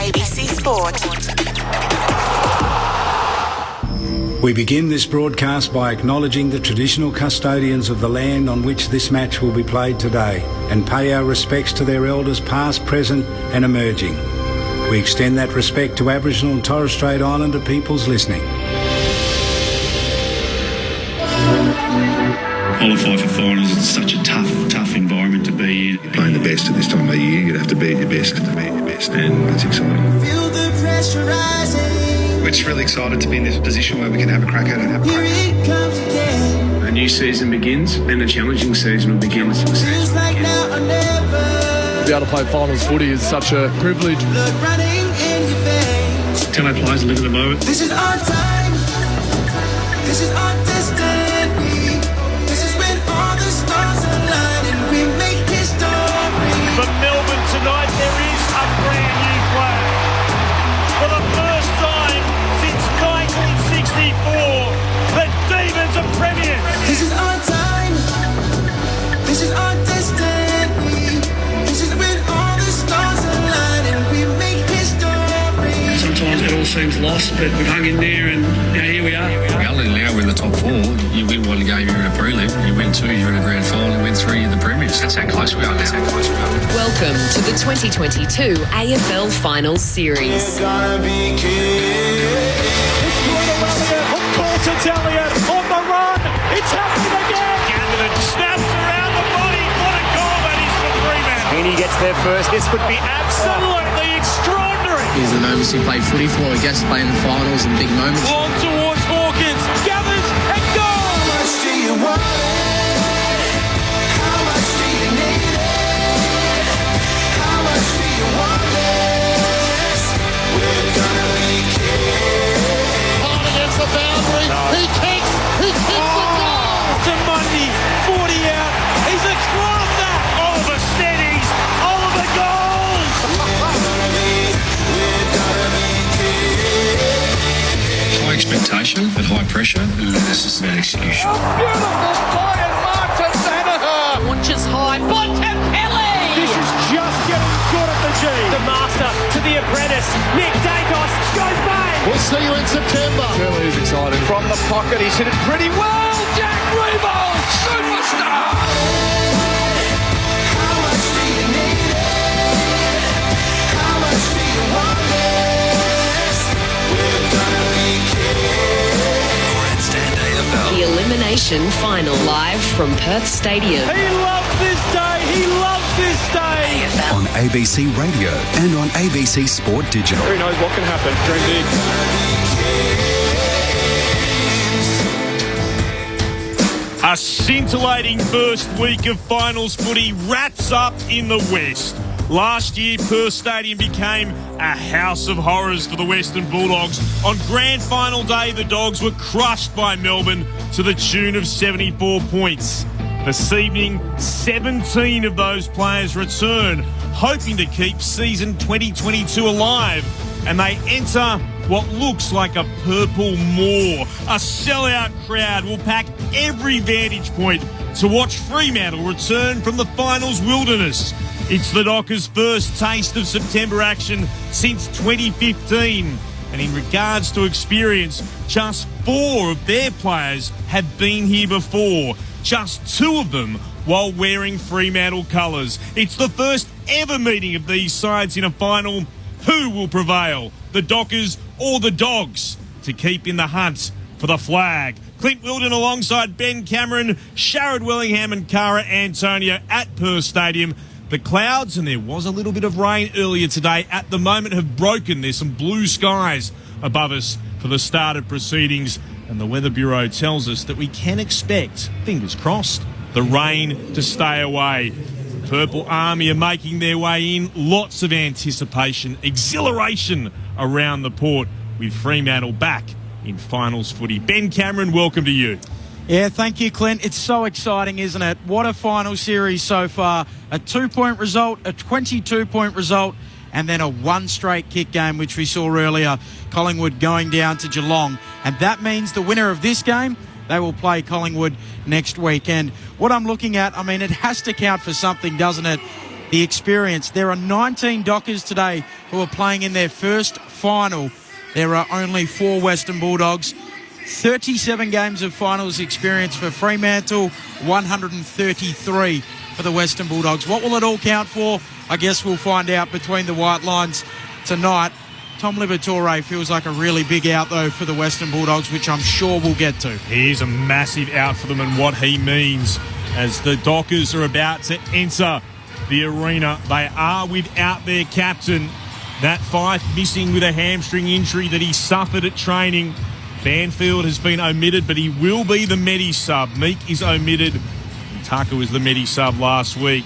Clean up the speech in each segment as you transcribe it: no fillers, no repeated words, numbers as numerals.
ABC Sport. We begin this broadcast by acknowledging the traditional custodians of the land on which this match will be played today and pay our respects to their elders past, present and emerging. We extend that respect to Aboriginal and Torres Strait Islander peoples listening. Qualify for finals, it's such a tough environment to be in. Playing the best at this time of the year, you have to be at your best and it's exciting. Feel the pressure rising. We're just really excited to be in this position where we can have a crack at it. Here it comes again. A new season begins and a challenging season will begin. Feels like now or never. To be able to play finals footy is such a privilege. Blood running in your veins. Tell our players to live in the moment. This is our time. This is our destiny. This is when all the stars align and we make history. For Melbourne tonight, there is a brand new flag. For the first time since 1964, the Demons are premiers. This is our time. This is our destiny. This is when all the stars align and we make history. Sometimes it all seems lost, but we've hung in there and here we are. Reality now, we're in the top four. You win one game, you're in a prelim. You win two, you're in a grand final. You win three, you're in the premiers. That's how close we are now. Welcome to the 2022 AFL Finals Series. It's gonna be kids. It's Gordon Elliott. Of course it's Elliott on the run. It's happening again. Gandalf snaps around the body. What a goal that is for Fremantle. Heaney gets there first. This would be absolutely extraordinary. He's the moments he played footy for. He gets to play in the finals and big moments. On towards Hawkins. Gathers and goal. How much do you want it? How much do you need it? How much do you want this? We're gonna be kids. On against the boundary. No. He kicks the goal. To Mundy. 40 out. He's a crosser. Oliver steadies. Oliver goals. High expectation, but high pressure. This is about execution. Beautiful play and Martin Danaher. Launches high. Bontempelli. This is just getting good at the G. The master to the apprentice. Nick Dacos goes bang. We'll see you in September. Certainly is exciting. From the pocket, he's hit it pretty well. Jack Rebo, superstar. How much do you need it? How much do you want this? We're gonna be kids. Grandstand AFL. The elimination final live from Perth Stadium. He loves this day. He loves this day. AFL. On ABC Radio and on ABC Sport Digital. Who knows what can happen? Dream big. A scintillating first week of finals footy wraps up in the West. Last year, Perth Stadium became a house of horrors for the Western Bulldogs. On grand final day, the Dogs were crushed by Melbourne to the tune of 74 points. This evening, 17 of those players return, hoping to keep season 2022 alive. And they enter what looks like a purple maw. A sellout crowd will pack every vantage point to watch Fremantle return from the finals wilderness. It's the Dockers' first taste of September action since 2015. And in regards to experience, just 4 of their players have been here before. Just 2 of them while wearing Fremantle colours. It's the first ever meeting of these sides in a final. Who will prevail, the Dockers or the Dogs, to keep in the hunt for the flag? Clint Wilden alongside Ben Cameron, Sharrod Wellingham and Cara Antonio at Perth Stadium. The clouds, and there was a little bit of rain earlier today, at the moment have broken. There's some blue skies above us for the start of proceedings, and the Weather Bureau tells us that we can expect, fingers crossed, the rain to stay away. Purple Army are making their way in. Lots of anticipation, exhilaration around the port with Fremantle back in finals footy. Ben Cameron, welcome to you. Yeah, thank you, Clint. It's so exciting, isn't it? What a final series so far. A 2-point result, a 22-point result, and then a 1 straight kick game, which we saw earlier, Collingwood going down to Geelong. And that means the winner of this game, they will play Collingwood next weekend. What I'm looking at, I mean, it has to count for something, doesn't it? the experience. There are 19 Dockers today who are playing in their first final. There are only 4 Western Bulldogs. 37 games of finals experience for Fremantle, 133 for the Western Bulldogs. What will it all count for? I guess we'll find out between the white lines tonight. Tom Liberatore feels like a really big out, though, for the Western Bulldogs, which I'm sure we'll get to. He is a massive out for them, and what he means as the Dockers are about to enter the arena. They are without their captain. That Fife missing with a hamstring injury that he suffered at training. Banfield has been omitted, but he will be the Medi sub. Meek is omitted. Tucker was the Medi sub last week.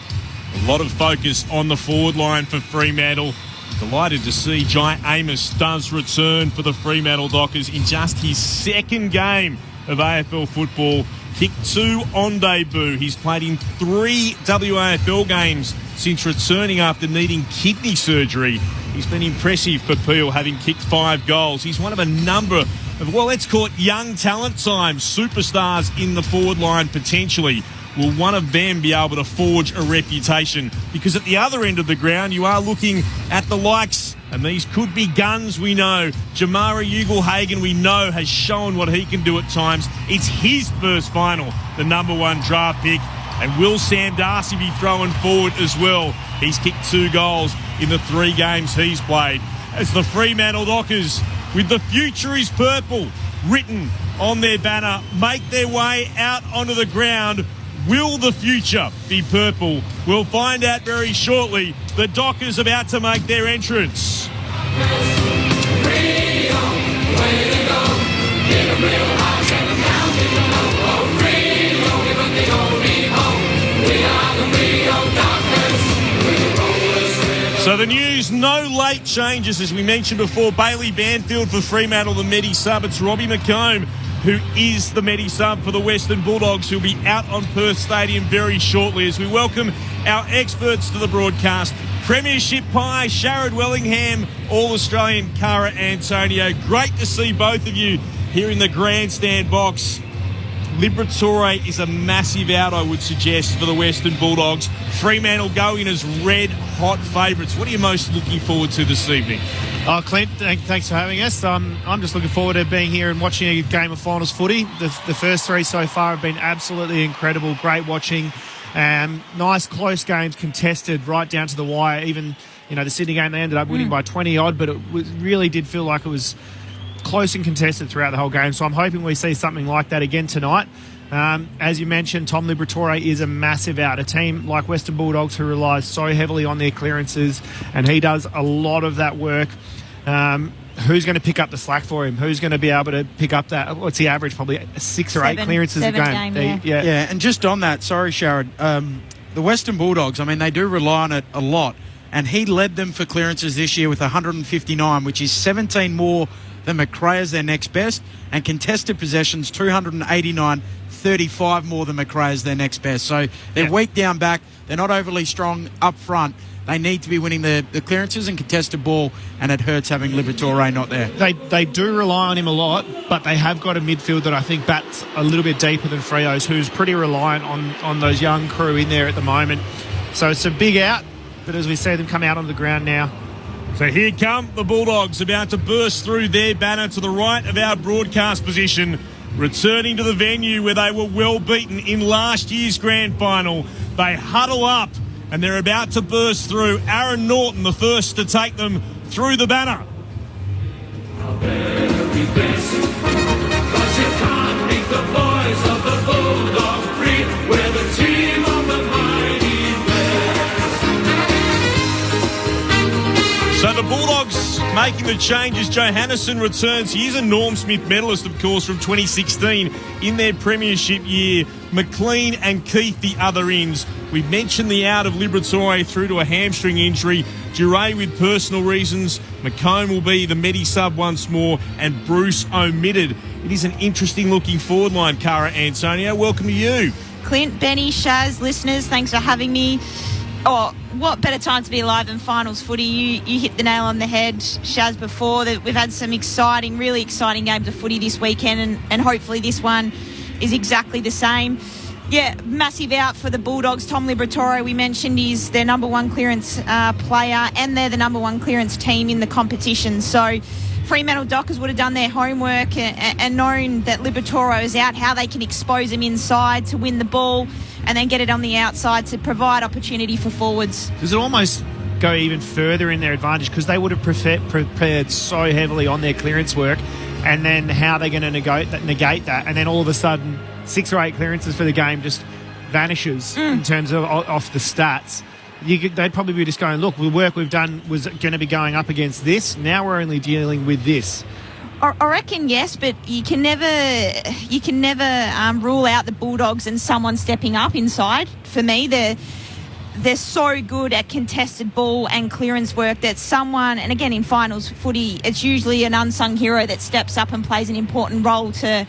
A lot of focus on the forward line for Fremantle. Delighted to see Jai Amos does return for the Fremantle Dockers in just his second game of AFL football. Kicked 2 on debut. He's played in 3 WAFL games since returning after needing kidney surgery. He's been impressive for Peel, having kicked 5 goals. He's one of a number of, well, let's call it young talent time, superstars in the forward line potentially. Will one of them be able to forge a reputation? Because at the other end of the ground, you are looking at the likes, and these could be guns, we know. Jamara Ugle-Hagan, we know, has shown what he can do at times. It's his first final, the number 1 draft pick. And will Sam Darcy be throwing forward as well? He's kicked 2 goals in the 3 games he's played. As the Fremantle Dockers, with "the future is purple" written on their banner, make their way out onto the ground. Will the future be purple? We'll find out very shortly. The Dockers about to make their entrance. So the news, no late changes. As we mentioned before, Bailey Banfield for Fremantle, the Medi sub. It's Robbie McComb, who is the Medi sub for the Western Bulldogs, who'll be out on Perth Stadium very shortly. As we welcome our experts to the broadcast, Premiership Pie, Sharad Wellingham, All-Australian Cara Antonio. Great to see both of you here in the grandstand box. Liberatore is a massive out, I would suggest, for the Western Bulldogs. Fremantle go in as red-hot favourites. What are you most looking forward to this evening? Oh, Clint, thanks for having us. I'm just looking forward to being here and watching a game of finals footy. The first 3 so far have been absolutely incredible. Great watching. Nice close games, contested right down to the wire. Even, the Sydney game, they ended up winning by 20-odd, but it really did feel like it was close and contested throughout the whole game. So I'm hoping we see something like that again tonight. As you mentioned, Tom Liberatore is a massive out. A team like Western Bulldogs who relies so heavily on their clearances, and he does a lot of that work. Who's going to pick up the slack for him? Who's going to be able to pick up that? What's the average? Probably 6 or 8 clearances a game. Yeah, and just on that, sorry, Sharad, the Western Bulldogs, they do rely on it a lot, and he led them for clearances this year with 159, which is 17 more than McRae as their next best, and contested possessions 289, 35 more than McRae as their next best. So they're weak down back. They're not overly strong up front. They need to be winning the clearances and contested ball, and it hurts having Liberatore not there. They do rely on him a lot, but they have got a midfield that I think bats a little bit deeper than Freo's, who's pretty reliant on those young crew in there at the moment. So it's a big out, but as we see them come out on the ground now. So here come the Bulldogs, about to burst through their banner to the right of our broadcast position, returning to the venue where they were well beaten in last year's grand final. They huddle up and they're about to burst through. Aaron Norton, the first to take them through the banner. So the Bulldogs making the changes. Johannesson returns. He is a Norm Smith medalist, of course, from 2016 in their premiership year. McLean and Keith the other ends. We mentioned the out of Liberatore through to a hamstring injury. Duray with personal reasons. McComb will be the Medi sub once more, and Bruce omitted. It is an interesting looking forward line, Cara Antonio. Welcome to you. Clint, Benny, Shaz, listeners, thanks for having me. Oh, what better time to be alive than finals footy? You hit the nail on the head, Shaz, before. That we've had some really exciting games of footy this weekend, and hopefully this one is exactly the same. Yeah, massive out for the Bulldogs. Tom Liberatore, we mentioned, is their number one clearance player, and they're the number one clearance team in the competition. So Fremantle Dockers would have done their homework and known that Liberatore is out, how they can expose him inside to win the ball and then get it on the outside to provide opportunity for forwards. Does it almost go even further in their advantage because they would have prepared so heavily on their clearance work, and then how they're going to negate that, and then all of a sudden 6 or 8 clearances for the game just vanishes in terms of off the stats. They'd probably be just going, look, the work we've done was going to be going up against this. Now we're only dealing with this. I reckon yes, but you can never rule out the Bulldogs and someone stepping up inside. For me, they're so good at contested ball and clearance work that someone, and again in finals footy, it's usually an unsung hero that steps up and plays an important role to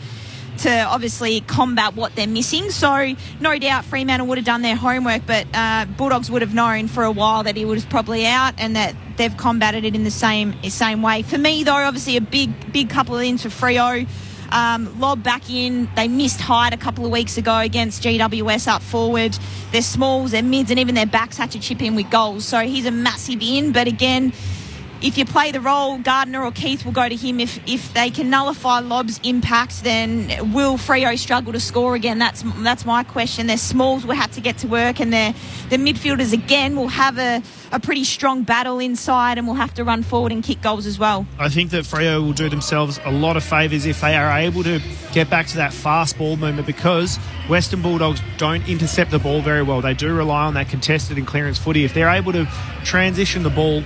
obviously combat what they're missing. So no doubt Fremantle would have done their homework, but Bulldogs would have known for a while that he was probably out and that they've combated it in the same way. For me, though, obviously a big couple of ins for Freo. Lob back in. They missed height a couple of weeks ago against GWS up forward. Their smalls, their mids, and even their backs had to chip in with goals. So he's a massive in. But again, if you play the role, Gardner or Keith will go to him. If they can nullify Lob's impact, then will Freo struggle to score again? That's my question. Their smalls will have to get to work, and their midfielders again will have a pretty strong battle inside and will have to run forward and kick goals as well. I think that Freo will do themselves a lot of favours if they are able to get back to that fast ball movement, because Western Bulldogs don't intercept the ball very well. They do rely on that contested and clearance footy. If they're able to transition the ball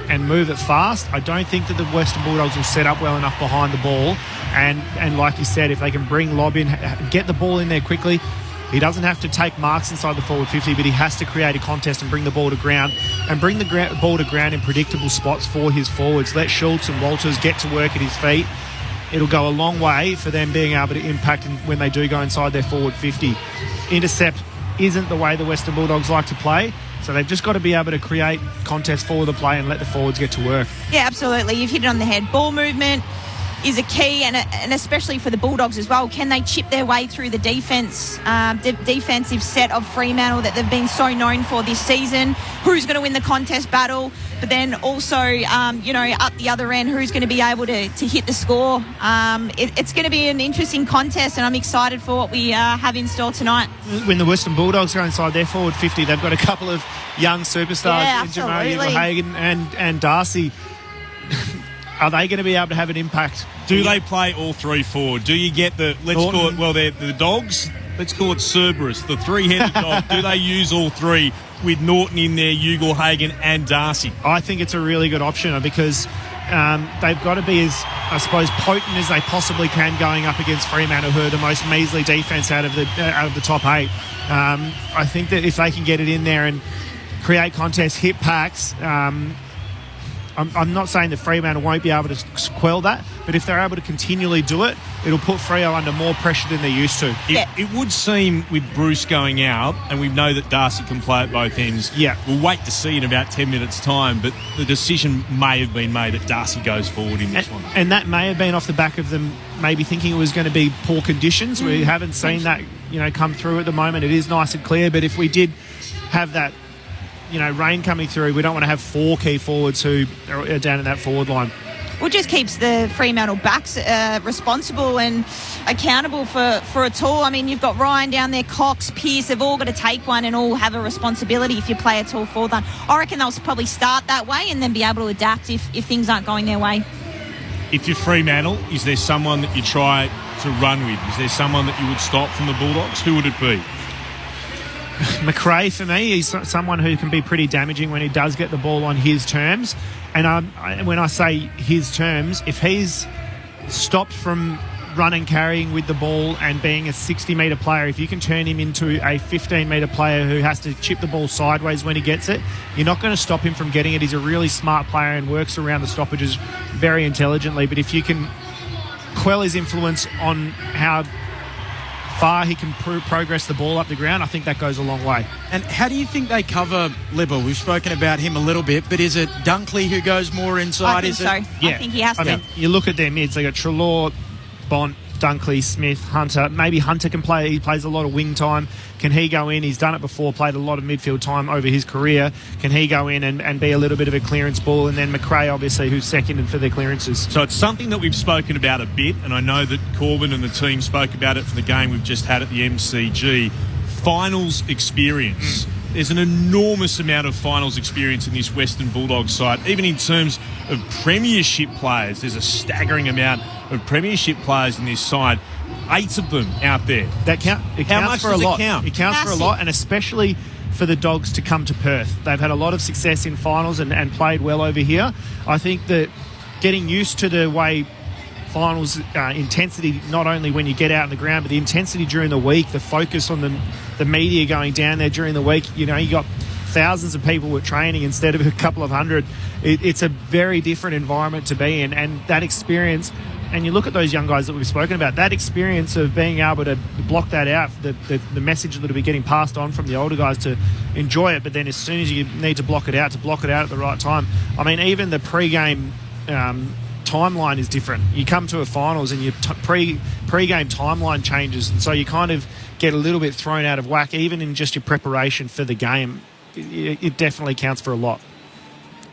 and move it fast, I don't think that the Western Bulldogs will set up well enough behind the ball. And like you said, if they can bring Lob in, get the ball in there quickly, he doesn't have to take marks inside the forward 50, but he has to create a contest and bring the ball to ground, and bring the ball to ground in predictable spots for his forwards. Let Schultz and Walters get to work at his feet. It'll go a long way for them being able to impact when they do go inside their forward 50. Intercept isn't the way the Western Bulldogs like to play, so they've just got to be able to create contests for the play and let the forwards get to work. Yeah, absolutely. You've hit it on the head. Ball movement is a key, and especially for the Bulldogs as well. Can they chip their way through the defensive set of Fremantle that they've been so known for this season? Who's going to win the contest battle? But then also, up the other end, who's going to be able to hit the score? It's going to be an interesting contest, and I'm excited for what we have in store tonight. When the Western Bulldogs go inside their forward 50, they've got a couple of young superstars in Jamal Hagan and Darcy. Are they going to be able to have an impact? Do they play all 3 forward? Do you get they're the Dogs, let's call it Cerberus, the 3-headed dog. Do they use all 3 with Norton in there, Ugle-Hagan and Darcy? I think it's a really good option because they've got to be as, I suppose, potent as they possibly can going up against Fremantle, who are the most measly defence out of the top 8. I think that if they can get it in there and create contests, hit packs, I'm not saying that Fremantle won't be able to quell that, but if they're able to continually do it, it'll put Freo under more pressure than they're used to. It would seem with Bruce going out, and we know that Darcy can play at both ends. Yeah. We'll wait to see in about 10 minutes' time, but the decision may have been made that Darcy goes forward in this one. And that may have been off the back of them maybe thinking it was going to be poor conditions. We haven't seen that come through at the moment. It is nice and clear, but if we did have that rain coming through, we don't want to have 4 key forwards who are down in that forward line. Well, it just keeps the Fremantle backs responsible and accountable for a tool. I mean, you've got Ryan down there, Cox, Pearce, they've all got to take one and all have a responsibility if you play a tall forward line. I reckon they'll probably start that way and then be able to adapt if things aren't going their way. If you're Fremantle, is there someone that you try to run with? Is there someone that you would stop from the Bulldogs? Who would it be? McRae, for me, he's someone who can be pretty damaging when he does get the ball on his terms. And when I say his terms, if he's stopped from running, carrying with the ball and being a 60-metre player, if you can turn him into a 15-metre player who has to chip the ball sideways when he gets it, you're not going to stop him from getting it. He's a really smart player and works around the stoppages very intelligently. But if you can quell his influence on how far he can progress the ball up the ground, I think that goes a long way. And how do you think they cover Libba? We've spoken about him a little bit, but is it Dunkley who goes more inside? I think so. Yeah. I think he has to. You look at their mids, they got Treloar, Bont, Dunkley, Smith, Hunter. Maybe Hunter can play. He plays a lot of wing time. Can he go in? He's done it before, played a lot of midfield time over his career. Can he go in and be a little bit of a clearance ball? And then McRae, obviously, who's seconded for their clearances. So it's something that we've spoken about a bit, and I know that Corbin and the team spoke about it for the game we've just had at the MCG. Finals experience. There's an enormous amount of finals experience in this Western Bulldogs side. Even in terms of premiership players, there's a staggering amount of premiership players in this side. 8 of them out there. It How much counts for a does lot. it count? It counts for a lot, and especially for the Dogs to come to Perth. They've had a lot of success in finals and played well over here. I think that getting used to the way finals intensity, not only when you get out on the ground, but the intensity during the week, the focus on the media going down there during the week. You know, you got thousands of people with training instead of a couple of hundred. It's a very different environment to be in, and that experience. And you look at those young guys that we've spoken about, that experience of being able to block that out, the message that will be getting passed on from the older guys to enjoy it, but then as soon as you need to block it out at the right time. I mean, even the pre-game timeline is different. You come to a finals and your pre-game timeline changes, and so you kind of get a little bit thrown out of whack, even in just your preparation for the game. It definitely counts for a lot.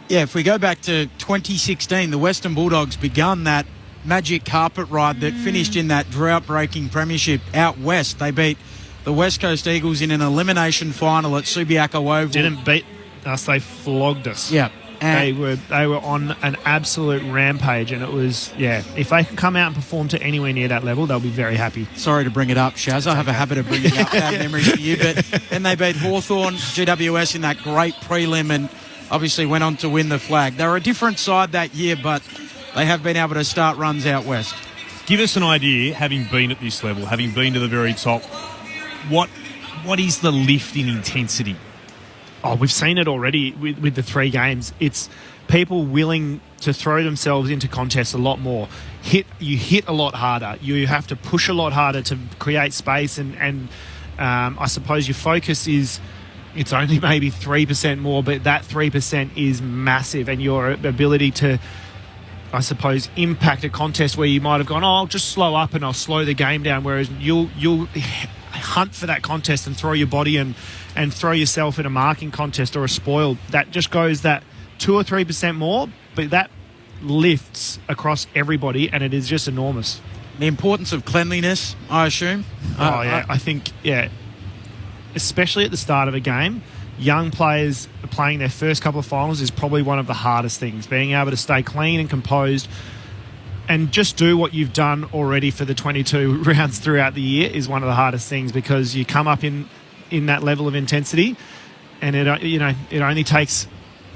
Yeah, if we go back to 2016, the Western Bulldogs begun that magic carpet ride that finished in that drought-breaking premiership out west. They beat the West Coast Eagles in an elimination final at Subiaco Oval. Didn't beat us, they flogged us. Yeah. They were on an absolute rampage, and it was, if they can come out and perform to anywhere near that level, they'll be very happy. Sorry to bring it up, Shaz. I have a habit of bringing up bad memories for you, but then they beat Hawthorn, GWS in that great prelim, and obviously went on to win the flag. They were a different side that year, but they have been able to start runs out west. Give us an idea, having been at this level, having been to the very top, what is the lift in intensity? Oh, we've seen it already with the 3 games. It's people willing to throw themselves into contests a lot more. You hit a lot harder. You have to push a lot harder to create space, and I suppose your focus is, it's only maybe 3% more, but that 3% is massive, and your ability to, I suppose, impact a contest where you might have gone, I'll just slow up and I'll slow the game down, whereas you'll hunt for that contest and throw your body and throw yourself in a marking contest or a spoil. That just goes that 2 or 3% more, but that lifts across everybody, and it is just enormous. The importance of cleanliness, I assume. I think, especially at the start of a game, young players playing their first couple of finals is probably one of the hardest things. Being able to stay clean and composed and just do what you've done already for the 22 rounds throughout the year is one of the hardest things, because you come up in that level of intensity, and it only takes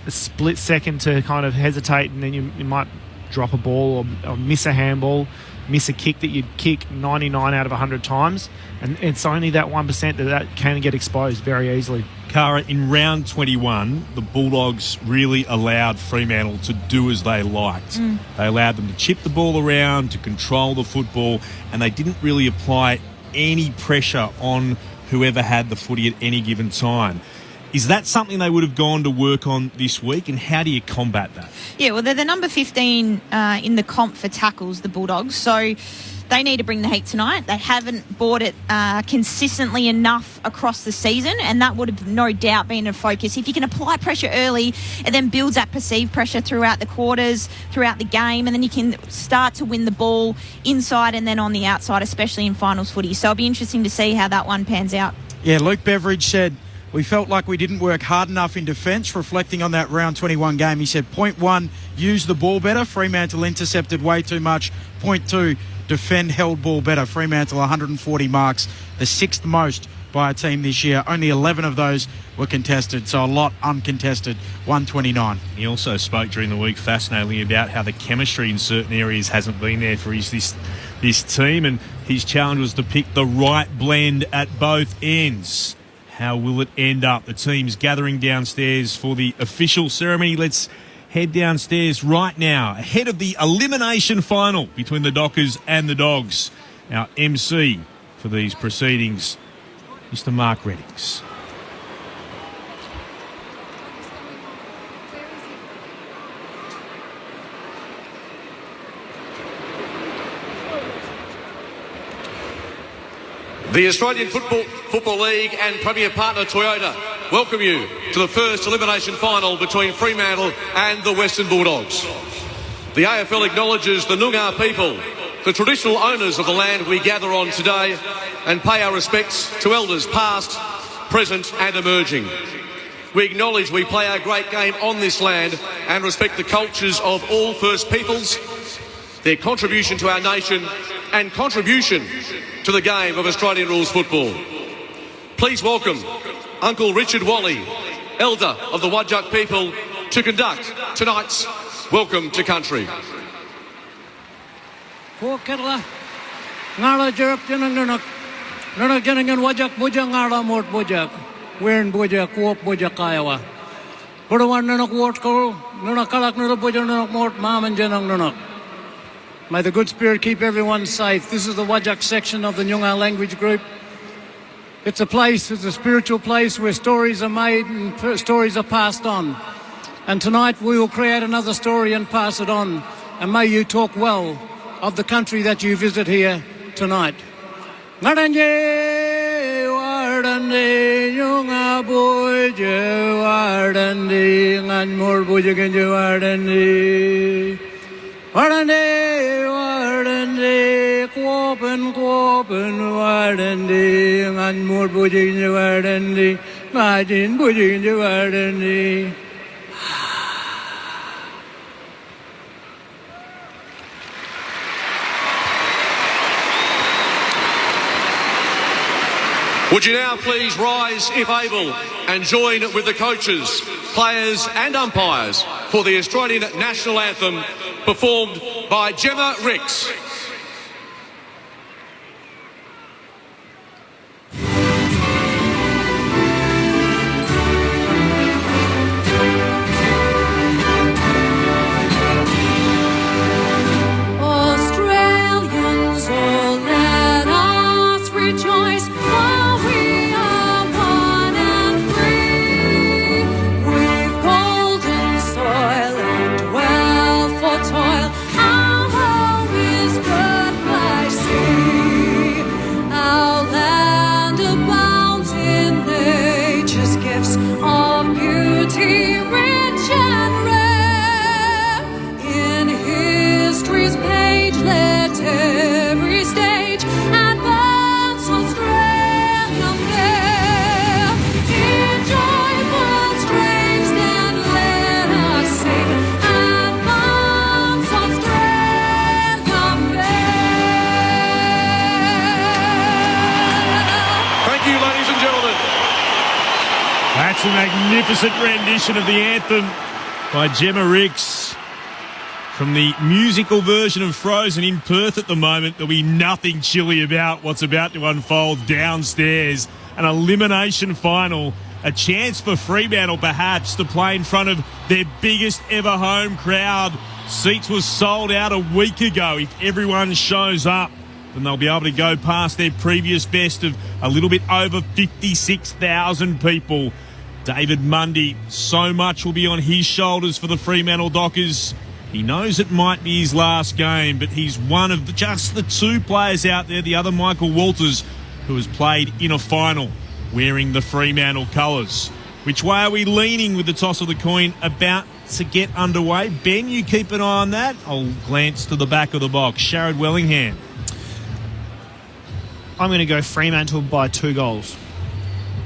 a split second to kind of hesitate, and then you might drop a ball or miss a handball, miss a kick that you'd kick 99 out of 100 times, and it's only that 1% that can get exposed very easily. Cara, in round 21, the Bulldogs really allowed Fremantle to do as they liked. They allowed them to chip the ball around, to control the football, and they didn't really apply any pressure on whoever had the footy at any given time. Is that something they would have gone to work on this week, and how do you combat that? Yeah, well, they're the number 15 in the comp for tackles, the Bulldogs, so they need to bring the heat tonight. They haven't brought it consistently enough across the season, and that would have no doubt been a focus. If you can apply pressure early, it then builds that perceived pressure throughout the quarters, throughout the game, and then you can start to win the ball inside and then on the outside, especially in finals footy. So it'll be interesting to see how that one pans out. Yeah, Luke Beveridge said, we felt like we didn't work hard enough in defence, reflecting on that round 21 game. He said, point 1, use the ball better. Fremantle intercepted way too much. Point 2, defend held ball better. Fremantle 140 marks, the 6th most by a team this year. Only 11 of those were contested, so a lot uncontested, 129. He also spoke during the week fascinatingly about how the chemistry in certain areas hasn't been there for this team, and his challenge was to pick the right blend at both ends. How will it end up? The team's gathering downstairs for the official ceremony. Let's head downstairs right now, ahead of the elimination final between the Dockers and the Dogs. Our MC for these proceedings, Mr. Mark Reddings. The Australian Football League and Premier Partner Toyota welcome you to the first elimination final between Fremantle and the Western Bulldogs. The AFL acknowledges the Noongar people, the traditional owners of the land we gather on today, and pay our respects to elders past, present and emerging. We acknowledge we play our great game on this land and respect the cultures of all First Peoples, their contribution to our nation and contribution to the game of Australian rules football. Please welcome Uncle Richard Wally, Elder of the Whadjuk people, to conduct tonight's Welcome to Country. Kerala, Ngala Jerk, Nana getting in Whadjuk, Bujang, Ngala Mort Bujak, Wearing Bujak, Wop Bujak, Iowa. Budawan Nanok Wort Nana Kalak Nana Bujang Nanok Mort, Mam and Janang Nanok. May the good spirit keep everyone safe. This is the Whadjuk section of the Noongar language group. It's a spiritual place where stories are made and stories are passed on. And tonight we will create another story and pass it on. And may you talk well of the country that you visit here tonight. Ngadanje wardande Noongar boyje wardande nganmor boyje genje wardande. Warande, Quopen, Warande, and more Bujing, Warande, Martin Bujing, Warande. Would you now please rise, if able, and join with the coaches, players and umpires for the Australian National Anthem performed by Gemma Ricks. Australians, oh let us rejoice. That's a magnificent rendition of the anthem by Gemma Ricks from the musical version of Frozen in Perth at the moment. There'll be nothing chilly about what's about to unfold downstairs. An elimination final, a chance for Fremantle perhaps to play in front of their biggest ever home crowd. Seats were sold out a week ago. If everyone shows up, then they'll be able to go past their previous best of a little bit over 56,000 people. David Mundy, so much will be on his shoulders for the Fremantle Dockers. He knows it might be his last game, but he's one of just the two players out there, the other Michael Walters, who has played in a final wearing the Fremantle colours. Which way are we leaning with the toss of the coin about to get underway? Ben, you keep an eye on that. I'll glance to the back of the box. Sharad Wellingham. I'm going to go Fremantle by 2 goals.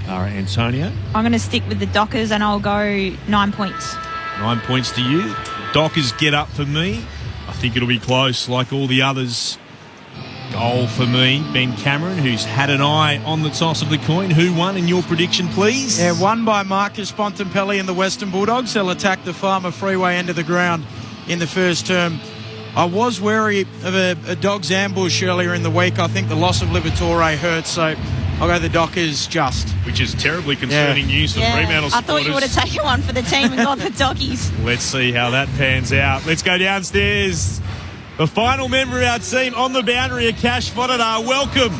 Cara Antonio. I'm going to stick with the Dockers and I'll go 9 points. 9 points to you. Dockers get up for me. I think it'll be close like all the others. Goal for me, Ben Cameron, who's had an eye on the toss of the coin. Who won in your prediction, please? Yeah, won by Marcus Bontempelli and the Western Bulldogs. They'll attack the Farmer Freeway end of the ground in the first term. I was wary of a Dogs ambush earlier in the week. I think the loss of Liberatore hurt, so I'll go the Dockers just. Which is terribly concerning news for Fremantle supporters. I thought you would have taken one for the team and got the Doggies. Let's see how that pans out. Let's go downstairs. The final member of our team on the boundary, Akash Vodadar. Welcome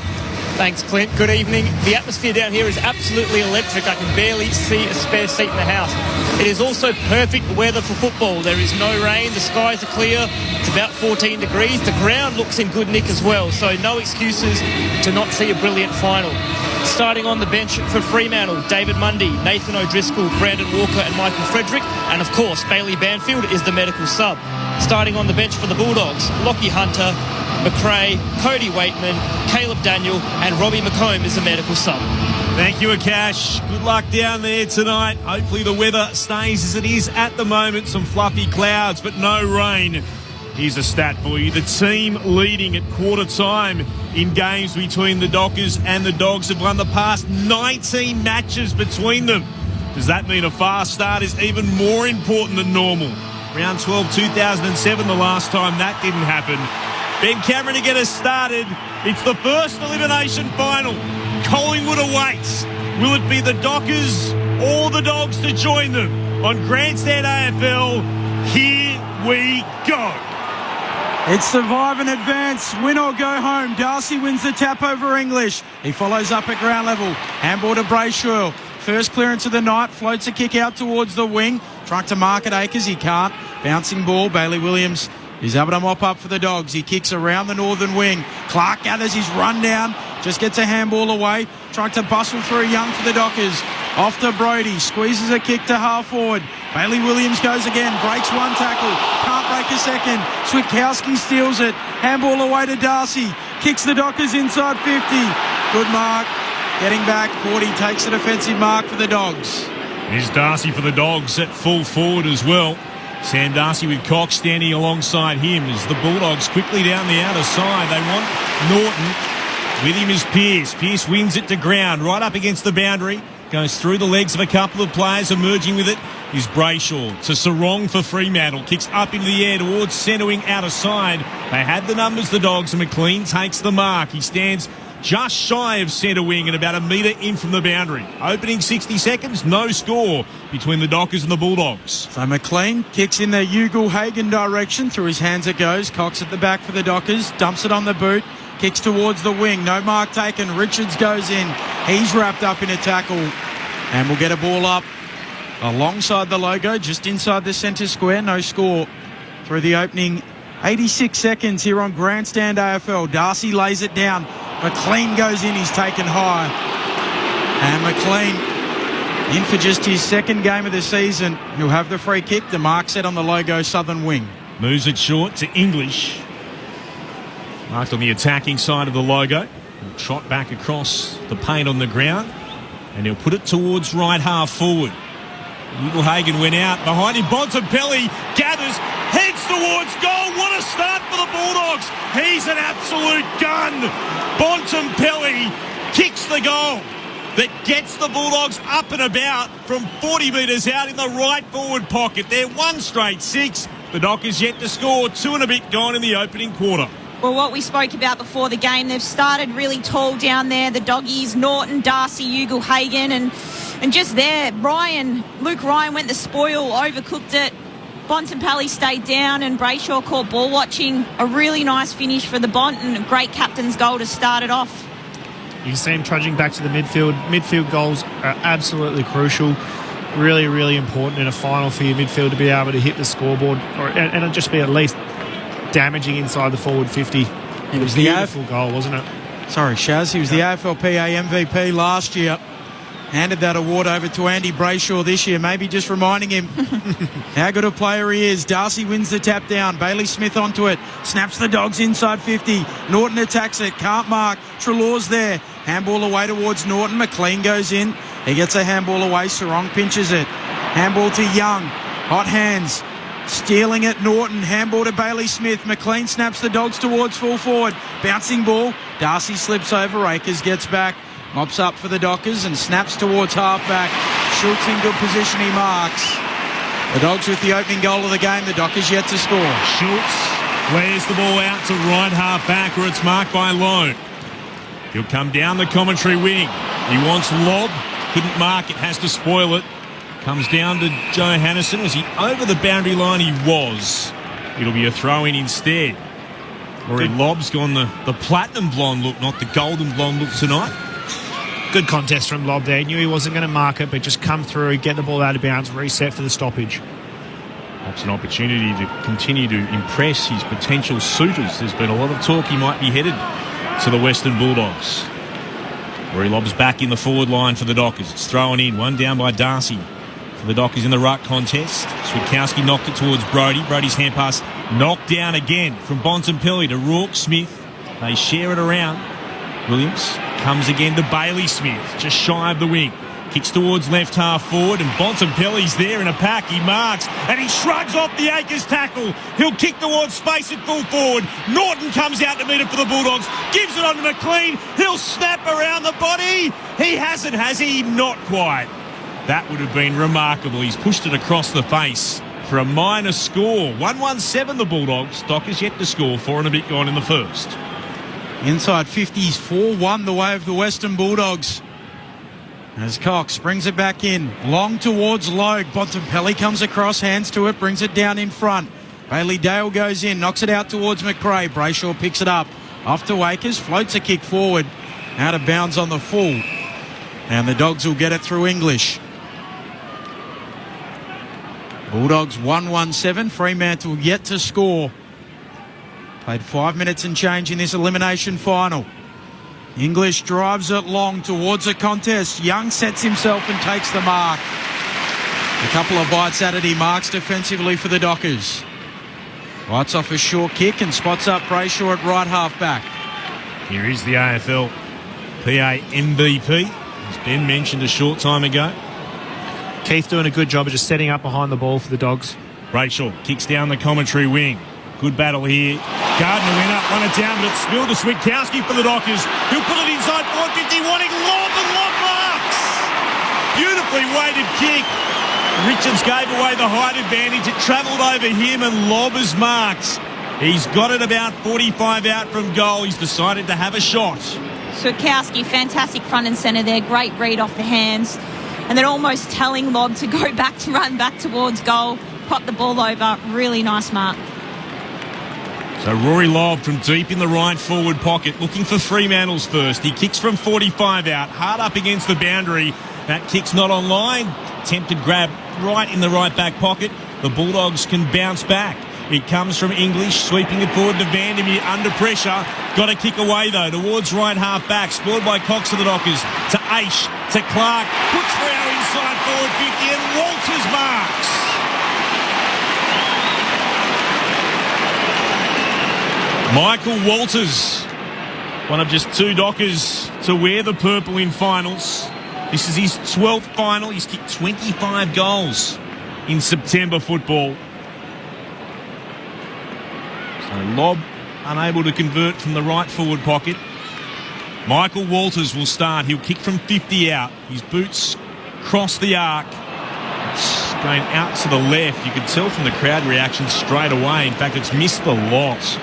Thanks, Clint. Good evening. The atmosphere down here is absolutely electric. I can barely see a spare seat in the house. It is also perfect weather for football. There is no rain. The skies are clear. It's about 14 degrees. The ground looks in good nick as well, so no excuses to not see a brilliant final. Starting on the bench for Fremantle, David Mundy, Nathan O'Driscoll, Brandon Walker and Michael Frederick, and of course Bailey Banfield is the medical sub. Starting on the bench for the Bulldogs, Lockie Hunter, McRae, Cody Waitman, Caleb Daniel and Robbie McComb is the medical sub. Thank you, Akash. Good luck down there tonight. Hopefully the weather stays as it is at the moment. Some fluffy clouds, but no rain. Here's a stat for you. The team leading at quarter time in games between the Dockers and the Dogs have won the past 19 matches between them. Does that mean a fast start is even more important than normal? Round 12, 2007, the last time that didn't happen. Ben Cameron to get us started. It's the first elimination final. Collingwood awaits. Will it be the Dockers or the Dogs to join them? On Grandstand AFL, here we go. It's survive and advance, win or go home. Darcy wins the tap over English. He follows up at ground level. Handball to Brayshaw. First clearance of the night, floats a kick out towards the wing. Trying to mark at Acres, he can't. Bouncing ball, Bailey Williams is able to mop up for the Dogs. He kicks around the northern wing. Clark gathers his run down, just gets a handball away. Trying to bustle through Young for the Dockers. Off to Brody, squeezes a kick to half forward. Bailey Williams goes again, breaks one tackle, can't break a second. Switkowski steals it, handball away to Darcy, kicks the Dockers inside 50. Good mark, getting back, Cordy takes a defensive mark for the Dogs. There's Darcy for the Dogs at full forward as well. Sam Darcy with Cox standing alongside him as the Bulldogs quickly down the outer side. They want Norton. With him is Pearce. Pearce wins it to ground, right up against the boundary. Goes through the legs of a couple of players. Emerging with it is Brayshaw to Sarong for Fremantle. Kicks up into the air towards centre wing outer side. They had the numbers, the Dogs, and McLean takes the mark. He stands just shy of centre wing and about a metre in from the boundary. Opening 60 seconds, no score between the Dockers and the Bulldogs. So McLean kicks in the Ugle-Hagen direction. Through his hands it goes. Cox at the back for the Dockers. Dumps it on the boot. Kicks towards the wing. No mark taken. Richards goes in. He's wrapped up in a tackle. And we'll get a ball up alongside the logo, just inside the centre square. No score through the opening 86 seconds here on Grandstand AFL. Darcy lays it down. McLean goes in. He's taken high. And McLean in for just his second game of the season. He'll have the free kick. The mark set on the logo southern wing. Moves it short to English. Marked on the attacking side of the logo. He'll trot back across the paint on the ground. And he'll put it towards right half forward. Ugle-Hagen went out. Behind him, Bontempelli gathers, heads towards goal. What a start for the Bulldogs. He's an absolute gun. Bontempelli kicks the goal that gets the Bulldogs up and about from 40 metres out in the right forward pocket. They're one straight six. The Dockers yet to score. 2 and a bit gone in the opening quarter. Well, what we spoke about before the game, they've started really tall down there. The Doggies, Norton, Darcy, Ugle-Hagen, and just there, Luke Ryan went the spoil, overcooked it. Bontempelli stayed down and Brayshaw caught ball watching. A really nice finish for the Bont and a great captain's goal to start it off. You can see him trudging back to the midfield. Midfield goals are absolutely crucial. Really, really important in a final for your midfield to be able to hit the scoreboard and just be at least damaging inside the forward 50. It was a beautiful goal, wasn't it? Sorry, Shaz. He was the AFLPA MVP last year. Handed that award over to Andy Brayshaw this year. Maybe just reminding him how good a player he is. Darcy wins the tap down. Bailey Smith onto it. Snaps the Dogs inside 50. Norton attacks it. Can't mark. Trelaw's there. Handball away towards Norton. McLean goes in. He gets a handball away. Sarong pinches it. Handball to Young. Hot hands. Stealing it, Norton. Handball to Bailey Smith. McLean snaps the Dogs towards full forward. Bouncing ball. Darcy slips over. Akers gets back. Mops up for the Dockers and snaps towards halfback. Schultz in good position. He marks. The Dogs with the opening goal of the game. The Dockers yet to score. Schultz flares the ball out to right halfback where it's marked by Lowe. He'll come down the commentary wing. He wants lob. Couldn't mark it. Has to spoil it. Comes down to Joe Hannison. Was he over the boundary line? He was. It'll be a throw-in instead. Rory Lobb's gone the platinum blonde look, not the golden blonde look tonight. Good contest from Lobb there. Knew he wasn't going to mark it, but just come through, get the ball out of bounds, reset for the stoppage. That's an opportunity to continue to impress his potential suitors. There's been a lot of talk he might be headed to the Western Bulldogs. Rory Lobb's back in the forward line for the Dockers. It's thrown in, one down by Darcy for the Dockers in the ruck contest. Switkowski knocked it towards Brodie. Brodie's hand pass knocked down again from Bontempelli to Rourke Smith. They share it around. Williams comes again to Bailey Smith, just shy of the wing. Kicks towards left half forward, and Bontempelli's there in a pack. He marks, and he shrugs off the Akers tackle. He'll kick towards space at full forward. Norton comes out to meet it for the Bulldogs. Gives it on to McLean. He'll snap around the body. He hasn't, has he? Not quite. That would have been remarkable. He's pushed it across the face for a minor score. 1-1-7 the Bulldogs. Dockers yet to score, 4 and a bit gone in the first. Inside 50s, 4-1 the way of the Western Bulldogs. As Cox brings it back in, long towards Logue. Bontempelli comes across, hands to it, brings it down in front. Bailey Dale goes in, knocks it out towards McRae. Brayshaw picks it up. Off to Akers, floats a kick forward. Out of bounds on the full. And the Dogs will get it through English. Bulldogs 1-1-7. Fremantle yet to score. Played 5 minutes and change in this elimination final. English drives it long towards the contest. Young sets himself and takes the mark. A couple of bites at it. He marks defensively for the Dockers. Lights off a short kick and spots up Brayshaw at right half back. Here is the AFL PA MVP, as Ben mentioned a short time ago. Keith doing a good job of just setting up behind the ball for the Dogs. Brayshaw kicks down the commentary wing. Good battle here. Gardner went up, won it down, but it's spilled to Switkowski for the Dockers. He'll put it inside 450, wanting Lobb, and Lobb marks. Beautifully weighted kick. Richards gave away the height advantage. It travelled over him, and Lobb has marked. He's got it about 45 out from goal. He's decided to have a shot. Switkowski, fantastic front and centre there. Great read off the hands. And then almost telling Lobb to go back to run back towards goal. Pop the ball over. Really nice mark. So Rory Lobb from deep in the right forward pocket, looking for Fremantle's first. He kicks from 45 out, hard up against the boundary. That kick's not on line. Attempted grab right in the right back pocket. The Bulldogs can bounce back. It comes from English, sweeping it forward to Vandermeer under pressure. Got to kick away though, towards right half back. Spoiled by Cox of the Dockers. To Aish, to Clark. Puts Freo inside forward 50 and Walters marks. Michael Walters, one of just 2 Dockers to wear the purple in finals. This is his 12th final. He's kicked 25 goals in September football. So Lobb unable to convert from the right forward pocket. Michael Walters will start. He'll kick from 50 out. His boots cross the arc. It's going out to the left. You can tell from the crowd reaction straight away. In fact, it's missed the lot.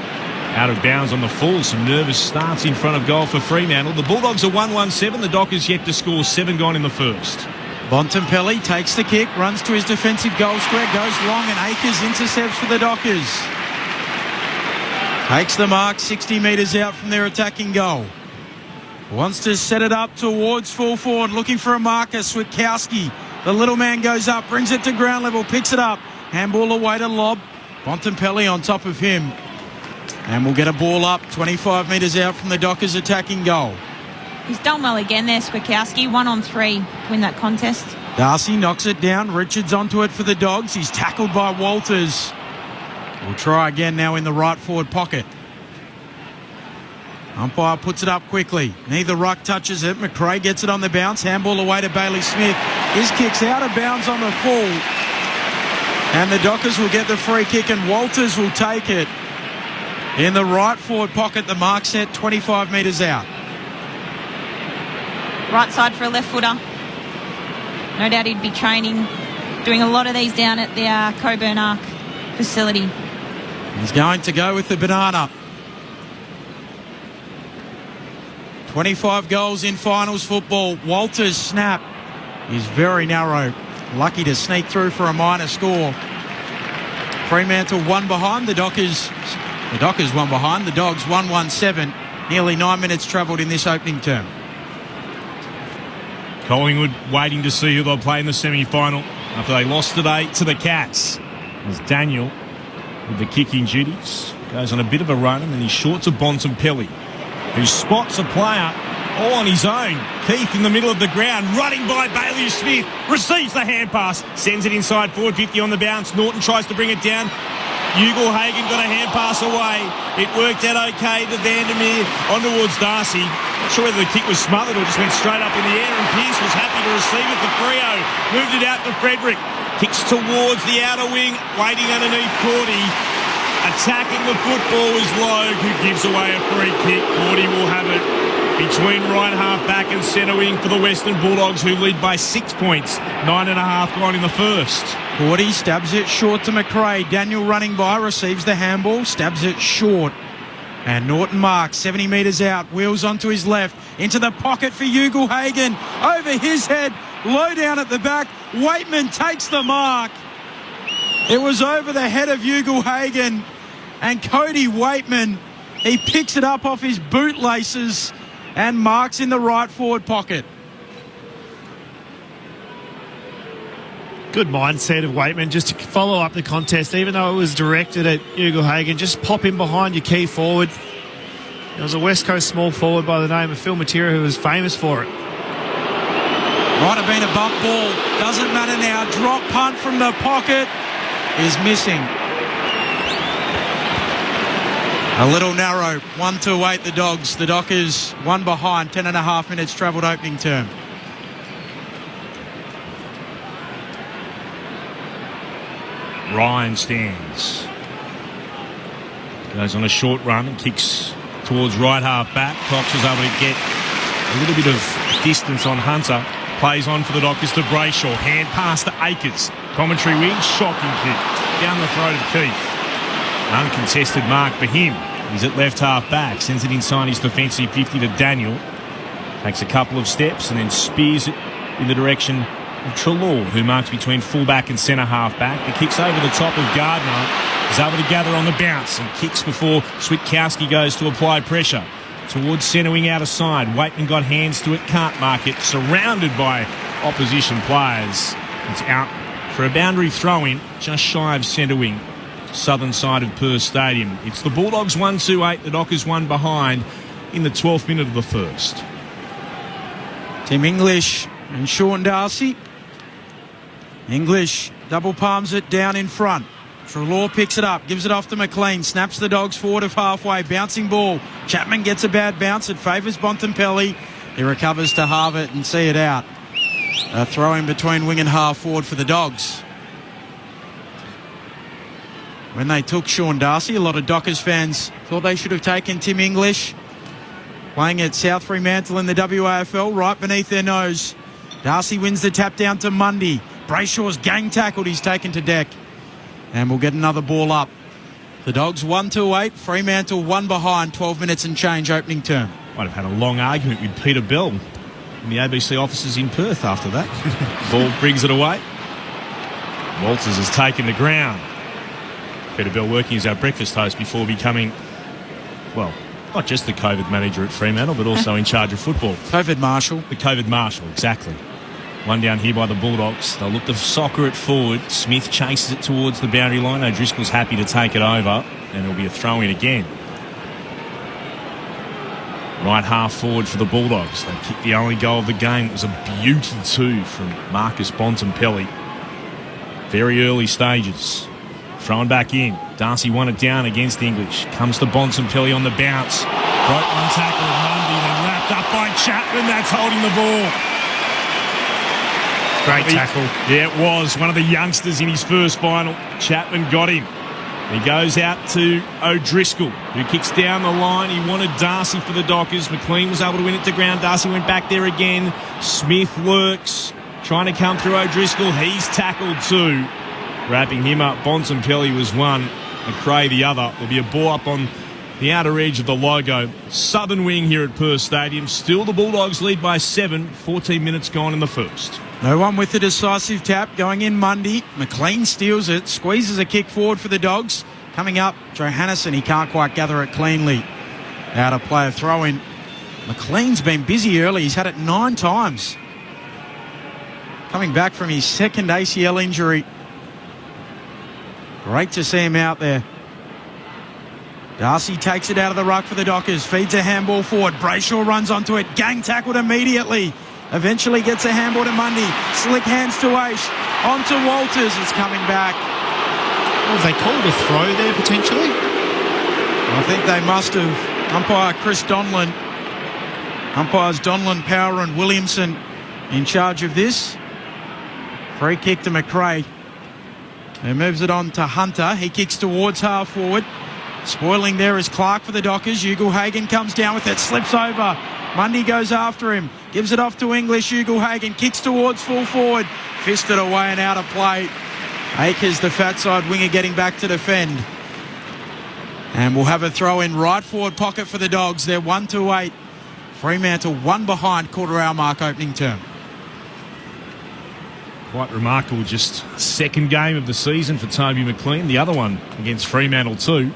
Out of bounds on the full. Some nervous starts in front of goal for Fremantle. The Bulldogs are 1-1-7. The Dockers yet to score, 7 gone in the first. Bontempelli takes the kick, runs to his defensive goal square, goes long, and Akers intercepts for the Dockers. Takes the mark 60 metres out from their attacking goal. Wants to set it up towards full forward, looking for a marker. Switkowski, the little man goes up, brings it to ground level, picks it up. Handball away to Lobb. Bontempelli on top of him. And we'll get a ball up 25 metres out from the Dockers attacking goal. He's done well again there, Switkowski. 1 on 3 to win that contest. Darcy knocks it down. Richards onto it for the Dogs. He's tackled by Walters. We'll try again now in the right forward pocket. Umpire puts it up quickly. Neither ruck touches it. McRae gets it on the bounce. Handball away to Bailey Smith. His kick's out of bounds on the full. And the Dockers will get the free kick and Walters will take it. In the right forward pocket, the mark set 25 metres out. Right side for a left footer. No doubt he'd be training, doing a lot of these down at the Coburn Arc facility. He's going to go with the banana. 25 goals in finals football. Walters' snap is very narrow. Lucky to sneak through for a minor score. Fremantle 1 behind. The Dockers The Dockers one behind. The Dogs 1-1-7. Nearly 9 minutes travelled in this opening term. Collingwood waiting to see who they'll play in the semi-final after they lost today to the Cats. As Daniel, with the kicking duties, goes on a bit of a run, and then he's short to Bontempelli, who spots a player all on his own. Keith in the middle of the ground, running by Bailey Smith, receives the hand pass, sends it inside forward 50 on the bounce. Norton tries to bring it down. Ugle-Hagan got a hand pass away. It worked out okay to Vandermeer on towards Darcy. Not sure whether the kick was smothered or just went straight up in the air, and Pearce was happy to receive it for Freo. Moved it out to Frederick. Kicks towards the outer wing, waiting underneath Cordy. Attacking the football is Logue, who gives away a free kick. Cordy will have it between right half back and centre wing for the Western Bulldogs, who lead by 6 points. 9.5 gone in the first. Cordy stabs it short to McRae. Daniel running by, receives the handball, stabs it short. And Norton marks 70 metres out, wheels onto his left, into the pocket for Ugle-Hagan. Over his head, low down at the back. Waitman takes the mark. It was over the head of Ugle-Hagan. And Cody Waitman, he picks it up off his bootlaces and marks in the right forward pocket. Good mindset of Waitman just to follow up the contest, even though it was directed at Ugle-Hagan. Just pop in behind your key forward. There was a West Coast small forward by the name of Phil Matera who was famous for it. Might have been a bump ball. Doesn't matter now. Drop punt from the pocket is missing. A little narrow. 1-2-8 the Dogs. The Dockers one behind. 10.5 minutes travelled opening term. Ryan stands. Goes on a short run and kicks towards right half back. Cox is able to get a little bit of distance on Hunter. Plays on for the Dockers to Brayshaw. Hand pass to Akers. Commentary win. Shocking kick down the throat of Keith. An uncontested mark for him. He's at left half back. Sends it inside his defensive 50 to Daniel. Takes a couple of steps and then spears it in the direction of Treloar, who marks between fullback and centre half back. The kick's over the top of Gardner. He's able to gather on the bounce and kicks before Switkowski goes to apply pressure. Towards centre wing out of side. Waitman got hands to it, can't mark it. Surrounded by opposition players. It's out for a boundary throw-in just shy of centre wing. Southern side of Perth Stadium. It's the Bulldogs 1-2-8, the Dockers one behind in the 12th minute of the first. Tim English and Sean Darcy. English double palms it down in front. Treloar picks it up, gives it off to McLean, snaps the Dogs forward of halfway, bouncing ball. Chapman gets a bad bounce, it favours Bontempelli. He recovers to halve it and see it out. A throw in between wing and half forward for the Dogs. When they took Sean Darcy, a lot of Dockers fans thought they should have taken Tim English. Playing at South Fremantle in the WAFL, right beneath their nose. Darcy wins the tap down to Mundy. Brayshaw's gang tackled, he's taken to deck. And we'll get another ball up. The Dogs 1-2-8, Fremantle one behind, 12 minutes and change opening term. Might have had a long argument with Peter Bell in the ABC offices in Perth after that. Ball brings it away. Walters has taken the ground. Peter Bell working as our breakfast host before becoming, well, not just the COVID manager at Fremantle, but also in charge of football. COVID Marshal. The COVID Marshal, exactly. One down here by the Bulldogs. They'll look to soccer it forward. Smith chases it towards the boundary line. O'Driscoll's happy to take it over, and it'll be a throw-in again. Right half forward for the Bulldogs. They kicked the only goal of the game. It was a beauty too from Marcus Bontempelli. Very early stages. Thrown back in. Darcy won it down against English. Comes to Bontempelli on the bounce. Broke one tackle of Mundy, then wrapped up by Chapman. That's holding the ball. Great tackle. Yeah, it was. One of the youngsters in his first final. Chapman got him. He goes out to O'Driscoll, who kicks down the line. He wanted Darcy for the Dockers. McLean was able to win it to ground. Darcy went back there again. Smith works, trying to come through O'Driscoll. He's tackled too. Wrapping him up. Bontempelli was one, McRae the other. There'll be a ball up on the outer edge of the logo. Southern wing here at Perth Stadium. Still the Bulldogs lead by 7. 14 minutes gone in the first. No one with a decisive tap going in Mundy. McLean steals it, squeezes a kick forward for the Dogs. Coming up, Johannesson, he can't quite gather it cleanly. Out of play, a throw-in. McLean's been busy early. He's had it 9 times. Coming back from his second ACL injury. Great to see him out there. Darcy takes it out of the ruck for the Dockers. Feeds a handball forward. Brayshaw runs onto it. Gang tackled immediately. Eventually gets a handball to Mundy. Slick hands to Aish. On to Walters. It's coming back. Well, have they called a throw there potentially? I think they must have. Umpire Chris Donlan. Umpires Donlan, Power and Williamson in charge of this. Free kick to McRae. He moves it on to Hunter. He kicks towards half forward. Spoiling there is Clark for the Dockers. Ugle-Hagen comes down with it, slips over. Mundy goes after him. Gives it off to English. Ugle-Hagen kicks towards full forward. Fisted away and out of play. Akers, the fat side winger, getting back to defend. And we'll have a throw in right forward pocket for the Dogs. They're 1-8. Fremantle 1 behind, quarter hour mark opening term. Quite remarkable, just second game of the season for Toby McLean. The other one against Fremantle too.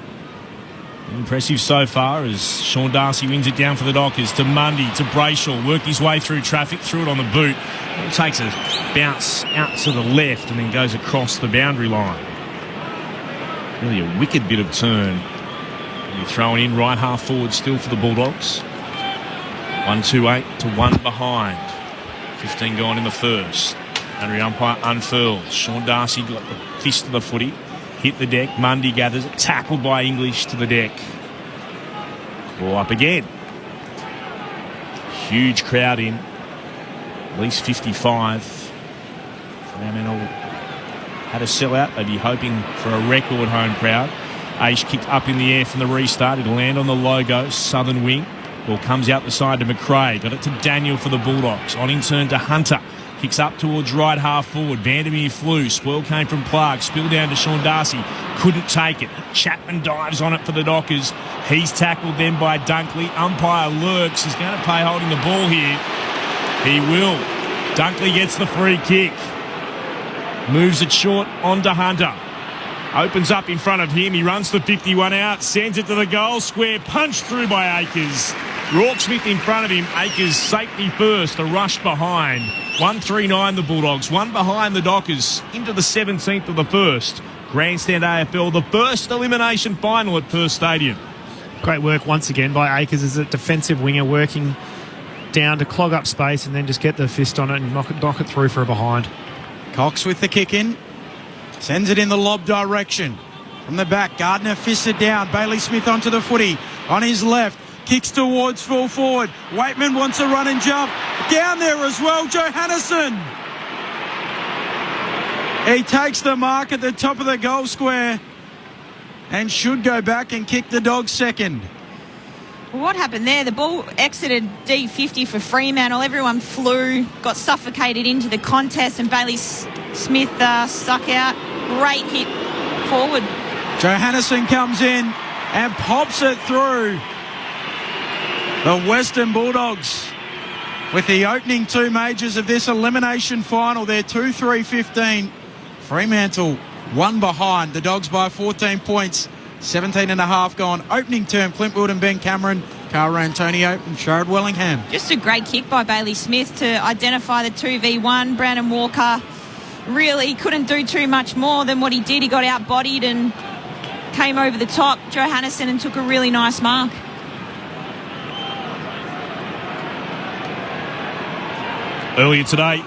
Impressive so far as Sean Darcy wins it down for the Dockers to Mundy, to Brayshaw. Worked his way through traffic, threw it on the boot. It takes a bounce out to the left and then goes across the boundary line. Really a wicked bit of turn. You're throwing in right half forward still for the Bulldogs. 1-8 to 1 behind. 15 gone in the first. Boundary umpire unfurls. Sean Darcy got the fist of the footy. Hit the deck. Mundy gathers it. Tackled by English to the deck. Claw up again. Huge crowd in. At least 55. Fremantle had a sellout. They'd be hoping for a record home crowd. Aish kicked up in the air from the restart. It'll land on the logo. Southern wing. Ball comes out the side to McRae. Got it to Daniel for the Bulldogs. On in turn to Hunter. Kicks up towards right half forward. Vandermeer flew. Spoil came from Clark. Spill down to Sean Darcy. Couldn't take it. Chapman dives on it for the Dockers. He's tackled then by Dunkley. Umpire lurks. He's going to play holding the ball here. He will. Dunkley gets the free kick. Moves it short on to Hunter. Opens up in front of him. He runs the 51 out. Sends it to the goal square. Punched through by Akers. Rorke-Smith in front of him. Akers safety first. A rush behind. 1-3-9 the Bulldogs. 1 behind the Dockers. Into the 17th of the first. Grandstand AFL. The first elimination final at Perth Stadium. Great work once again by Akers as a defensive winger working down to clog up space and then just get the fist on it and knock it through for a behind. Cox with the kick in. Sends it in the lob direction. From the back, Gardner fists it down. Bailey Smith onto the footy. On his left. Kicks towards full forward. Waitman wants a run and jump. Down there as well, Johannesson. He takes the mark at the top of the goal square and should go back and kick the Dogs second. What happened there? The ball exited D50 for Fremantle. Everyone flew, got suffocated into the contest, and Bailey Smith stuck out. Great hit forward. Johannesson comes in and pops it through. The Western Bulldogs with the opening 2 majors of this elimination final. They're 2-3-15. Fremantle 1 behind. The Dogs by 14 points. 17 and a half gone. Opening term, Clint Wood and Ben Cameron, Cara Antonio and Sharad Wellingham. Just a great kick by Bailey Smith to identify the 2v1. Brandon Walker really couldn't do too much more than what he did. He got out-bodied and came over the top, Johannesson, and took a really nice mark. Earlier today,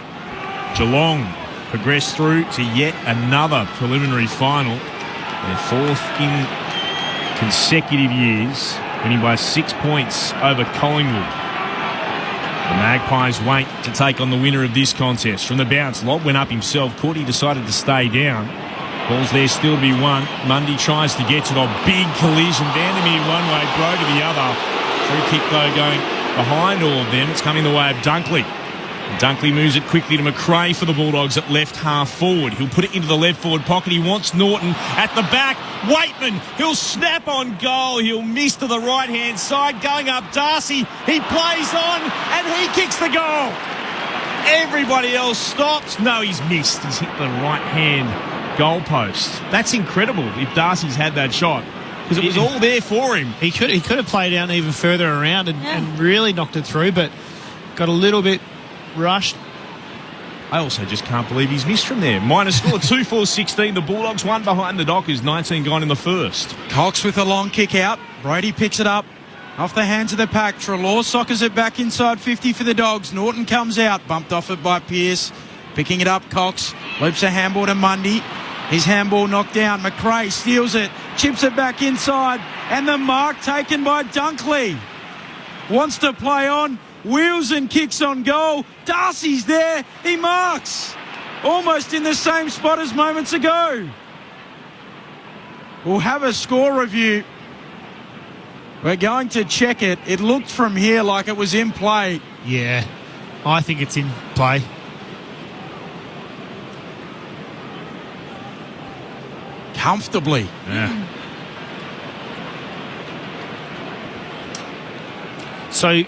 Geelong progressed through to yet another preliminary final. Their 4th in consecutive years, winning by 6 points over Collingwood. The Magpies wait to take on the winner of this contest. From the bounce, Lobb went up himself. Courtney decided to stay down. Ball's there still to be won. Mundy tries to get to it. A big collision. Vandermeer one way, Bro to the other. Free kick though going behind all of them. It's coming the way of Dunkley. Dunkley moves it quickly to McRae for the Bulldogs at left half forward. He'll put it into the left forward pocket. He wants Norton at the back. Waitman, he'll snap on goal. He'll miss to the right-hand side. Going up, Darcy. He plays on and he kicks the goal. Everybody else stops. No, he's missed. He's hit the right hand goalpost. That's incredible if Darcy's had that shot, because it was all there for him. He could have played out even further around and really knocked it through, but got a little bit rushed. I also just can't believe he's missed from there. Minor score 2-4-16. The Bulldogs one behind the Dockers. 19 gone in the first. Cox with a long kick out. Brody picks it up off the hands of the pack. Treloar soccers it back inside 50 for the Dogs. Norton comes out. Bumped off it by Pearce. Picking it up, Cox. Loops a handball to Mundy. His handball knocked down. McRae steals it. Chips it back inside. And the mark taken by Dunkley. Wants to play on. Wheels and kicks on goal. Darcy's there. He marks. Almost in the same spot as moments ago. We'll have a score review. We're going to check it. It looked from here like it was in play. Yeah, I think it's in play. Comfortably. Yeah. So, yeah.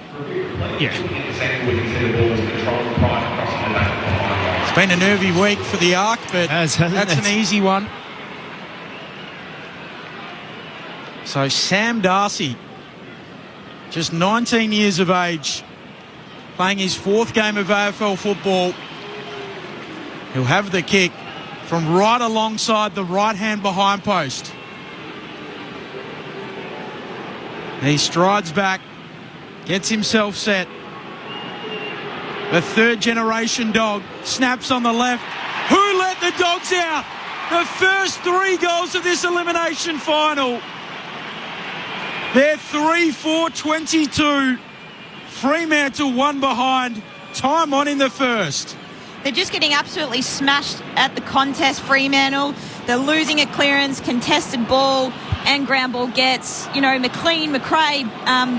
It's been a nervy week for the Arc, but that's an easy one. So Sam Darcy, just 19 years of age, playing his 4th game of AFL football. He'll have the kick from right alongside the right-hand behind post. He strides back, gets himself set. The 3rd-generation Dog snaps on the left. Who let the Dogs out? The first 3 goals of this elimination final. They're 3-4-22. Fremantle one behind. Time on in the first. They're just getting absolutely smashed at the contest, Fremantle. They're losing a clearance, contested ball, and ground ball gets. You know, McLean, McRae,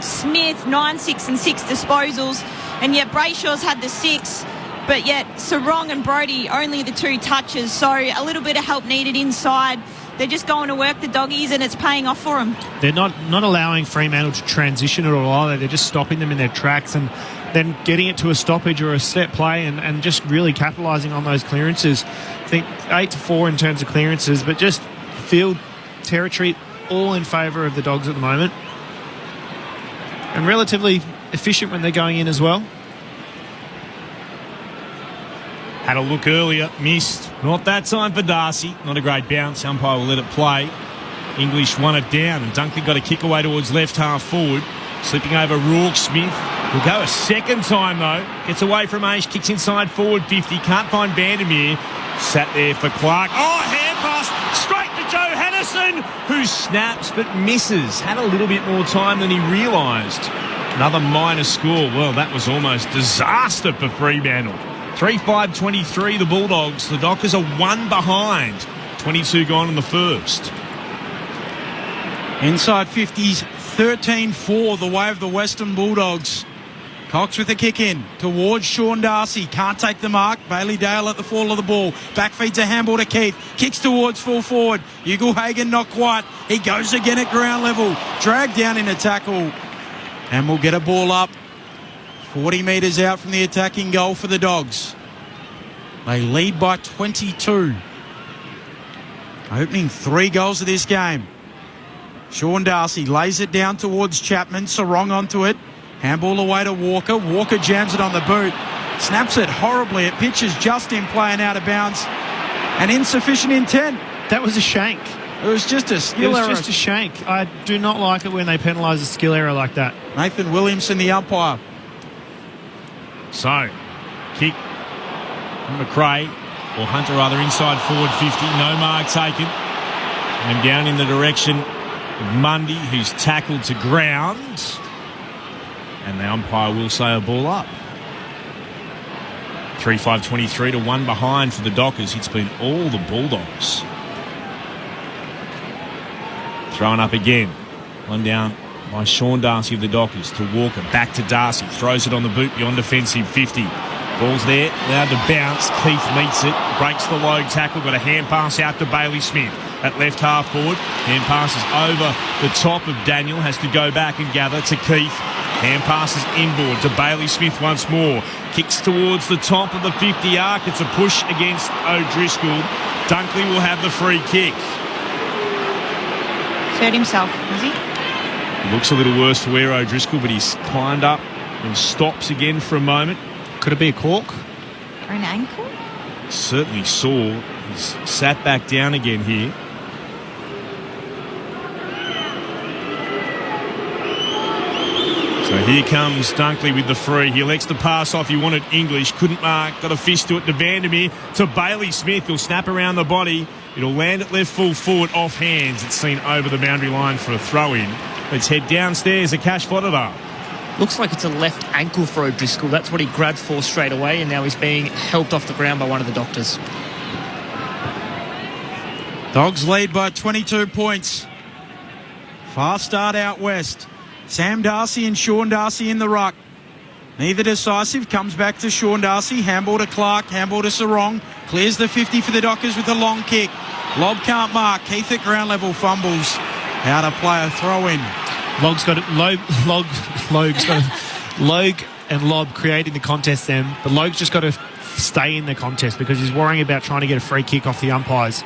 Smith, 9, 6 and 6 disposals. And yet Brayshaw's had the 6, but yet Sarong and Brody only the 2 touches. So a little bit of help needed inside. They're just going to work the Doggies, and it's paying off for them. They're not allowing Fremantle to transition at all either. They're just stopping them in their tracks and then getting it to a stoppage or a set play and just really capitalising on those clearances. I think 8-4 in terms of clearances, but just field territory all in favour of the Dogs at the moment. And relatively efficient when they're going in as well. Had a look earlier, missed. Not that time for Darcy. Not a great bounce. Umpire will let it play. English won it down, and Dunkley got a kick away towards left half forward. Slipping over Rourke Smith. Will go a second time though. Gets away from Ace, kicks inside forward 50. Can't find Vandermeer. Sat there for Clark. Oh, hand pass straight to Joe Hannison, who snaps but misses. Had a little bit more time than he realised. Another minor score. Well, that was almost disaster for Fremantle. 3-5-23, the Bulldogs. The Dockers are 1 behind. 22 gone in the first. Inside 50s, 13-4, the way of the Western Bulldogs. Cox with a kick in towards Sean Darcy. Can't take the mark. Bailey Dale at the fall of the ball. Back feeds a handball to Keith. Kicks towards full forward. Ugle-Hagan not quite. He goes again at ground level. Dragged down in a tackle. And we'll get a ball up. 40 metres out from the attacking goal for the Dogs. They lead by 22. Opening 3 goals of this game. Sean Darcy lays it down towards Chapman. Sarong onto it. Handball away to Walker. Walker jams it on the boot. Snaps it horribly. It pitches just in play and out of bounds. And insufficient intent. That was a shank. It was just a skill error. It was just a shank. I do not like it when they penalise a skill error like that. Nathan Williamson, the umpire. So, kick from McRae, or Hunter rather, inside forward 50. No mark taken. And down in the direction of Mundy, who's tackled to ground. And the umpire will say a ball up. 3-5-23 to 1 behind for the Dockers. It's been all the Bulldogs. Thrown up again. One down by Sean Darcy of the Dockers to Walker. Back to Darcy. Throws it on the boot beyond defensive 50. Ball's there. Allowed to bounce. Keith meets it. Breaks the low tackle. Got a hand pass out to Bailey Smith. At left half forward. Hand passes over the top of Daniel. Has to go back and gather to Keith. Hand passes inboard to Bailey Smith once more. Kicks towards the top of the 50 arc. It's a push against O'Driscoll. Dunkley will have the free kick. Hurt himself, is he? It looks a little worse for Ware O'Driscoll, but he's climbed up and stops again for a moment. Could it be a cork? Or an ankle? Certainly sore. He's sat back down again here. So here comes Dunkley with the free. He elects to pass off. He wanted English. Couldn't mark. Got a fist to it to Vandermeer. To Bailey Smith. He'll snap around the body. It'll land at left full forward off hands. It's seen over the boundary line for a throw-in. Let's head downstairs. A Cash Flodder. Looks like it's a left ankle for O'Driscoll. That's what he grabbed for straight away, and now he's being helped off the ground by one of the doctors. Dogs lead by 22 points. Fast start out west. Sam Darcy and Sean Darcy in the ruck. Neither decisive. Comes back to Sean Darcy. Handball to Clark. Handball to Sarong. Clears the 50 for the Dockers with a long kick. Lob can't mark. Keith at ground level fumbles. How to play a throw-in. Logue and Lob creating the contest then, but Logue's just got to stay in the contest because he's worrying about trying to get a free kick off the umpires.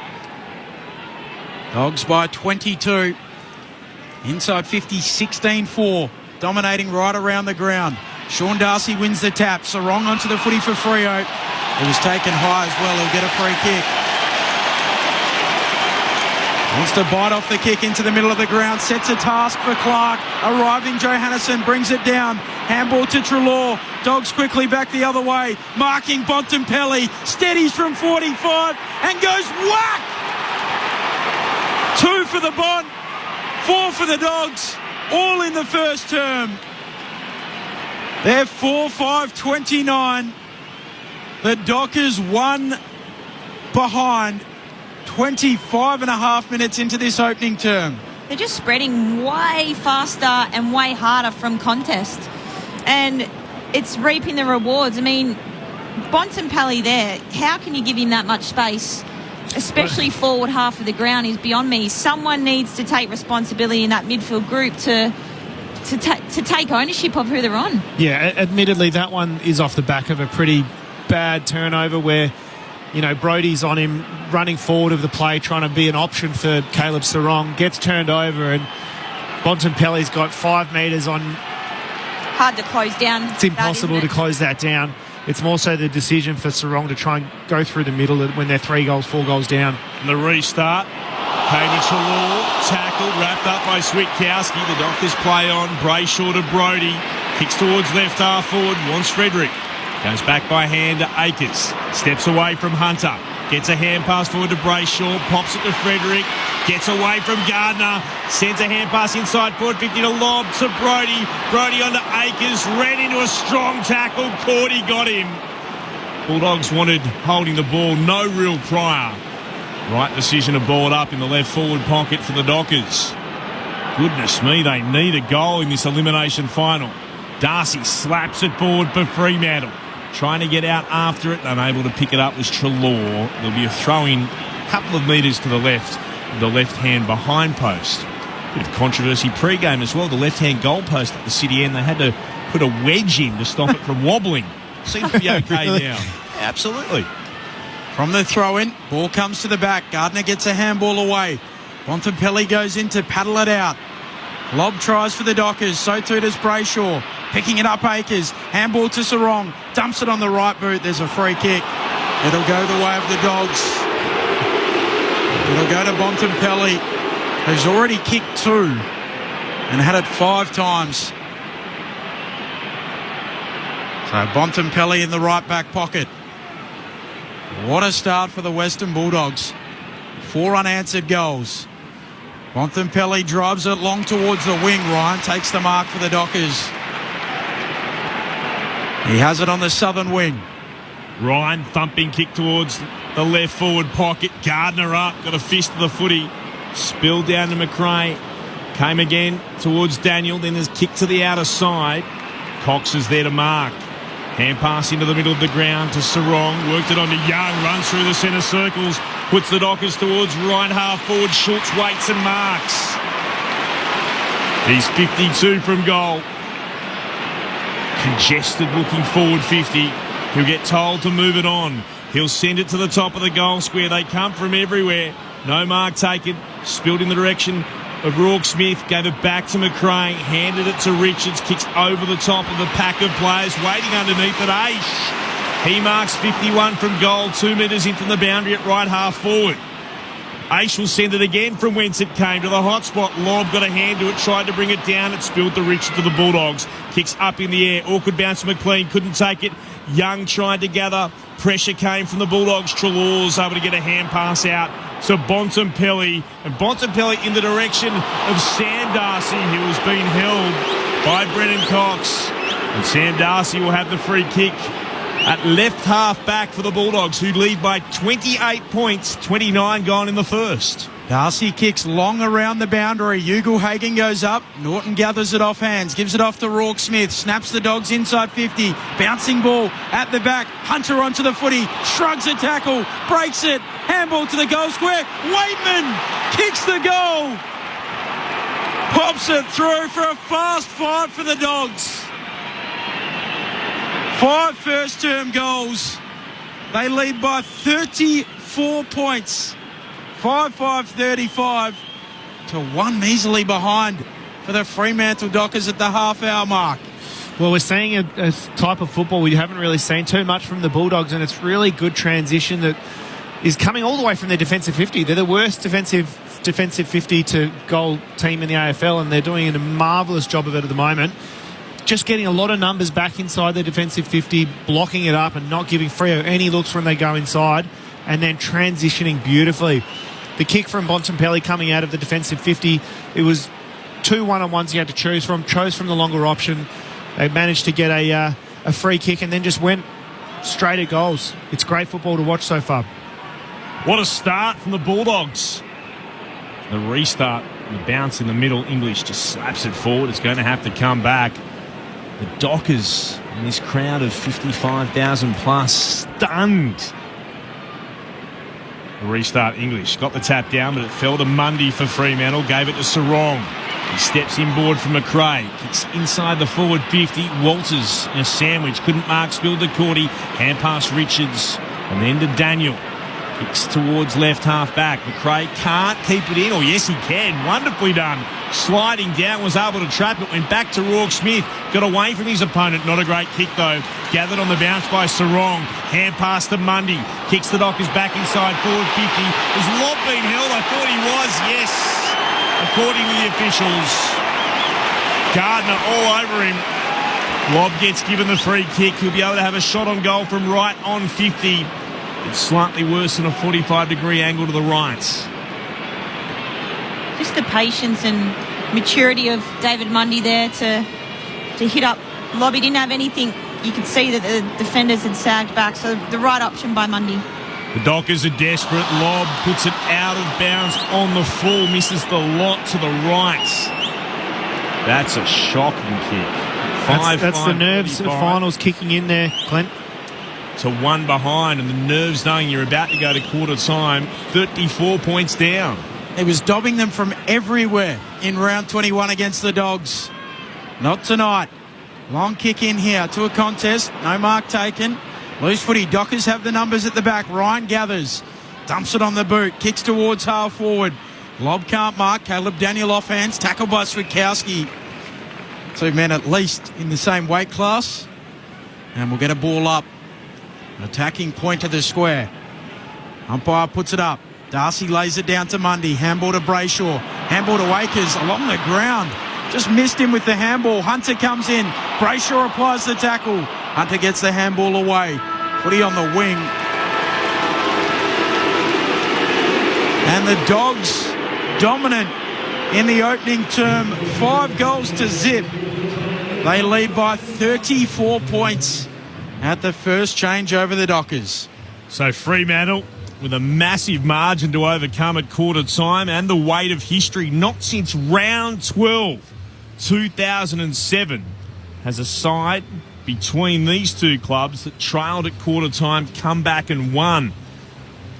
Dogs by 22. Inside 50, 16-4. Dominating right around the ground. Sean Darcy wins the tap. Sarong onto the footy for Freo. It was taken high as well. He'll get a free kick. Wants to bite off the kick into the middle of the ground. Sets a task for Clark. Arriving Johannesson brings it down. Handball to Treloar. Dogs quickly back the other way. Marking Bontempelli. Steadies from 45 and goes whack! 2 for the Bont. 4 for the Dogs. All in the first term. They're 4-5-29. The Dockers 1 behind. 25 and a half minutes into this opening term. They're just spreading way faster and way harder from contest. And it's reaping the rewards. I mean, Bontempelli there, how can you give him that much space? Especially forward half of the ground is beyond me. Someone needs to take responsibility in that midfield group to take ownership of who they're on. Yeah, admittedly, that one is off the back of a pretty bad turnover where, you know, Brodie's on him running forward of the play, trying to be an option for Caleb Sarong. Gets turned over and Bontempelli's got 5 metres on. Hard to close down. It's impossible to close that down. It's more so the decision for Sarong to try and go through the middle when they're 3 goals, 4 goals down. And the restart. Katie Treloar, tackled, wrapped up by Switkowski. The Dockers play on. Brayshaw to Brodie. Kicks towards left half forward. Wants Frederick. Goes back by hand to Akers. Steps away from Hunter. Gets a hand pass forward to Brayshaw. Pops it to Frederick. Gets away from Gardner. Sends a hand pass inside forward 50 to Lob to Brodie. Brodie onto Akers. Ran into a strong tackle. Cordy got him. Bulldogs wanted holding the ball. No real prior. Right decision to ball it up in the left forward pocket for the Dockers. Goodness me, they need a goal in this elimination final. Darcy slaps it forward for Fremantle. Trying to get out after it, unable to pick it up was Treloar. There'll be a throw-in a couple of metres to the left hand behind post. Bit of controversy pre-game as well. The left-hand goalpost at the City end, they had to put a wedge in to stop it from wobbling. Seems to be okay Really? now. Absolutely. From the throw-in, ball comes to the back. Gardner gets a handball away. Bontempelli goes in to paddle it out. Lob tries for the Dockers, so too does Brayshaw. Picking it up Akers, handball to Sarong, dumps it on the right boot, there's a free kick. It'll go the way of the Dogs. It'll go to Bontempelli, who's already kicked 2 and had it 5 times. So Bontempelli in the right back pocket. What a start for the Western Bulldogs. 4 unanswered goals. Bontempelli drives it long towards the wing. Ryan takes the mark for the Dockers. He has it on the southern wing. Ryan thumping kick towards the left forward pocket. Gardner up, got a fist to the footy. Spilled down to McRae. Came again towards Daniel. Then there's kick to the outer side. Cox is there to mark. Hand pass into the middle of the ground to Sarong. Worked it on to Young. Runs through the centre circles. Puts the Dockers towards right half forward. Schultz waits and marks. He's 52 from goal. Congested looking forward 50. He'll get told to move it on. He'll send it to the top of the goal square. They come from everywhere. No mark taken. Spilled in the direction of Rourke Smith. Gave it back to McRae. Handed it to Richards. Kicks over the top of the pack of players. Waiting underneath it. Aish. He marks 51 from goal. 2 metres in from the boundary at right half forward. Aish will send it again from whence it came to the hot spot. Lobb got a hand to it, tried to bring it down. It spilled to Richard to the Bulldogs. Kicks up in the air. Awkward bounce to McLean. Couldn't take it. Young tried to gather. Pressure came from the Bulldogs. Trelaw's able to get a hand pass out to Bontempelli. And Bontempelli in the direction of Sam Darcy, who was being held by Brennan Cox. And Sam Darcy will have the free kick at left half back for the Bulldogs, who lead by 28 points, 29 gone in the first. Darcy kicks long around the boundary. Ugle-Hagen goes up. Norton gathers it off hands, gives it off to Rourke Smith, snaps the Dogs inside 50. Bouncing ball at the back. Hunter onto the footy, shrugs a tackle, breaks it. Handball to the goal square. Waitman kicks the goal. Pops it through for a fast fight for the Dogs. 5 first-term goals. They lead by 34 points. 5-5-35 to 1 measly behind for the Fremantle Dockers at the half-hour mark. Well, we're seeing a type of football we haven't really seen too much from the Bulldogs, and it's really good transition that is coming all the way from their defensive 50. They're the worst defensive 50 to goal team in the AFL, and they're doing a marvellous job of it at the moment. Just getting a lot of numbers back inside their defensive 50, blocking it up and not giving Freo any looks when they go inside, and then transitioning beautifully. The kick from Bontempelli coming out of the defensive 50, it was 2 one-on-ones he had to choose from, chose from the longer option. They managed to get a free kick and then just went straight at goals. It's great football to watch so far. What a start from the Bulldogs. The restart, the bounce in the middle, English just slaps it forward. It's going to have to come back. The Dockers in this crowd of 55,000 plus, stunned. The restart, English got the tap down, but it fell to Mundy for Fremantle. Gave it to Sarong. He steps inboard from McRae. Kicks inside the forward 50. Walters in a sandwich. Couldn't mark. Spilled to Cordy. Hand pass Richards. And then to Daniel. Kicks towards left half back. McRae can't keep it in. Oh, yes, he can. Wonderfully done. Sliding down, was able to trap it. Went back to Rourke Smith. Got away from his opponent. Not a great kick, though. Gathered on the bounce by Sarong. Hand pass to Mundy. Kicks the Dockers back inside forward 50. Is Lobb being held? I thought he was, yes. According to the officials. Gardner all over him. Lobb gets given the free kick. He'll be able to have a shot on goal from right on 50. It's slightly worse than a 45-degree angle to the right. Just the patience and maturity of David Mundy there to hit up Lobb. He didn't have anything. You could see that the defenders had sagged back, so the right option by Mundy. The Dockers are desperate. Lobb puts it out of bounds on the full, misses the lot to the right. That's a shocking kick. That's the nerves of finals kicking in there, Clint. To 1 behind, and the nerves knowing you're about to go to quarter time. 34 points down. He was dobbing them from everywhere in round 21 against the Dogs. Not tonight. Long kick in here to a contest. No mark taken. Loose footy. Dockers have the numbers at the back. Ryan gathers. Dumps it on the boot. Kicks towards half forward. Lobb can't mark. Caleb Daniel off hands. Tackle by Switkowski. 2 men at least in the same weight class. And we'll get a ball up. An attacking point to the square. Umpire puts it up. Darcy lays it down to Mundy. Handball to Brayshaw. Handball to Akers along the ground. Just missed him with the handball. Hunter comes in. Brayshaw applies the tackle. Hunter gets the handball away. Footy on the wing. And the Dogs dominant in the opening term. 5 goals to zip. They lead by 34 points at the first change over the Dockers. So Fremantle with a massive margin to overcome at quarter time, and the weight of history. Not since round 12, 2007, has a side between these two clubs that trailed at quarter time come back and won.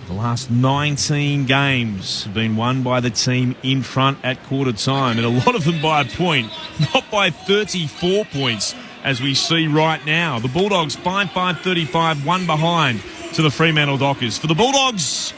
The last 19 games have been won by the team in front at quarter time, and a lot of them by a point, not by 34 points as we see right now. The Bulldogs 5-5-35, 1 behind. to the Fremantle Dockers. For the Bulldogs,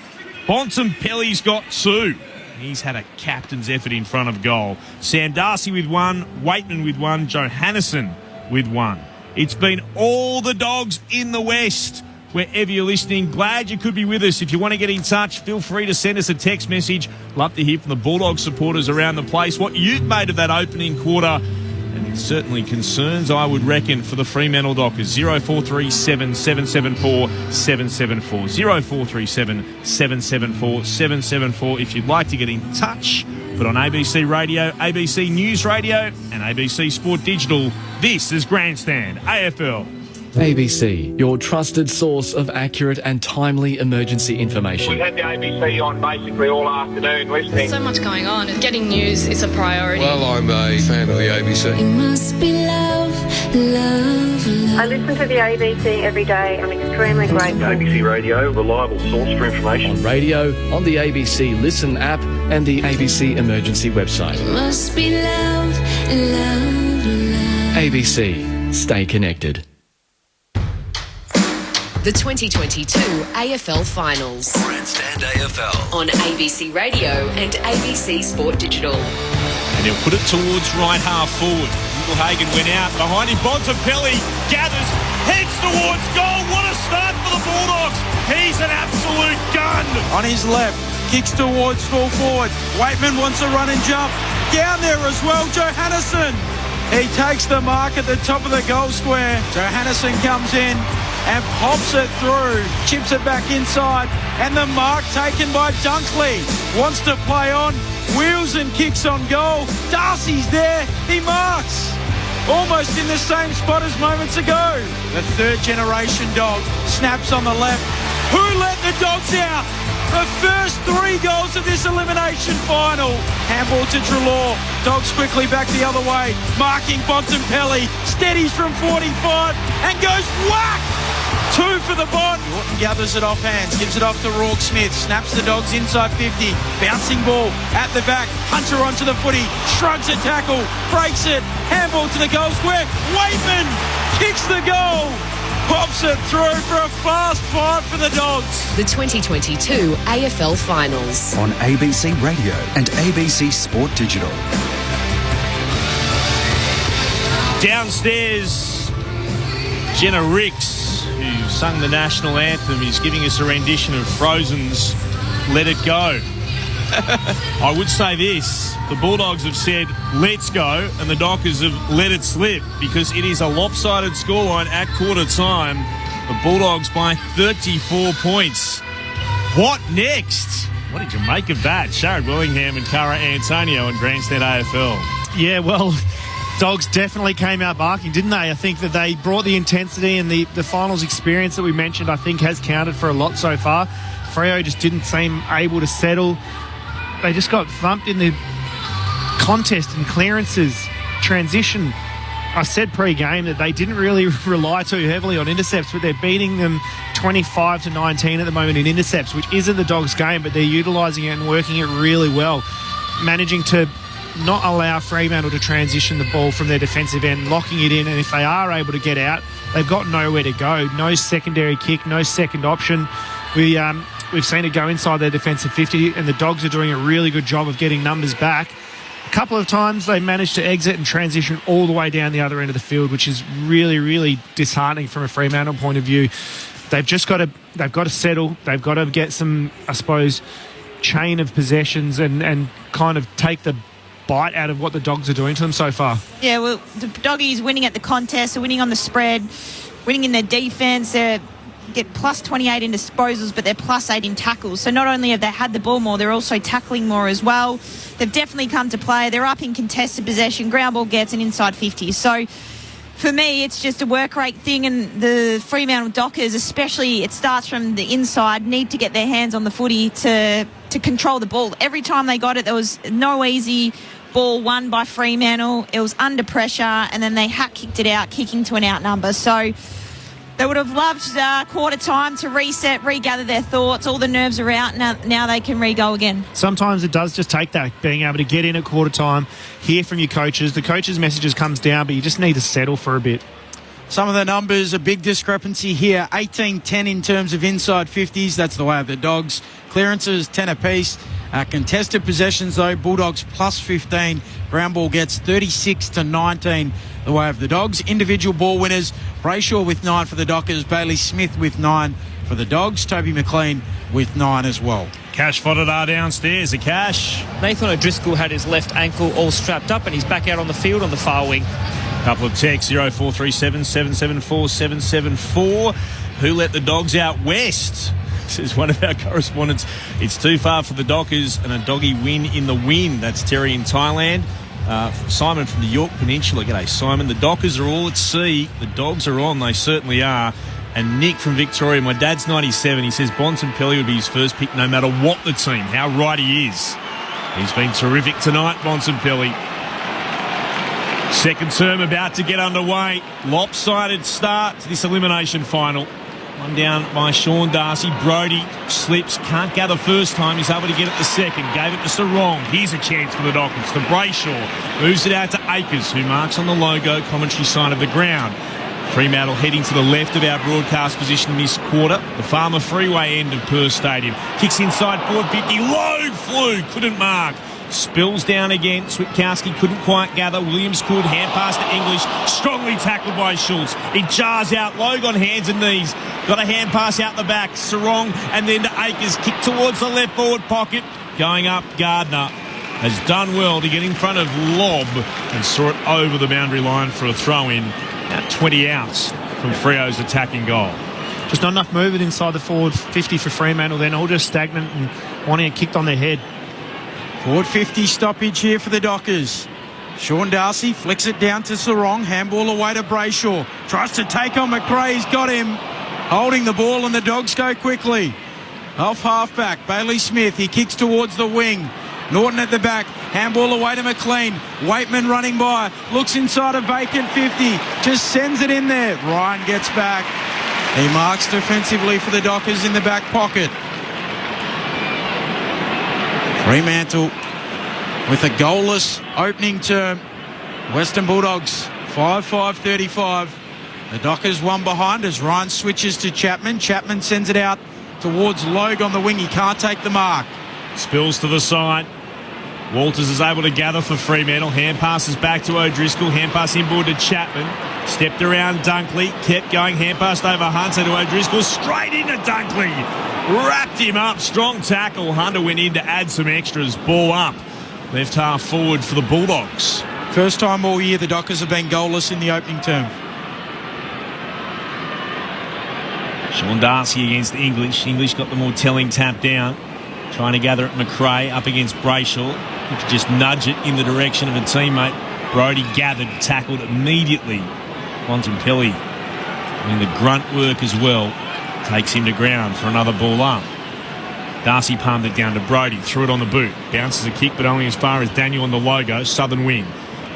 Bontempelli's got 2. He's had a captain's effort in front of goal. Sam Darcy with 1, Waitman with 1, Johannesson with 1. It's been all the Dogs in the West. Wherever you're listening, glad you could be with us. If you want to get in touch, feel free to send us a text message. Love to hear from the Bulldogs supporters around the place what you've made of that opening quarter. And it certainly concerns, I would reckon, for the Fremantle Dockers. 0437 774 774. 0437 774 774 if you'd like to get in touch. But on ABC Radio, ABC News Radio and ABC Sport Digital, this is Grandstand AFL. ABC, your trusted source of accurate and timely emergency information. We've had the ABC on basically all afternoon listening. There's so much going on. Getting news is a priority. Well, I'm a fan of the ABC. It must be love, love, love. I listen to the ABC every day. I'm extremely grateful. ABC Radio, reliable source for information. On radio, on the ABC Listen app and the ABC Emergency website. It must be love, love, love. ABC, stay connected. The 2022 AFL Finals. Grandstand AFL. On ABC Radio and ABC Sport Digital. And he'll put it towards right half forward. Hagen went out behind him. Bontempelli gathers, heads towards goal. What a start for the Bulldogs. He's an absolute gun. On his left, kicks towards full forward. Waitman wants to run and jump. Down there as well, Johannesson. He takes the mark at the top of the goal square. Johannesson comes in and pops it through, chips it back inside, and the mark taken by Dunkley. Wants to play on, wheels and kicks on goal. Darcy's there, he marks. Almost in the same spot as moments ago. The third generation dog snaps on the left. Who let the Dogs out? The first 3 goals of this elimination final. Handball to Trelaw. Dogs quickly back the other way. Marking Bontempelli. Steadies from 45 and goes whack. 2 for the Bont. Norton gathers it off hands. Gives it off to Rourke Smith. Snaps the Dogs inside 50. Bouncing ball at the back. Hunter onto the footy. Shrugs a tackle. Breaks it. Handball to the goal square. Waitman kicks the goal. Pops it through for a fast 5 for the Dogs. The 2022 AFL Finals. On ABC Radio and ABC Sport Digital. Downstairs, Jenna Ricks, who sung the national anthem, is giving us a rendition of Frozen's Let It Go. I would say this, the Bulldogs have said, let's go, and the Dockers have let it slip because it is a lopsided scoreline at quarter time. The Bulldogs by 34 points. What next? What did you make of that? Sharad Willingham and Cara Antonio on Grandstand AFL. Yeah, well, Dogs definitely came out barking, didn't they? I think that they brought the intensity, and the finals experience that we mentioned, I think, has counted for a lot so far. Freo just didn't seem able to settle. They just got thumped in the contest and clearances, transition. I said pre-game that they didn't really rely too heavily on intercepts, but they're beating them 25-19 at the moment in intercepts, which isn't the Dogs' game, but they're utilising it and working it really well, managing to not allow Fremantle to transition the ball from their defensive end, locking it in, and if they are able to get out, they've got nowhere to go. No secondary kick, no second option. We've seen it go inside their defensive 50, and the Dogs are doing a really good job of getting numbers back. A couple of times they managed to exit and transition all the way down the other end of the field, which is really, really disheartening from a Fremantle point of view. They've got to settle. They've got to get some, I suppose, chain of possessions and kind of take the bite out of what the Dogs are doing to them so far. Yeah, well, the Doggies winning at the contest, they're winning on the spread, winning in their defence. They're get plus 28 in disposals, but they're plus 8 in tackles. So not only have they had the ball more, they're also tackling more as well. They've definitely come to play. They're up in contested possession. Ground ball gets an inside 50. So for me, it's just a work rate thing, and the Fremantle Dockers, especially, it starts from the inside, need to get their hands on the footy to control the ball. Every time they got it, there was no easy ball won by Fremantle. It was under pressure, and then they kicked it out, kicking to an out number. So they would have loved quarter time to reset, regather their thoughts. All the nerves are out. Now they can re-go again. Sometimes it does just take that, being able to get in at quarter time, hear from your coaches. The coaches' messages comes down, but you just need to settle for a bit. Some of the numbers, a big discrepancy here. 18-10 in terms of inside 50s. That's the way of the Dogs. Clearances, 10 apiece. Contested possessions, though, Bulldogs plus 15. Ground ball gets 36-19 the way of the Dogs. Individual ball winners, Brayshaw with 9 for the Dockers. Bailey Smith with 9 for the Dogs. Toby McLean with 9 as well. Cash Fodadar downstairs. A Cash. Nathan O'Driscoll had his left ankle all strapped up and he's back out on the field on the far wing. Couple of texts, 0437 774 774. Who let the Dogs out west? Says one of our correspondents. It's too far for the Dockers and a doggy win in the wind. That's Terry in Thailand. Simon from the York Peninsula. G'day, Simon. The Dockers are all at sea. The Dogs are on. They certainly are. And Nick from Victoria. My dad's 97. He says Bontempelli would be his first pick no matter what the team. How right he is. He's been terrific tonight, Bontempelli. Second term about to get underway. Lopsided start to this elimination final. One down by Sean Darcy. Brodie slips, can't gather first time. He's able to get it the second. Gave it to Sarong. Here's a chance for the Dockers. To Brayshaw. Moves it out to Akers, who marks on the logo commentary side of the ground. Fremantle heading to the left of our broadcast position in this quarter. The Farmer Freeway end of Perth Stadium. Kicks inside forward 50. Logue flew. Couldn't mark. Spills down again. Switkowski couldn't quite gather. Williams could. Hand pass to English. Strongly tackled by Schultz. It jars out. Logue on hands and knees. Got a hand pass out the back. Sarong and then to Akers. Kick towards the left forward pocket. Going up, Gardner has done well to get in front of Lobb and saw it over the boundary line for a throw-in. About 20 outs from Freo's attacking goal. Just not enough movement inside the forward 50 for Fremantle. Then all just stagnant and wanting it kicked on their head. Forward 50 stoppage here for the Dockers. Sean Darcy flicks it down to Sarong. Handball away to Brayshaw. Tries to take on McRae. He's got him. Holding the ball and the Dogs go quickly. Off halfback. Bailey Smith. He kicks towards the wing. Norton at the back. Handball away to McLean. Waitman running by. Looks inside a vacant 50. Just sends it in there. Ryan gets back. He marks defensively for the Dockers in the back pocket. Fremantle with a goalless opening term. Western Bulldogs 5-5-35. The Dockers one behind as Ryan switches to Chapman. Chapman sends it out towards Logue on the wing. He can't take the mark. Spills to the side. Walters is able to gather for Fremantle. Hand passes back to O'Driscoll. Hand pass inboard to Chapman. Stepped around Dunkley. Kept going. Hand passed over Hunter to O'Driscoll. Straight into Dunkley. Wrapped him up. Strong tackle. Hunter went in to add some extras. Ball up. Left half forward for the Bulldogs. First time all year the Dockers have been goalless in the opening term. Sean Darcy against English. English got the more telling tap down. Trying to gather at McRae up against Brayshaw. He could just nudge it in the direction of a teammate. Brodie gathered, tackled immediately. Bontempelli doing the grunt work as well. Takes him to ground for another ball up. Darcy palmed it down to Brodie. Threw it on the boot. Bounces a kick, but only as far as Daniel on the logo. Southern wing.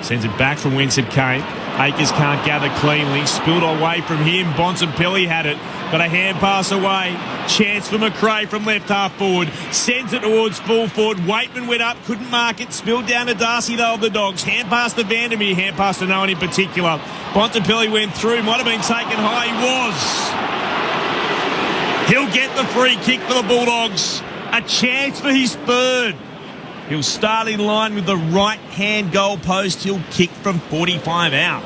Sends it back from whence it came. Akers can't gather cleanly. Spilled away from him. Bontempelli had it. Got a hand pass away. Chance for McRae from left half forward. Sends it towards full forward. Waitman went up. Couldn't mark it. Spilled down to Darcy though of the Dogs. Hand pass to Vandermeer. Hand pass to no one in particular. Bontempelli went through. Might have been taken high. He was. He'll get the free kick for the Bulldogs. A chance for his third. He'll start in line with the right-hand goal post. He'll kick from 45 out.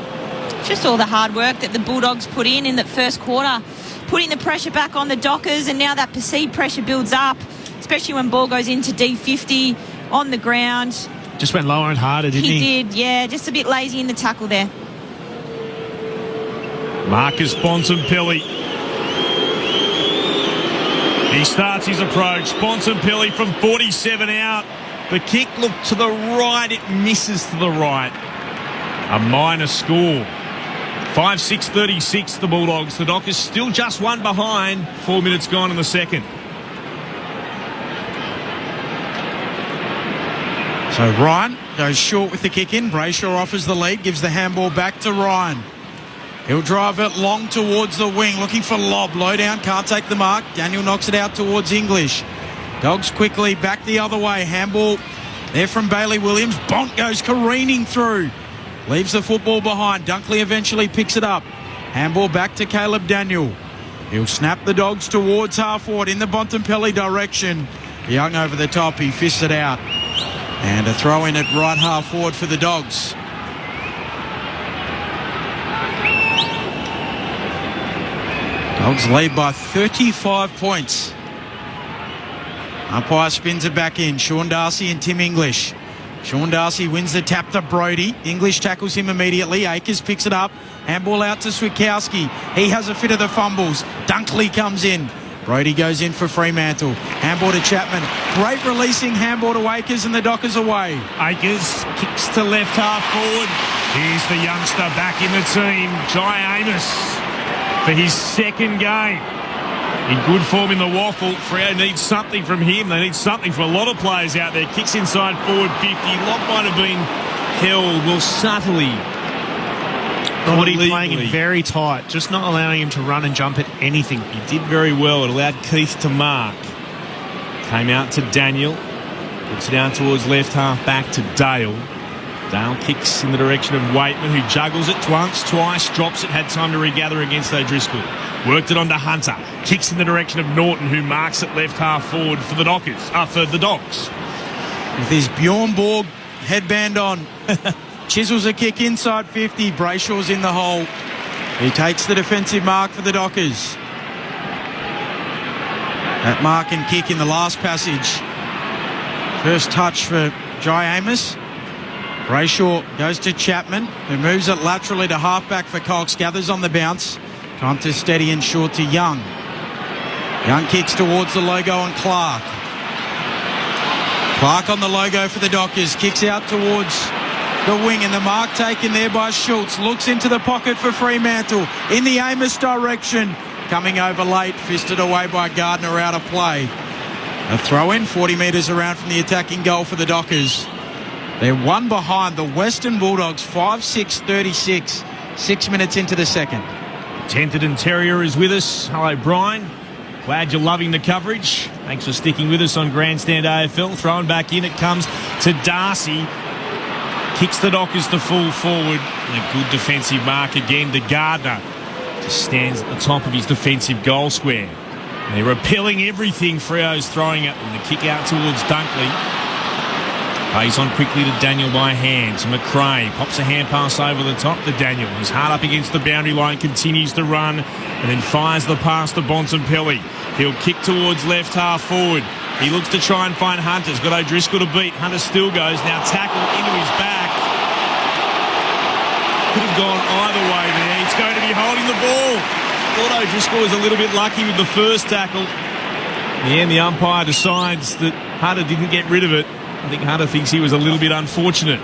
Just all the hard work that the Bulldogs put in the first quarter, putting the pressure back on the Dockers, and now that perceived pressure builds up, especially when ball goes into D50 on the ground. Just went lower and harder, didn't he? He did, yeah. Just a bit lazy in the tackle there. Marcus Bontempelli. He starts his approach. Bontempelli from 47 out. The kick looked to the right. It misses to the right. A minor score. 5-6-36 the Bulldogs. The Dockers still just one behind. 4 minutes gone in the second. So Ryan goes short with the kick in. Brayshaw offers the lead. Gives the handball back to Ryan. He'll drive it long towards the wing. Looking for Lobb. Low down. Can't take the mark. Daniel knocks it out towards English. Dogs quickly back the other way. Handball there from Bailey Williams. Bont goes careening through. Leaves the football behind. Dunkley eventually picks it up. Handball back to Caleb Daniel. He'll snap the Dogs towards half forward in the Bontempelli direction. Young over the top, he fists it out. And a throw in at right half forward for the Dogs. Dogs lead by 35 points. Umpire spins it back in. Sean Darcy and Tim English. Sean Darcy wins the tap to Brody. English tackles him immediately. Akers picks it up. Handball out to Switkowski. He has a fit of the fumbles. Dunkley comes in. Brody goes in for Fremantle. Handball to Chapman. Great releasing handball to Akers, and the Dockers away. Akers kicks to left half forward. Here's the youngster back in the team, Jai Amos, for his second game. In good form in the waffle. Freo needs something from him. They need something from a lot of players out there. Kicks inside forward 50. Lock might have been held. Well, subtly. Playing him very tight, just not allowing him to run and jump at anything. He did very well. It allowed Keith to mark. Came out to Daniel. Puts it down towards left half back to Dale. Dale kicks in the direction of Waitman, who juggles it once, twice, drops it, had time to regather against O'Driscoll. Worked it on to Hunter. Kicks in the direction of Norton, who marks it left half forward for the Dockers, for the Dogs. With his Bjorn Borg headband on. Chisels a kick inside 50. Brayshaw's in the hole. He takes the defensive mark for the Dockers. That mark and kick in the last passage. First touch for Jai Amos. Brayshaw goes to Chapman, who moves it laterally to halfback for Cox. Gathers on the bounce. Time to steady and short to Young. Young kicks towards the logo on Clark. Clark on the logo for the Dockers. Kicks out towards the wing, and the mark taken there by Schultz. Looks into the pocket for Fremantle in the Amos direction. Coming over late, fisted away by Gardner, out of play. A throw in 40 metres around from the attacking goal for the Dockers. They're one behind the Western Bulldogs, 5-6-36, 6 minutes into the second. Tented and Terrier is with us. Hello, Brian. Glad you're loving the coverage. Thanks for sticking with us on Grandstand AFL. Thrown back in, it comes to Darcy. Kicks the Dockers to full forward. And a good defensive mark again to Gardner. Just stands at the top of his defensive goal square. And they're repelling everything Freo's throwing at them. The kick out towards Dunkley. Plays on quickly to Daniel by hand. To McRae. Pops a hand pass over the top to Daniel. He's hard up against the boundary line. Continues to run. And then fires the pass to Bontempelli. He'll kick towards left half forward. He looks to try and find Hunter. He's got O'Driscoll to beat. Hunter still goes. Now tackled into his back. Could have gone either way there. He's going to be holding the ball. Thought O'Driscoll was a little bit lucky with the first tackle. In the end, the umpire decides that Hunter didn't get rid of it. I think Hunter thinks he was a little bit unfortunate.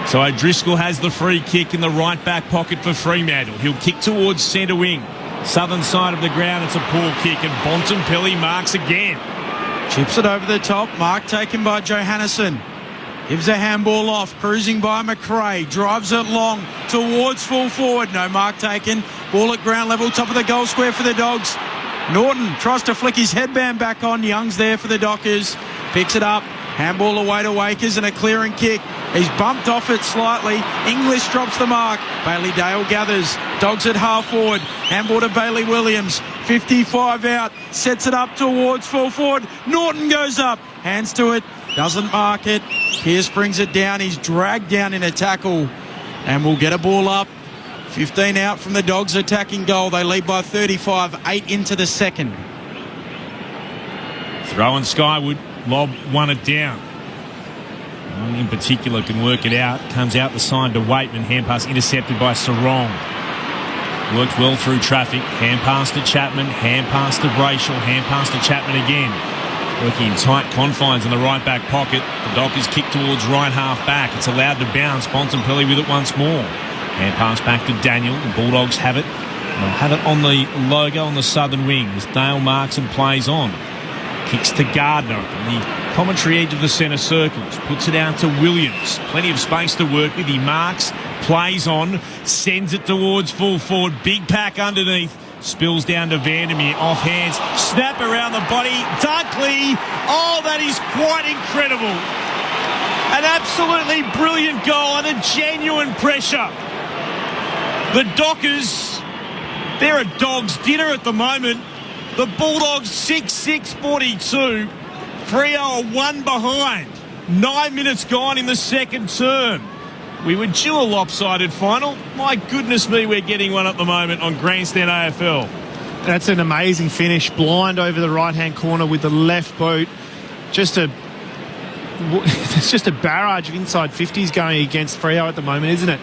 So O'Driscoll has the free kick in the right back pocket for Fremantle. He'll kick towards centre wing. Southern side of the ground, it's a poor kick, and Bontempelli marks again. Chips it over the top. Mark taken by Johannesson. Gives a handball off. Cruising by McRae. Drives it long towards full forward. No mark taken. Ball at ground level. Top of the goal square for the Dogs. Norton tries to flick his headband back on. Young's there for the Dockers. Picks it up. Handball away to Wakers and a clearing kick. He's bumped off it slightly. English drops the mark. Bailey Dale gathers. Dogs at half forward. Handball to Bailey Williams. 55 out. Sets it up towards full forward. Norton goes up. Hands to it. Doesn't mark it. Pearce brings it down. He's dragged down in a tackle. And we'll get a ball up. 15 out from the Dogs attacking goal. They lead by 35. 8 into the second. Throwing skyward. Lob won it down. One in particular can work it out. Comes out the side to Waitman. Hand pass intercepted by Sarong. Worked well through traffic. Hand pass to Chapman. Hand pass to Brayshaw. Hand pass to Chapman again. Working in tight confines in the right back pocket. The Dockers kick towards right half back. It's allowed to bounce. Bontempelli with it once more. Hand pass back to Daniel. The Bulldogs have it. They'll have it on the logo on the southern wing as Dale marks and plays on. Kicks to Gardner on the commentary edge of the centre circles. Puts it out to Williams. Plenty of space to work with. He marks, plays on, sends it towards full forward. Big pack underneath. Spills down to Vandermeer. Off hands. Snap around the body. Dunkley. Oh, that is quite incredible. An absolutely brilliant goal under genuine pressure. The Dockers They're a dog's dinner at the moment. The Bulldogs 6-6-42. Freo are one behind. 9 minutes gone in the second term. We were due a lopsided final. My goodness me, we're getting one at the moment on Grandstand AFL. That's an amazing finish. Blind over the right-hand corner with the left boot. It's just a barrage of inside 50s going against Freo at the moment, isn't it?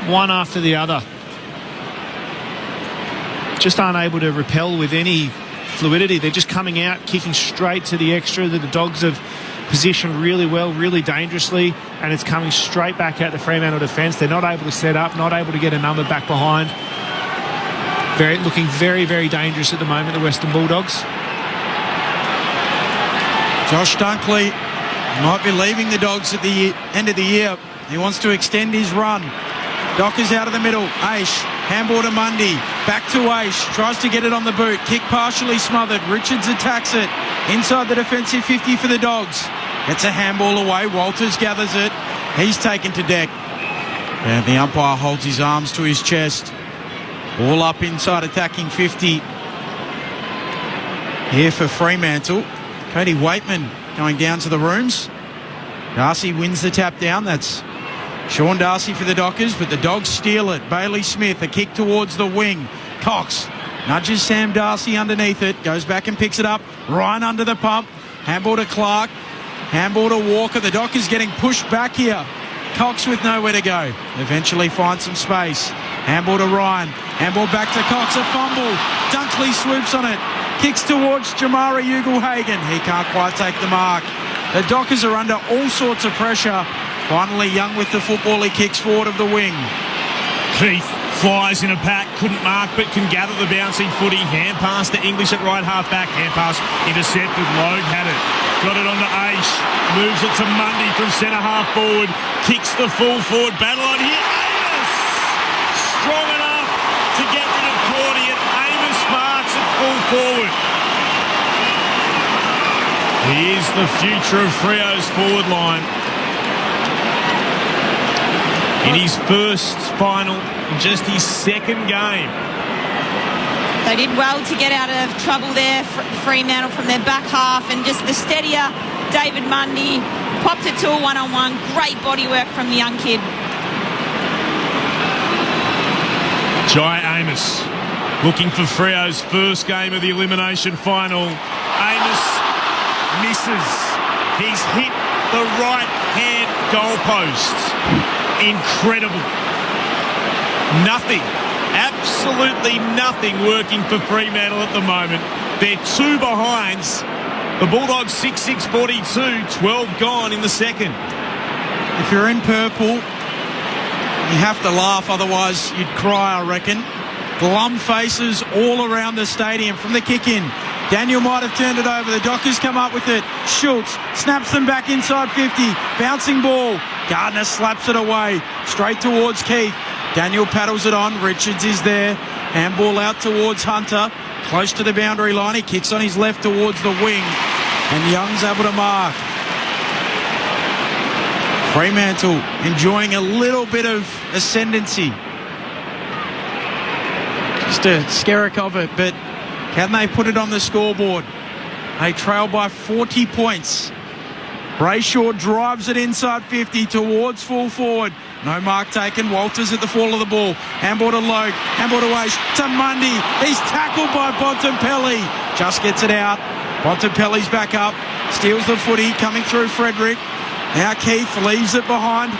One after the other. Just aren't able to repel with any fluidity. They're just coming out, kicking straight to the extra. The Dogs have positioned really well, really dangerously, and it's coming straight back at the Fremantle defence. They're not able to set up, not able to get a number back behind. Looking very, very dangerous at the moment, the Western Bulldogs. Josh Dunkley might be leaving the Dogs at the end of the year. He wants to extend his run. Dockers out of the middle. Aish, handball to Mundy. Back to Aish. Tries to get it on the boot. Kick partially smothered. Richards attacks it. Inside the defensive 50 for the Dogs. Gets a handball away. Walters gathers it. He's taken to deck. And the umpire holds his arms to his chest. All up inside attacking 50. Here for Fremantle. Cody Waitman going down to the rooms. Darcy wins the tap down. That's Sean Darcy for the Dockers, but the Dogs steal it. Bailey Smith, a kick towards the wing. Cox nudges Sam Darcy underneath it. Goes back and picks it up. Ryan under the pump. Handball to Clark. Handball to Walker. The Dockers getting pushed back here. Cox with nowhere to go. Eventually finds some space. Handball to Ryan. Handball back to Cox. A fumble. Dunkley swoops on it. Kicks towards Jamara Ugle-Hagan. He can't quite take the mark. The Dockers are under all sorts of pressure. Finally, Young with the football. He kicks forward of the wing. Keith flies in a pack. Couldn't mark, but can gather the bouncing footy. Hand pass to English at right half back. Hand pass intercepted. Logue had it. Got it on to Aish. Moves it to Mundy from centre half forward. Kicks the full forward. Battle on here. Amos! Strong enough to get rid of Cordy, and Amos marks at full forward. He is the future of Freo's forward line. In his first final, in just his second game. They did well to get out of trouble there, Fremantle, from their back half, and just the steadier David Mundy popped it to a one-on-one. Great body work from the young kid. Jai Amos looking for Freo's first game of the elimination final. Amos misses. He's hit the right-hand goalpost. Incredible. Nothing, absolutely nothing working for Fremantle at the moment. They're two behinds. The Bulldogs 6-6-42, 12 gone in the second. If you're in purple, you have to laugh, otherwise you'd cry, I reckon. Glum faces all around the stadium from the kick in. Daniel might have turned it over. The Dockers come up with it. Schultz snaps them back inside 50. Bouncing ball. Gardner slaps it away. Straight towards Keith. Daniel paddles it on. Richards is there. Handball out towards Hunter. Close to the boundary line. He kicks on his left towards the wing. And Young's able to mark. Fremantle enjoying a little bit of ascendancy. Just a skerrick of it, but can they put it on the scoreboard? They trail by 40 points. Brayshaw drives it inside 50 towards full forward. No mark taken. Walters at the fall of the ball. Handball to Logue. Handball to Aish. To Mundy. He's tackled by Bontempelli. Just gets it out. Bontempelli's back up. Steals the footy. Coming through Frederick. Now Keith leaves it behind.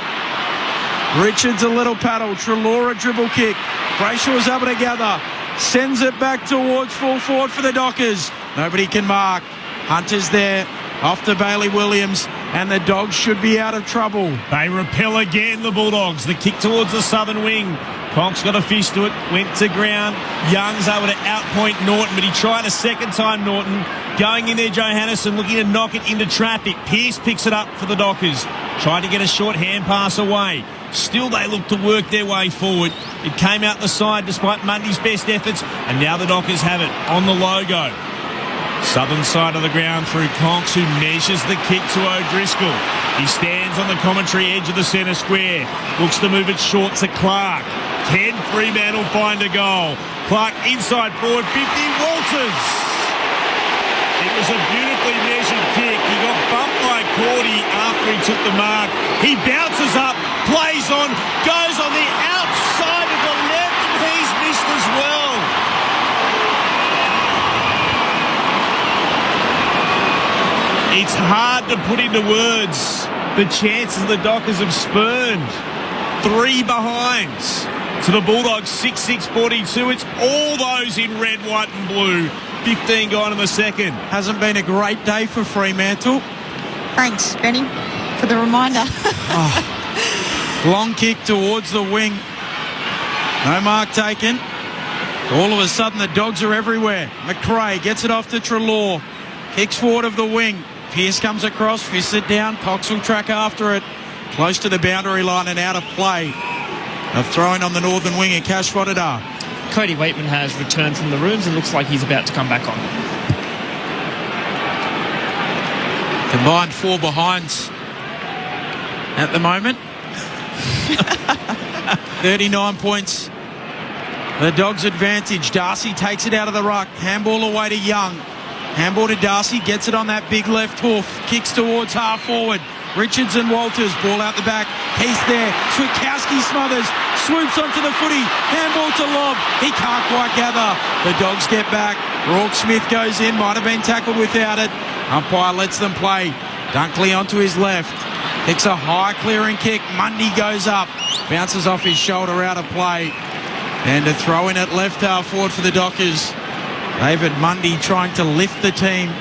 Richards a little paddle. Trelaw a dribble kick. Brayshaw's able to gather. Sends it back towards full forward for the Dockers. Nobody can mark. Hunter's there. Off to Bailey Williams. And the Dogs should be out of trouble. They repel again, the Bulldogs. The kick towards the southern wing. Cox got a fish to it. Went to ground. Young's able to outpoint Norton, but he tried a second time, Norton. Going in there, Johannesson looking to knock it into traffic. Pearce picks it up for the Dockers. Tried to get a short hand pass away. Still they look to work their way forward. It came out the side despite Mundy's best efforts, and now the Dockers have it on the logo. Southern side of the ground through Conks, who measures the kick to O'Driscoll. He stands on the commentary edge of the centre square. Looks to move it short to Clark. Can Fremantle find a goal? Clark inside forward, 50, Walters. It was a beautifully measured kick. He got bumped by Cordy after he took the mark. He bounces up, plays on, goes on the outside of the left, and he's missed as well. It's hard to put into words the chances the Dockers have spurned. 3 behinds to the Bulldogs, 6-6-42. It's all those in red, white and blue. 15 gone in the second. Hasn't been a great day for Fremantle. Thanks, Benny, for the reminder. Long kick towards the wing. No mark taken. All of a sudden, the Dogs are everywhere. McRae gets it off to Treloar. Kicks forward of the wing. Pearce comes across, fists it down. Cox will track after it. Close to the boundary line and out of play. A throw-in on the northern wing at Cash Fodder. Cody Waitman has returned from the rooms and looks like he's about to come back on. Combined 4 behinds at the moment. 39 points. The Dogs' advantage. Darcy takes it out of the ruck. Handball away to Young. Handball to Darcy. Gets it on that big left hoof. Kicks towards half forward. Richards and Walters. Ball out the back. He's there. Switkowski smothers. Swoops onto the footy. Handball to Lobb. He can't quite gather. The Dogs get back. Rourke Smith goes in. Might have been tackled without it. Umpire lets them play. Dunkley onto his left. Kicks a high clearing kick. Mundy goes up. Bounces off his shoulder out of play. And a throw in at left half forward for the Dockers. David Mundy trying to lift the team.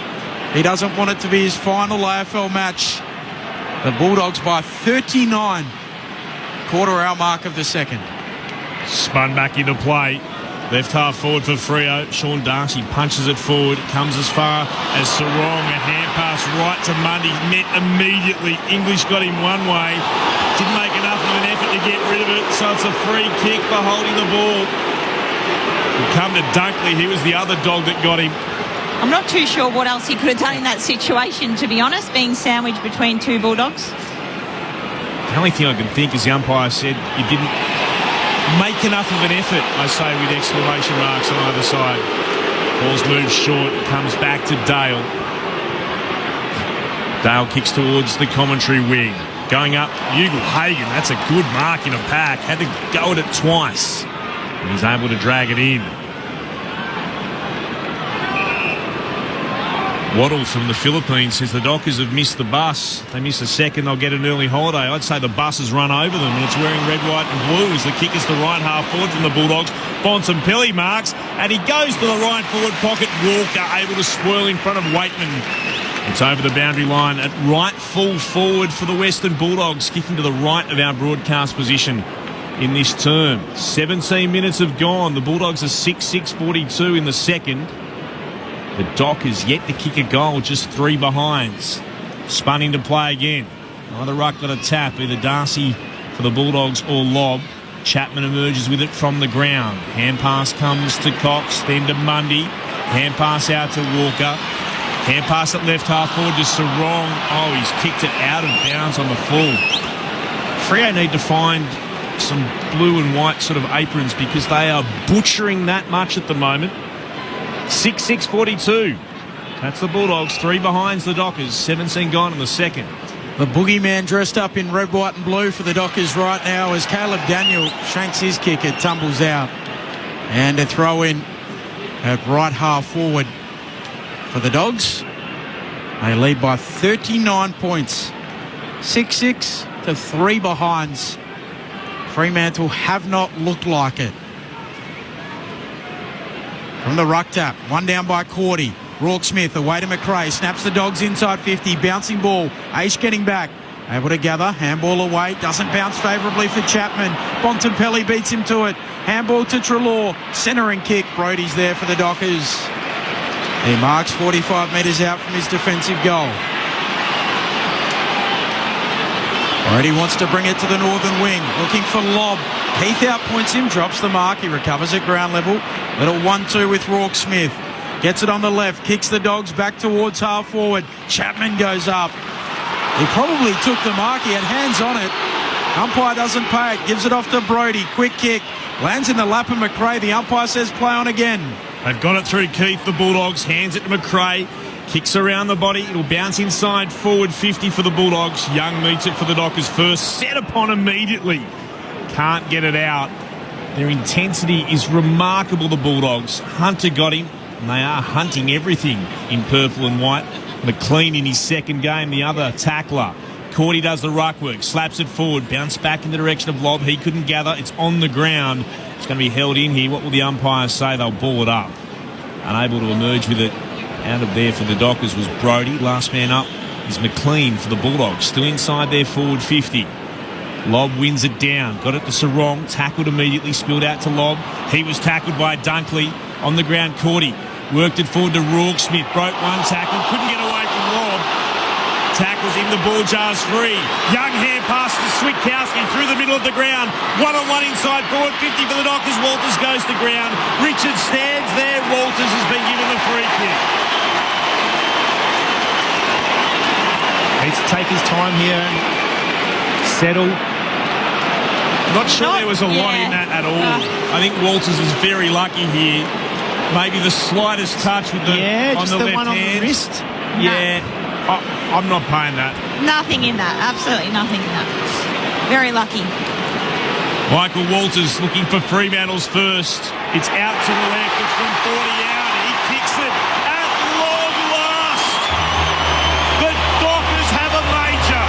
He doesn't want it to be his final AFL match. The Bulldogs by 39. Quarter-hour mark of the second. Spun back into play. Left half forward for Freo. Sean Darcy punches it forward. Comes as far as Sarong. A hand pass right to Mundy. Met immediately. English got him one way. Didn't make enough of an effort to get rid of it. So it's a free kick for holding the ball. Come to Dunkley. He was the other dog that got him. I'm not too sure what else he could have done in that situation, to be honest, being sandwiched between 2 Bulldogs. The only thing I can think is the umpire said you didn't make enough of an effort, I say, with exclamation marks on either side. Ball's moved short, comes back to Dale. Dale kicks towards the commentary wing. Going up, Ugle Hagen, that's a good mark in a pack. Had to go at it twice. And he's able to drag it in. Waddle from the Philippines says the Dockers have missed the bus. They miss a second, they'll get an early holiday. I'd say the bus has run over them, and it's wearing red, white and blue as the kick is the right half forward from the Bulldogs. Bontempelli marks, and he goes to the right forward pocket. Walker able to swirl in front of Waitman. It's over the boundary line at right full forward for the Western Bulldogs, kicking to the right of our broadcast position in this term. 17 minutes have gone. The Bulldogs are 6-6-42 in the second. The Dockers yet to kick a goal, just 3 behinds. Spun into play again. Either ruck got a tap, either Darcy for the Bulldogs or Lobb. Chapman emerges with it from the ground. Hand pass comes to Cox, then to Mundy. Hand pass out to Walker. Hand pass at left half forward to Sarong. Oh, he's kicked it out of bounds on the full. Freo need to find some blue and white sort of aprons because they are butchering that much at the moment. 6-6-42. That's the Bulldogs. 3 behinds the Dockers. 17 gone in the second. The boogeyman dressed up in red, white and blue for the Dockers right now as Caleb Daniel shanks his kick. It tumbles out. And a throw in at right half forward for the Dogs. They lead by 39 points. 6-6 to 3 behinds. Fremantle have not looked like it. From the ruck tap, one down by Cordy. Rourke Smith away to McRae, snaps the Dogs inside 50, bouncing ball. Aish getting back, able to gather, handball away, doesn't bounce favourably for Chapman. Bontempelli beats him to it. Handball to Treloar, centering kick. Brodie's there for the Dockers. He marks 45 metres out from his defensive goal. Brodie wants to bring it to the northern wing, looking for Lobb. Heath outpoints him, drops the mark. He recovers at ground level. Little 1-2 with Rourke Smith. Gets it on the left, kicks the Dogs back towards half forward. Chapman goes up. He probably took the mark. He had hands on it. Umpire doesn't pay it. Gives it off to Brodie. Quick kick. Lands in the lap of McRae. The umpire says play on again. They've got it through Keith, the Bulldogs. Hands it to McRae. Kicks around the body. It'll bounce inside. Forward 50 for the Bulldogs. Young meets it for the Dockers first. Set upon immediately. Can't get it out. Their intensity is remarkable, the Bulldogs. Hunter got him. And they are hunting everything in purple and white. McLean in his second game, the other tackler. Cordy does the ruck work, slaps it forward, bounce back in the direction of Lob. He couldn't gather. It's on the ground. It's going to be held in here. What will the umpires say? They'll ball it up. Unable to emerge with it out of there for the Dockers was Brodie. Last man up is McLean for the Bulldogs. Still inside their forward 50. Lob wins it down. Got it to Sarong. Tackled immediately. Spilled out to Lob. He was tackled by Dunkley. On the ground, Cordy. Worked it forward to Rourke Smith. Broke one tackle. Couldn't get away from Lob. Tackles in, the ball jars free. Young hand pass to Switkowski through the middle of the ground. One-on-one inside forward 50 for the Dockers. Walters goes to ground. Richard stands there. Walters has been given the free kick. Needs to take his time here and settle. Not sure there was a lot in that at all. I think Walters is very lucky here. Maybe the slightest touch with the on the left one hand. on the wrist. Yeah, I'm not paying that. Nothing in that. Absolutely nothing in that. Very lucky. Michael Walters looking for Fremantle's first. It's out to the left. It's from 40 out. He kicks it at long last. The Dockers have a major.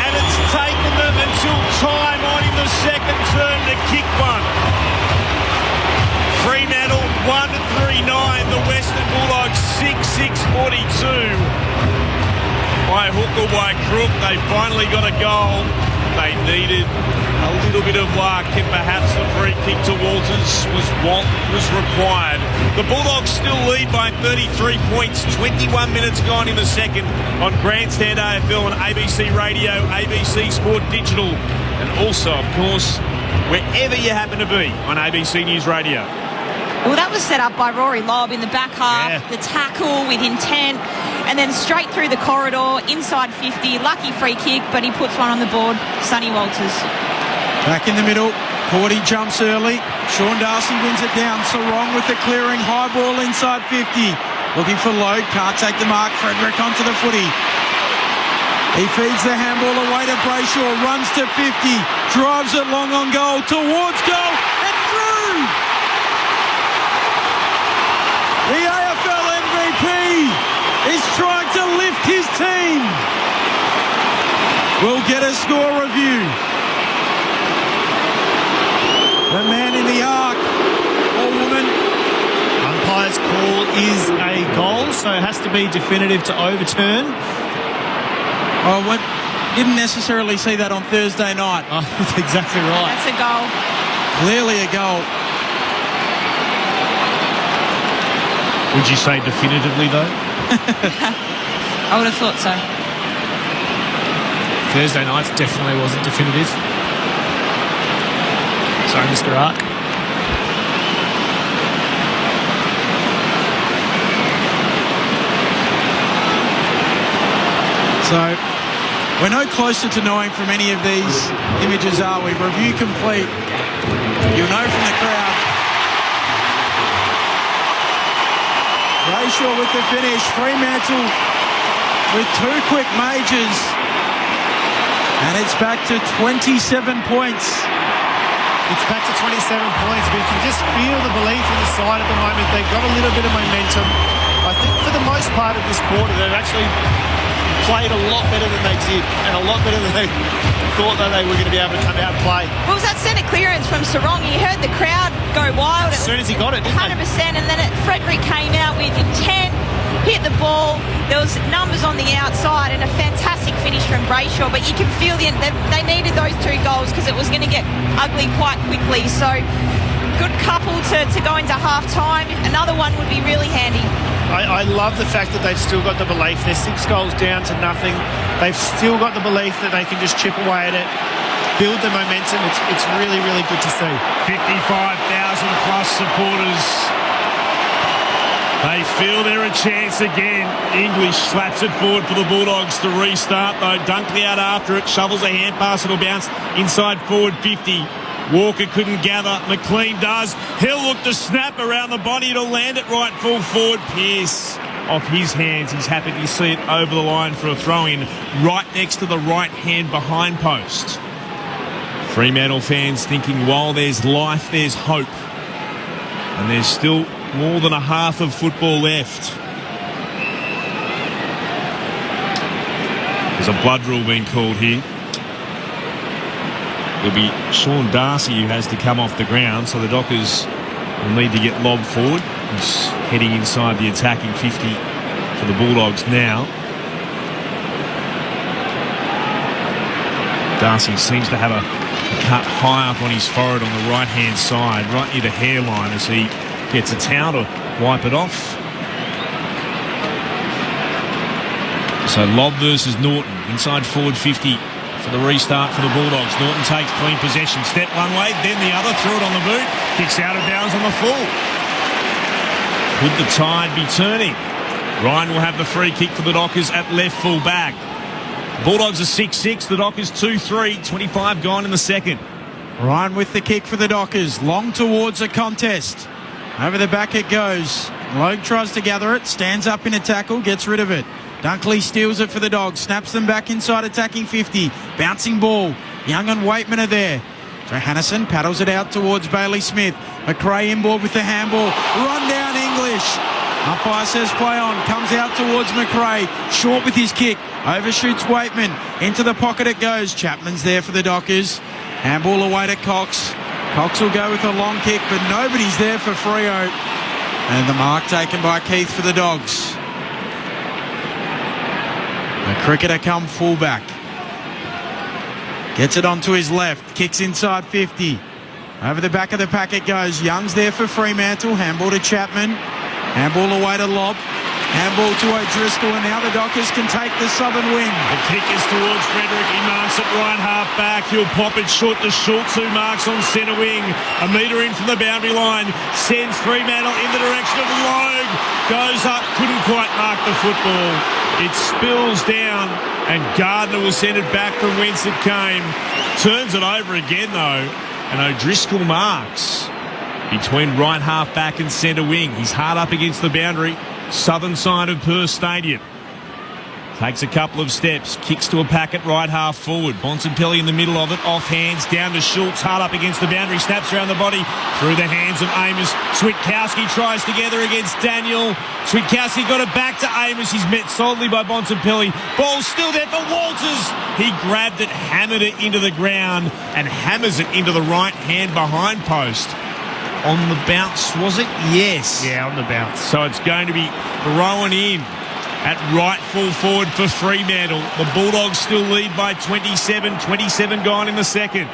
And it's taken them until time on in the second term to kick one. Fremantle 1-3-9. The Western Bulldogs 6-6-42. By hook or by crook, they finally got a goal. They needed a little bit of luck, and perhaps the free kick to Walters was what was required. The Bulldogs still lead by 33 points. 21 minutes gone in the second on Grandstand AFL and ABC Radio, ABC Sport Digital, and also, of course, wherever you happen to be on ABC News Radio. Well, that was set up by Rory Lobb in the back half, the tackle with intent, and then straight through the corridor, inside 50, lucky free kick, but he puts one on the board, Sonny Walters. Back in the middle, Cordy jumps early, Sean Darcy wins it down, Sarong with the clearing, high ball inside 50, looking for Load, can't take the mark, Frederick onto the footy. He feeds the handball away to Brayshaw, runs to 50, drives it long on goal, towards goal, and through! The AFL MVP is trying to lift his team. We'll get a score review. The man in the arc, or woman. Umpire's call is a goal, so it has to be definitive to overturn. Oh, what? Didn't necessarily see that on Thursday night. Oh, that's exactly right. That's a goal. Clearly a goal. Would you say definitively, though? I would have thought so. Thursday night definitely wasn't definitive. Sorry, Mr. Ark. So, we're no closer to knowing from any of these images, are we? Review complete. You'll know from the crowd. Brayshaw with the finish. Fremantle with two quick majors. And it's back to 27 points. It's back to 27 points, but you can just feel the belief in the side at the moment. They've got a little bit of momentum. I think for the most part of this quarter, they've actually played a lot better than they did, and a lot better than they thought that they were going to be able to come out and play. What was that centre clearance from Sarong? You heard the crowd go wild. As soon as he got it, didn't 100%, and then Frederick came out with intent, hit the ball. There was numbers on the outside and a fantastic finish from Brayshaw, but you can feel they needed those two goals because it was going to get ugly quite quickly. So good couple to go into half-time. Another one would be really handy. I love the fact that they've still got the belief. They're 6 goals down to nothing. They've still got the belief that they can just chip away at it, build the momentum. It's really, really good to see. 55,000 plus supporters They feel they're a chance again. English slaps it forward for the Bulldogs to restart, though. Dunkley out after it, shovels a hand pass, it'll bounce inside forward 50. Walker couldn't gather. McLean does. He'll look to snap around the body to land it right full forward. Pearce off his hands. He's happy to see it over the line for a throw-in right next to the right hand behind post. Fremantle fans thinking while there's life, there's hope. And there's still more than a half of football left. There's a blood rule being called here. It'll be Sean Darcy who has to come off the ground, so the Dockers will need to get lobbed forward. He's heading inside the attacking 50 for the Bulldogs now. Darcy seems to have a cut high up on his forehead on the right-hand side, right near the hairline, as he gets a towel to wipe it off. So Lobb versus Norton, inside forward 50 for the restart for the Bulldogs. Norton takes clean possession, step one way, then the other, threw it on the boot, kicks out of bounds on the full. Could the tide be turning? Ryan will have the free kick for the Dockers at left full back. Bulldogs are 6-6, the Dockers 2-3, 25 gone in the second. Ryan with the kick for the Dockers, long towards a contest. Over the back it goes. Logue tries to gather it, stands up in a tackle, gets rid of it. Dunkley steals it for the Dogs, snaps them back inside attacking 50. Bouncing ball. Young and Waitman are there. Johannesson paddles it out towards Bailey Smith. McRae inboard with the handball. Run down English. Umpire says play on. Comes out towards McRae. Short with his kick. Overshoots Waitman. Into the pocket it goes. Chapman's there for the Dockers. Handball away to Cox. Cox will go with a long kick, but nobody's there for Freo. And the mark taken by Keith for the Dogs. The cricketer come fullback. Gets it onto his left. Kicks inside 50. Over the back of the pack it goes. Young's there for Fremantle. Handball to Chapman. Handball away to Lobb. Handball to O'Driscoll, and now the Dockers can take the southern wing. The kick is towards Frederick. He marks it right half back. He'll pop it short to Schultz, who marks on centre wing. A metre in from the boundary line. Sends Fremantle in the direction of Logue. Goes up, couldn't quite mark the football. It spills down, and Gardner will send it back from whence it came. Turns it over again, though, and O'Driscoll marks between right half back and centre wing. He's hard up against the boundary. Southern side of Perth Stadium. Takes a couple of steps, kicks to a packet right half forward. Bontempelli in the middle of it, off hands, down to Schultz, hard up against the boundary, snaps around the body, through the hands of Amos. Switkowski tries together against Daniel. Switkowski got it back to Amos. He's met solidly by Bontempelli. Ball still there for Walters. He grabbed it, hammered it into the ground, and hammers it into the right hand behind post. On the bounce, was it? Yes. Yeah, on the bounce. So it's going to be thrown in at right full forward for Fremantle. The Bulldogs still lead by 27. 27 gone in the second.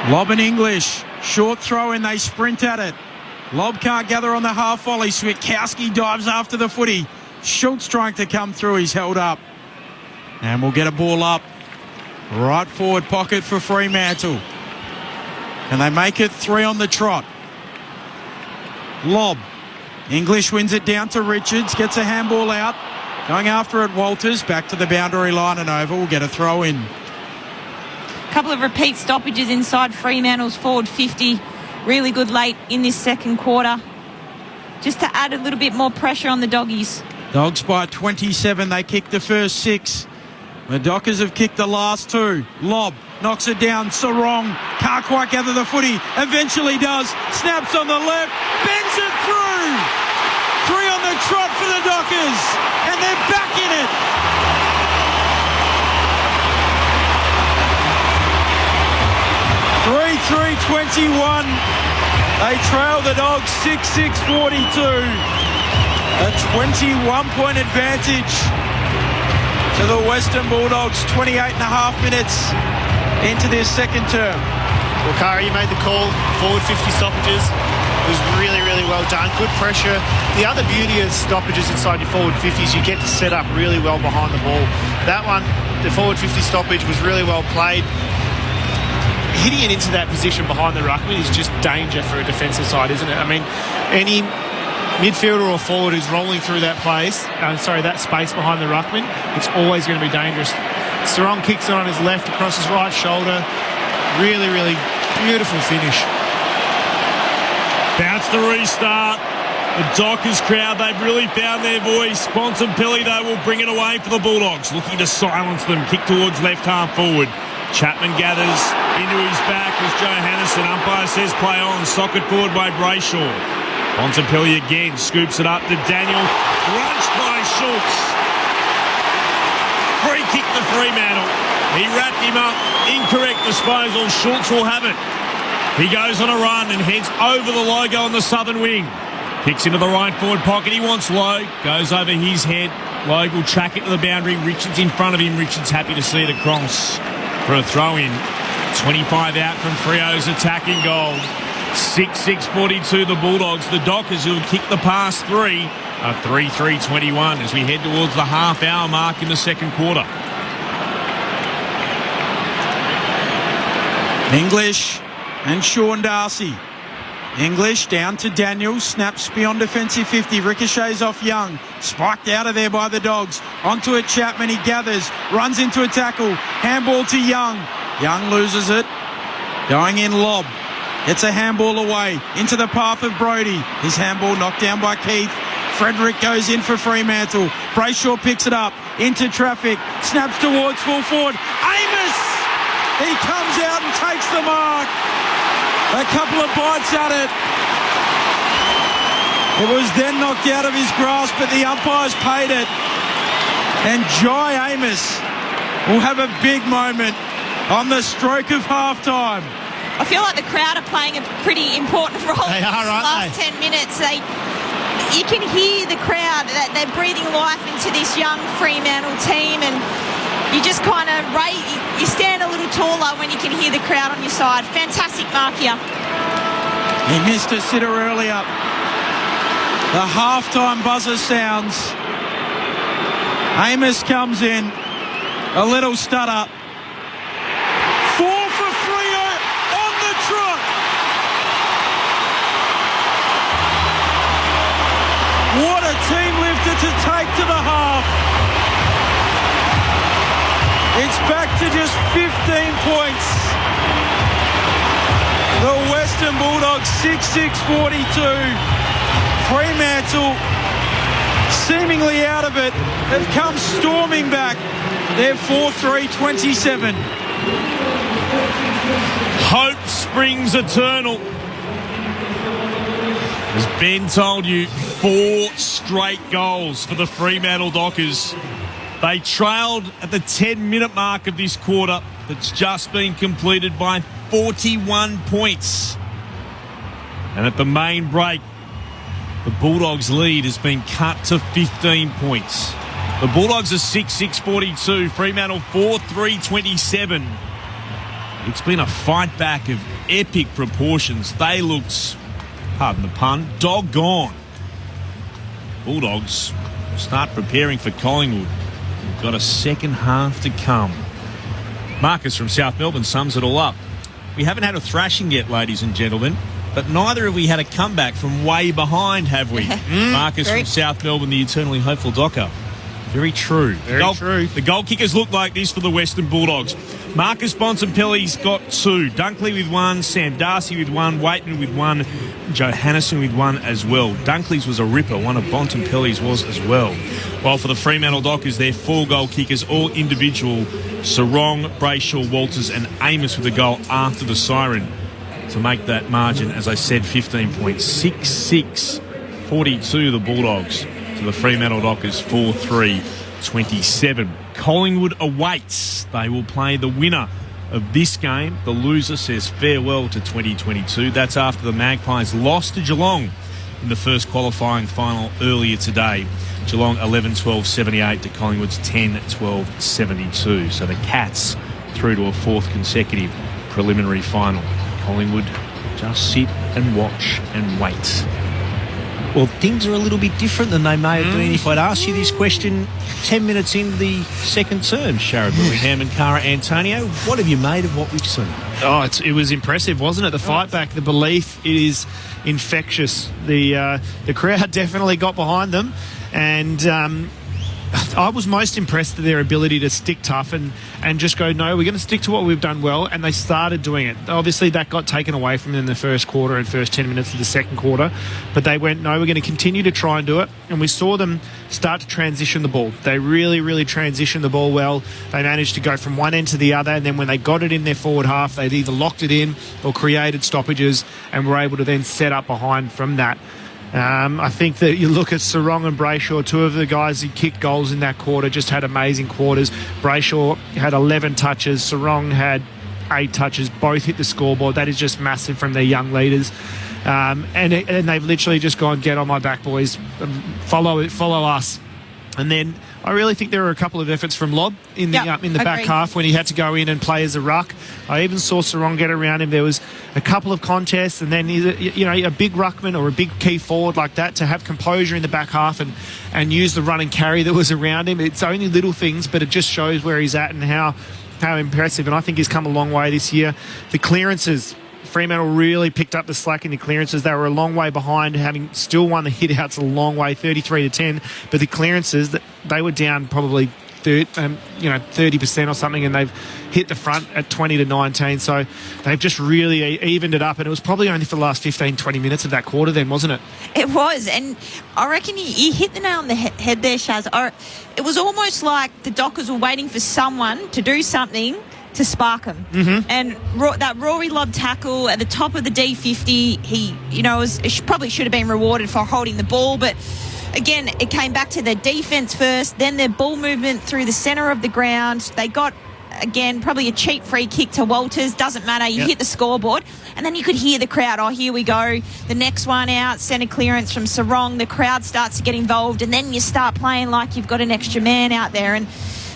Lobb and English. Short throw in, they sprint at it. Lobb can't gather on the half volley. Switkowski dives after the footy. Schultz trying to come through. He's held up. And we'll get a ball up. Right forward pocket for Fremantle. And they make it 3 on the trot. Lobb. English wins it down to Richards. Gets a handball out. Going after it, Walters. Back to the boundary line and over. We'll get a throw in. A couple of repeat stoppages inside Fremantle's forward 50. Really good late in this second quarter. Just to add a little bit more pressure on the Doggies. Dogs by 27. They kicked the first 6. The Dockers have kicked the last 2. Lobb knocks it down. Sarong can't quite gather the footy. Eventually does. Snaps on the left. Bends it through. 3 on the trot for the Dockers. And they're back in it. Three 21. They trail the Dogs 6-6-42. A 21-point advantage to the Western Bulldogs, 28 and a half minutes into their second term. Well, Kara, you made the call. Forward 50 stoppages. It was really, really well done. Good pressure. The other beauty of stoppages inside your forward 50s, you get to set up really well behind the ball. That one, the forward 50 stoppage was really well played. Hitting it into that position behind the ruckman is just danger for a defensive side, isn't it? I mean, any midfielder or forward who's rolling through that that space behind the ruckman, it's always going to be dangerous. Sarong kicks it on his left across his right shoulder. Really, really beautiful finish. Bounce to restart. The Dockers crowd, they've really found their voice. Bontempelli, though, will bring it away for the Bulldogs, looking to silence them. Kick towards left half forward. Chapman gathers into his back with Joe Hannison. Umpire says play on. Socket forward by Brayshaw. Bontempelli again scoops it up to Daniel. Crunched by Schultz. Free kick to Fremantle. He wrapped him up. Incorrect disposal. Schultz will have it. He goes on a run and heads over the logo on the southern wing. Kicks into the right forward pocket. He wants Logue. Goes over his head. Logue will track it to the boundary. Richards in front of him. Richards happy to see it across for a throw-in. 25 out from Freo's attacking goal. 6-6-42 the Bulldogs. The Dockers who will kick the past three are 3-3-21 as we head towards the half-hour mark in the second quarter. English and Sean Darcy. English down to Daniel, snaps beyond defensive 50, ricochets off Young, spiked out of there by the Dogs, onto it Chapman, he gathers, runs into a tackle, handball to Young, Young loses it, going in lob, gets a handball away, into the path of Brodie, his handball knocked down by Keith, Frederick goes in for Fremantle, Brayshaw picks it up, into traffic, snaps towards full forward, Amos, he comes out and takes the mark. A couple of bites at it. It was then knocked out of his grasp, but the umpires paid it. And Jai Amos will have a big moment on the stroke of halftime. I feel like the crowd are playing a pretty important role in the last 10 minutes. You can hear the crowd, that they're breathing life into this young Fremantle team, and you just kind of you stand a little taller when you can hear the crowd on your side. Fantastic mark here. He missed a sitter earlier. The halftime buzzer sounds. Amos comes in. A little stutter. 4 for Freo on the trot. What a team lifter to take to the half. It's back to just 15 points. The Western Bulldogs 6-6-42. Fremantle seemingly out of it have come storming back. They're 4-3-27. Hope springs eternal. As Ben told you, 4 straight goals for the Fremantle Dockers. They trailed at the 10-minute mark of this quarter that's just been completed by 41 points. And at the main break, the Bulldogs' lead has been cut to 15 points. The Bulldogs are 6-6-42, Fremantle 4-3-27. It's been a fight back of epic proportions. They looked, pardon the pun, doggone. Bulldogs start preparing for Collingwood. We've got a second half to come. Marcus from South Melbourne sums it all up. We haven't had a thrashing yet, ladies and gentlemen, but neither have we had a comeback from way behind, have we? Marcus from South Melbourne, the eternally hopeful Docker. Very true. Very true. The goal kickers look like this for the Western Bulldogs. Marcus Bontempelli's got 2. Dunkley with 1, Sam Darcy with 1, Waitman with 1, Joe Hannison with 1 as well. Dunkley's was a ripper. One of Bontempelli's was as well. While for the Fremantle Dockers, they're 4 goal kickers, all individual. Sarong, Brayshaw, Walters and Amos with a goal after the siren to make that margin, as I said, 15 points. 6-6-42 the Bulldogs to the Fremantle Dockers 4-3-27. Collingwood awaits. They will play the winner of this game. The loser says farewell to 2022. That's after the Magpies lost to Geelong in the first qualifying final earlier today. Geelong 11-12-78 to Collingwood's 10-12-72. So the Cats through to a 4th consecutive preliminary final. Collingwood just sit and watch and wait. Well, things are a little bit different than they may have been if I'd asked you this question 10 minutes in the second term, Sharad Willingham and Cara Antonio. What have you made of what we've seen? Oh, it was impressive, wasn't it? The fight back, the belief, it is infectious. The crowd definitely got behind them, and I was most impressed with their ability to stick tough and just go, no, we're going to stick to what we've done well, and they started doing it. Obviously, that got taken away from them in the first quarter and first 10 minutes of the second quarter, but they went, no, we're going to continue to try and do it, and we saw them start to transition the ball. They really, really transitioned the ball well. They managed to go from one end to the other, and then when they got it in their forward half, they'd either locked it in or created stoppages and were able to then set up behind from that. I think that you look at Sarong and Brayshaw, two of the guys who kicked goals in that quarter, just had amazing quarters. Brayshaw had 11 touches. Sarong had 8 touches. Both hit the scoreboard. That is just massive from their young leaders. And they've literally just gone, get on my back, boys. Follow us. And then I really think there were a couple of efforts from Lob in the back half when he had to go in and play as a ruck. I even saw Sarong get around him. There was a couple of contests, and then a big ruckman or a big key forward like that to have composure in the back half and use the run and carry that was around him. It's only little things, but it just shows where he's at and how impressive. And I think he's come a long way this year. The clearances, Fremantle really picked up the slack in the clearances. They were a long way behind, having still won the hit-outs a long way, 33-10. But the clearances, they were down probably 30% or something, and they've hit the front at 20-19. So they've just really evened it up, and it was probably only for the last 15-20 minutes of that quarter then, wasn't it? It was, and I reckon you hit the nail on the head there, Shaz. It was almost like the Dockers were waiting for someone to do something to spark him. And that Rory Lobb tackle at the top of the D50, he probably should have been rewarded for holding the ball, but again, it came back to their defence first, then their ball movement through the centre of the ground. They got, again, probably a cheap free kick to Walters. Doesn't matter. You hit the scoreboard. And then you could hear the crowd. Oh, here we go. The next one out, centre clearance from Sarong. The crowd starts to get involved. And then you start playing like you've got an extra man out there. And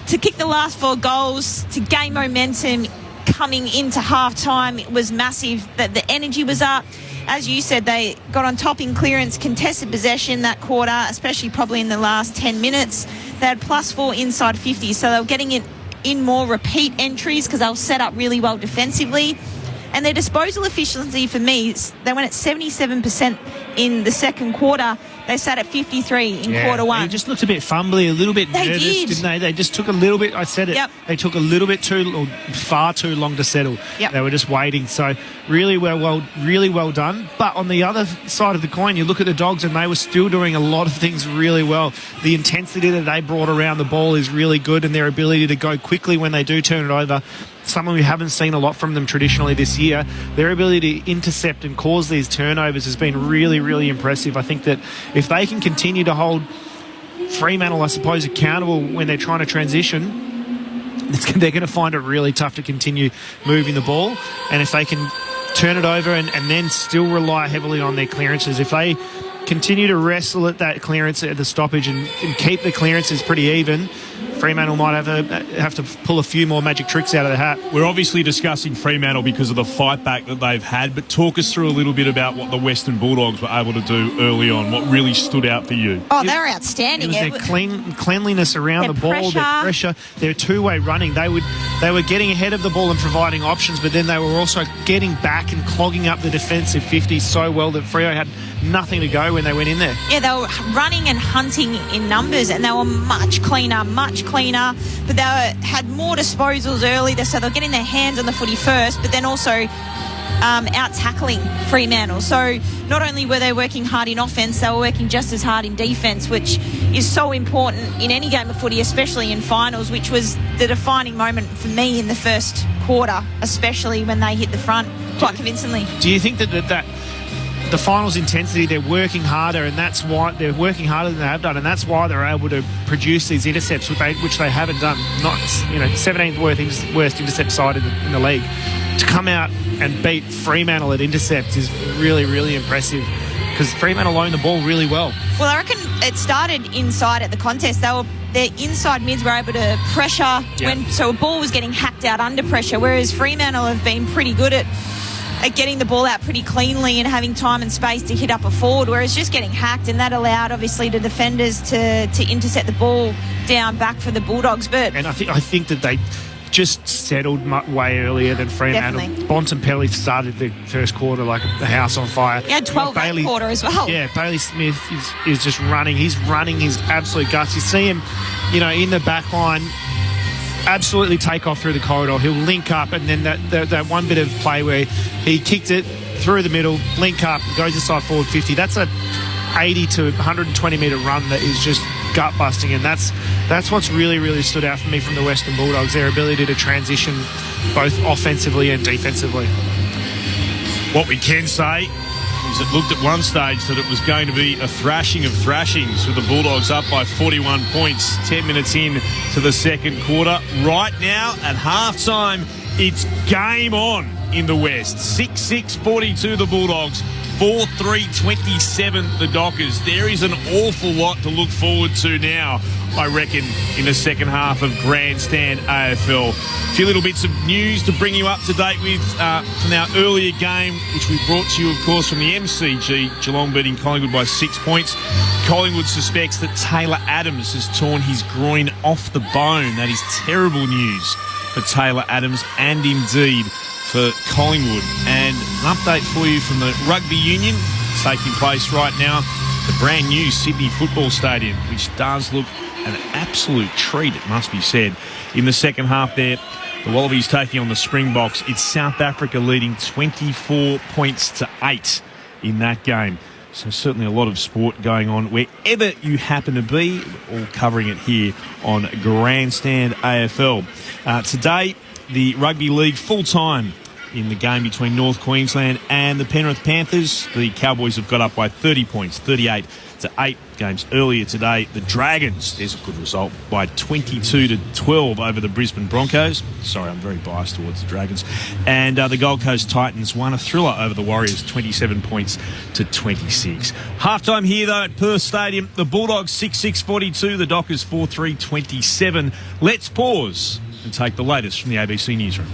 to kick the last 4 goals, to gain momentum coming into half-time, it was massive. That the energy was up. As you said, they got on top in clearance, contested possession that quarter, especially probably in the last 10 minutes. They had +4 inside 50, so they were getting it in more repeat entries because they were set up really well defensively. And their disposal efficiency, for me, they went at 77% in the second quarter. They sat at 53 in quarter one. It just looked a bit fumbly, a little bit nervous, didn't they? They just took a little bit, I said it, they took a little bit far too long to settle. They were just waiting. So really well done. But on the other side of the coin, you look at the Dogs and they were still doing a lot of things really well. The intensity that they brought around the ball is really good, and their ability to go quickly when they do turn it over, someone we haven't seen a lot from them traditionally this year. Their ability to intercept and cause these turnovers has been really, really impressive. I think that if they can continue to hold Fremantle, I suppose, accountable when they're trying to transition, they're going to find it really tough to continue moving the ball. And if they can turn it over and then still rely heavily on their clearances, if they continue to wrestle at that clearance at the stoppage and keep the clearances pretty even, Fremantle might have to pull a few more magic tricks out of the hat. We're obviously discussing Fremantle because of the fight back that they've had, but talk us through a little bit about what the Western Bulldogs were able to do early on. What really stood out for you? Oh, they were outstanding. It was their cleanliness around the ball, their pressure, their two-way running. They were getting ahead of the ball and providing options, but then they were also getting back and clogging up the defensive 50 so well that Freo had nothing to go when they went in there. Yeah, they were running and hunting in numbers, and they were much cleaner, but they had more disposals early, so they were getting their hands on the footy first, but then also out-tackling Fremantle. So not only were they working hard in offence, they were working just as hard in defence, which is so important in any game of footy, especially in finals, which was the defining moment for me in the first quarter, especially when they hit the front quite convincingly. Do you think that the finals intensity, they're working harder, and that's why they're working harder than they have done, and that's why they're able to produce these intercepts, which they haven't done? Not 17th worst intercept side in the league. To come out and beat Fremantle at intercepts is really, really impressive, because Fremantle owned the ball really well. Well, I reckon it started inside at the contest. Their inside mids were able to pressure so a ball was getting hacked out under pressure, whereas Fremantle have been pretty good at at getting the ball out pretty cleanly and having time and space to hit up a forward, whereas just getting hacked, and that allowed obviously the defenders to intercept the ball down back for the Bulldogs. And I think that they just settled way earlier than Fremantle. Bontempelli started the first quarter like a house on fire. He had 12 that quarter as well. Yeah, Bailey Smith is just running. He's running his absolute guts. You see him, in the back line, absolutely take off through the corridor. He'll link up, and then that one bit of play where he kicked it through the middle, link up, goes inside forward 50. That's a 80 to 120 metre run that is just gut busting, and that's what's really, really stood out for me from the Western Bulldogs, their ability to transition both offensively and defensively. What we can say is it looked at one stage that it was going to be a thrashing of thrashings, with the Bulldogs up by 41 points 10 minutes in to the second quarter. Right now at halftime, it's game on in the West. 6-6-42 the Bulldogs, 4-3-27 the Dockers. There is an awful lot to look forward to now, I reckon, in the second half of Grandstand AFL. A few little bits of news to bring you up to date with from our earlier game, which we brought to you, of course, from the MCG. Geelong beating Collingwood by 6 points. Collingwood suspects that Taylor Adams has torn his groin off the bone. That is terrible news for Taylor Adams and indeed for Collingwood. And an update for you from the Rugby Union taking place right now. The brand new Sydney Football Stadium, which does look an absolute treat, it must be said. In the second half there, the Wallabies taking on the Springboks. It's South Africa leading 24 points to 8 in that game. So certainly a lot of sport going on wherever you happen to be, all covering it here on Grandstand AFL. Today, the Rugby League full-time in the game between North Queensland and the Penrith Panthers. The Cowboys have got up by 30 points, 38 to 8. Games earlier today, the Dragons, there's a good result, by 22 to 12 over the Brisbane Broncos. Sorry, I'm very biased towards the Dragons. And the Gold Coast Titans won a thriller over the Warriors, 27 points to 26. Halftime here, though, at Perth Stadium. The Bulldogs 6-6-42, the Dockers 4-3-27. Let's pause and take the latest from the ABC Newsroom.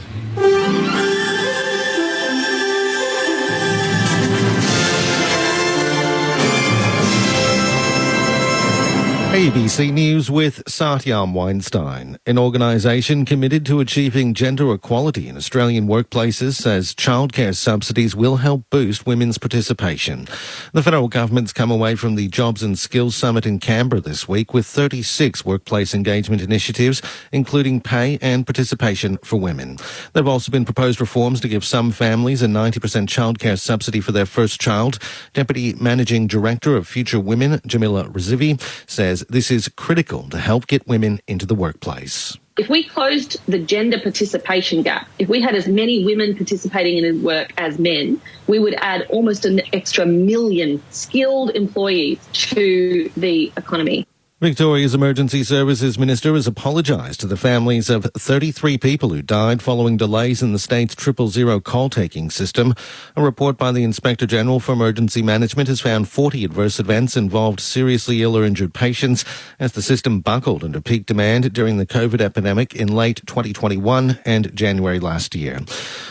ABC News with Satyam Weinstein. An organisation committed to achieving gender equality in Australian workplaces says childcare subsidies will help boost women's participation. The federal government's come away from the Jobs and Skills Summit in Canberra this week with 36 workplace engagement initiatives, including pay and participation for women. There have also been proposed reforms to give some families a 90% childcare subsidy for their first child. Deputy Managing Director of Future Women, Jamila Razivi, says this is critical to help get women into the workplace. If we closed the gender participation gap, if we had as many women participating in work as men, we would add almost an extra 1 million skilled employees to the economy. Victoria's Emergency Services Minister has apologised to the families of 33 people who died following delays in the state's 000 call-taking system. A report by the Inspector General for Emergency Management has found 40 adverse events involved seriously ill or injured patients as the system buckled under peak demand during the COVID epidemic in late 2021 and January last year.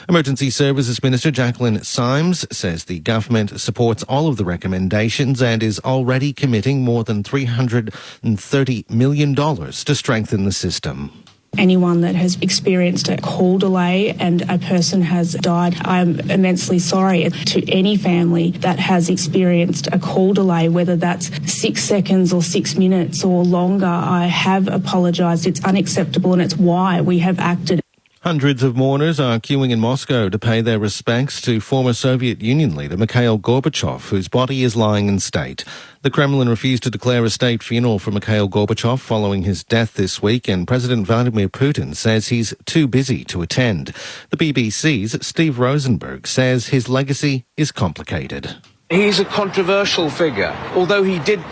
Emergency Services Minister Jacqueline Symes says the government supports all of the recommendations and is already committing more than $330 million to strengthen the system. Anyone that has experienced a call delay and a person has died, I'm immensely sorry. To any family that has experienced a call delay, whether that's 6 seconds or 6 minutes or longer, I have apologised. It's unacceptable and it's why we have acted. Hundreds of mourners are queuing in Moscow to pay their respects to former Soviet Union leader Mikhail Gorbachev, whose body is lying in state. The Kremlin refused to declare a state funeral for Mikhail Gorbachev following his death this week, and President Vladimir Putin says he's too busy to attend. The BBC's Steve Rosenberg says his legacy is complicated. He's a controversial figure, although he did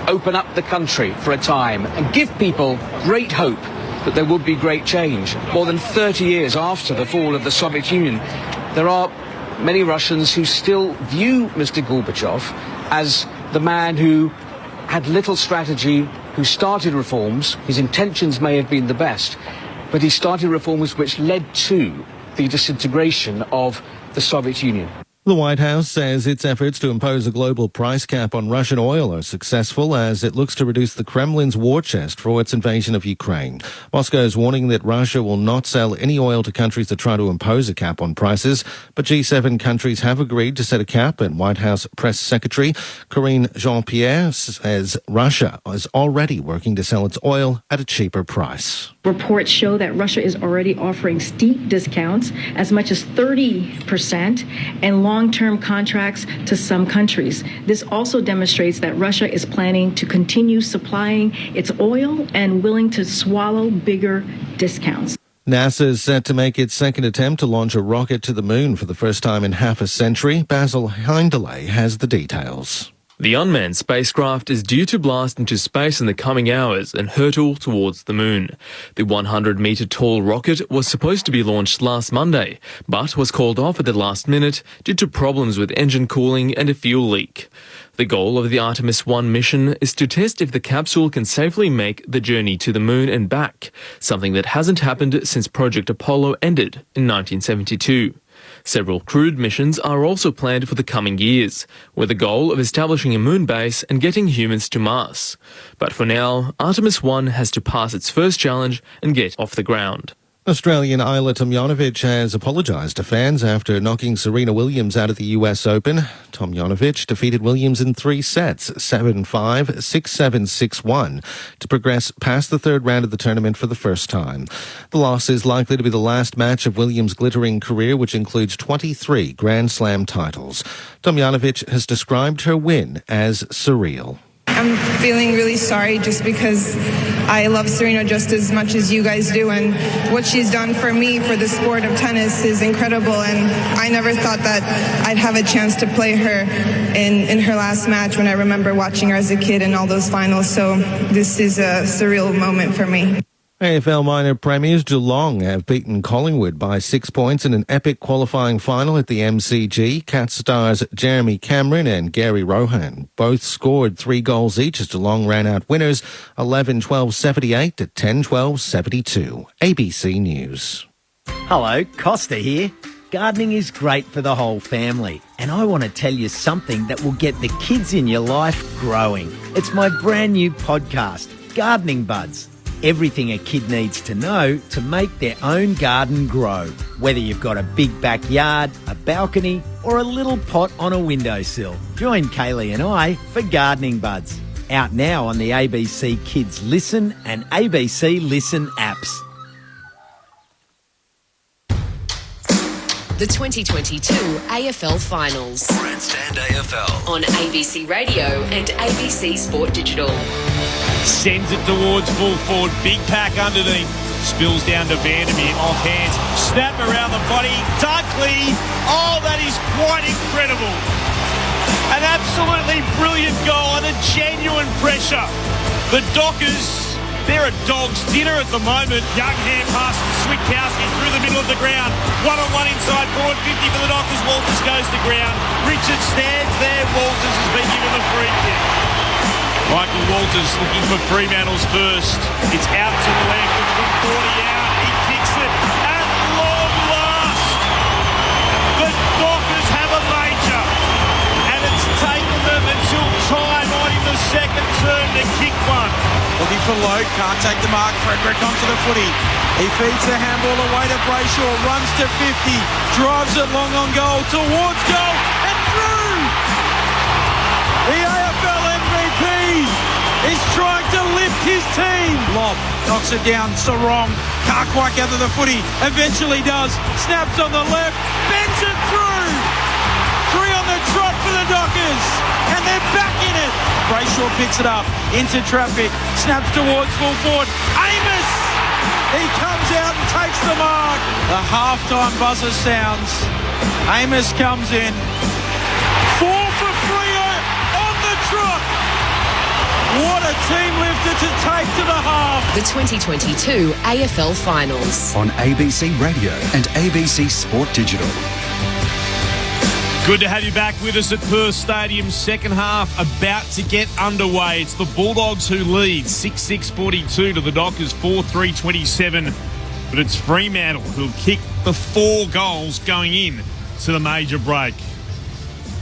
open up the country for a time and give people great hope that there would be great change. More than 30 years after the fall of the Soviet Union, there are many Russians who still view Mr. Gorbachev as the man who had little strategy, who started reforms. His intentions may have been the best, but he started reforms which led to the disintegration of the Soviet Union. The White House says its efforts to impose a global price cap on Russian oil are successful as it looks to reduce the Kremlin's war chest for its invasion of Ukraine. Moscow is warning that Russia will not sell any oil to countries that try to impose a cap on prices, but G7 countries have agreed to set a cap, and White House Press Secretary Karine Jean-Pierre says Russia is already working to sell its oil at a cheaper price. Reports show that Russia is already offering steep discounts, as much as 30%, and long-term contracts to some countries. This also demonstrates that Russia is planning to continue supplying its oil and willing to swallow bigger discounts. NASA is set to make its second attempt to launch a rocket to the moon for the first time in half a century. Basil Hindley has the details. The unmanned spacecraft is due to blast into space in the coming hours and hurtle towards the moon. The 100-metre tall rocket was supposed to be launched last Monday, but was called off at the last minute due to problems with engine cooling and a fuel leak. The goal of the Artemis 1 mission is to test if the capsule can safely make the journey to the moon and back, something that hasn't happened since Project Apollo ended in 1972. Several crewed missions are also planned for the coming years, with the goal of establishing a moon base and getting humans to Mars. But for now, Artemis 1 has to pass its first challenge and get off the ground. Australian Isla Tomljanovic has apologised to fans after knocking Serena Williams out of the US Open. Tomljanovic defeated Williams in 3 sets, 7-5, 6-7, 6-1, to progress past the third round of the tournament for the first time. The loss is likely to be the last match of Williams' glittering career, which includes 23 Grand Slam titles. Tomljanovic has described her win as surreal. I'm feeling really sorry just because I love Serena just as much as you guys do, and what she's done for me, for the sport of tennis, is incredible, and I never thought that I'd have a chance to play her in her last match when I remember watching her as a kid in all those finals, so this is a surreal moment for me. AFL minor premiers Geelong have beaten Collingwood by 6 points in an epic qualifying final at the MCG. Cat stars Jeremy Cameron and Gary Rohan both scored 3 goals each as Geelong ran out winners 11-12-78 to 10-12-72. ABC News. Hello, Costa here. Gardening is great for the whole family, and I want to tell you something that will get the kids in your life growing. It's my brand new podcast, Gardening Buds. Everything a kid needs to know to make their own garden grow. Whether you've got a big backyard, a balcony, or a little pot on a windowsill. Join Kaylee and I for Gardening Buds. Out now on the ABC Kids Listen and ABC Listen apps. The 2022 AFL Finals. Grandstand AFL. On ABC Radio and ABC Sport Digital. Sends it towards full forward. Big pack underneath. Spills down to Vandermeer. Off hands. Snap around the body. Dunkley. Oh, that is quite incredible. An absolutely brilliant goal and a genuine pressure. The Dockers, they're a dog's dinner at the moment. Young hand pass to Switkowski through the middle of the ground. 1-on-1 inside forward. 50 for the Dockers. Walters goes to ground. Richard stands there. Walters has been given the free kick. Michael Walters looking for Fremantle's first. It's out to the left from 40 out. He kicks it at long last. The Dockers have a major, and it's taken them until time on in the second term to kick one. Looking for Lowe, can't take the mark. Frederick onto the footy. He feeds the handball away to Brayshaw, runs to 50, drives it long on goal, towards goal, and through! The AFL MVP is trying to lift his team. Lob knocks it down. Sarong can't quite gather the footy. Eventually does. Snaps on the left. Bends it through. 3 on the trot for the Dockers. And they're back in it. Brayshaw picks it up. Into traffic. Snaps towards full forward. Amos! He comes out and takes the mark. The halftime buzzer sounds. Amos comes in. 4 for Freo on the trot. What a team lifter to take to the half. The 2022 AFL Finals. On ABC Radio and ABC Sport Digital. Good to have you back with us at Perth Stadium. Second half about to get underway. It's the Bulldogs who lead 6-6-42 to the Dockers 4-3-27. but it's Fremantle who have kicked the 4 goals going in to the major break.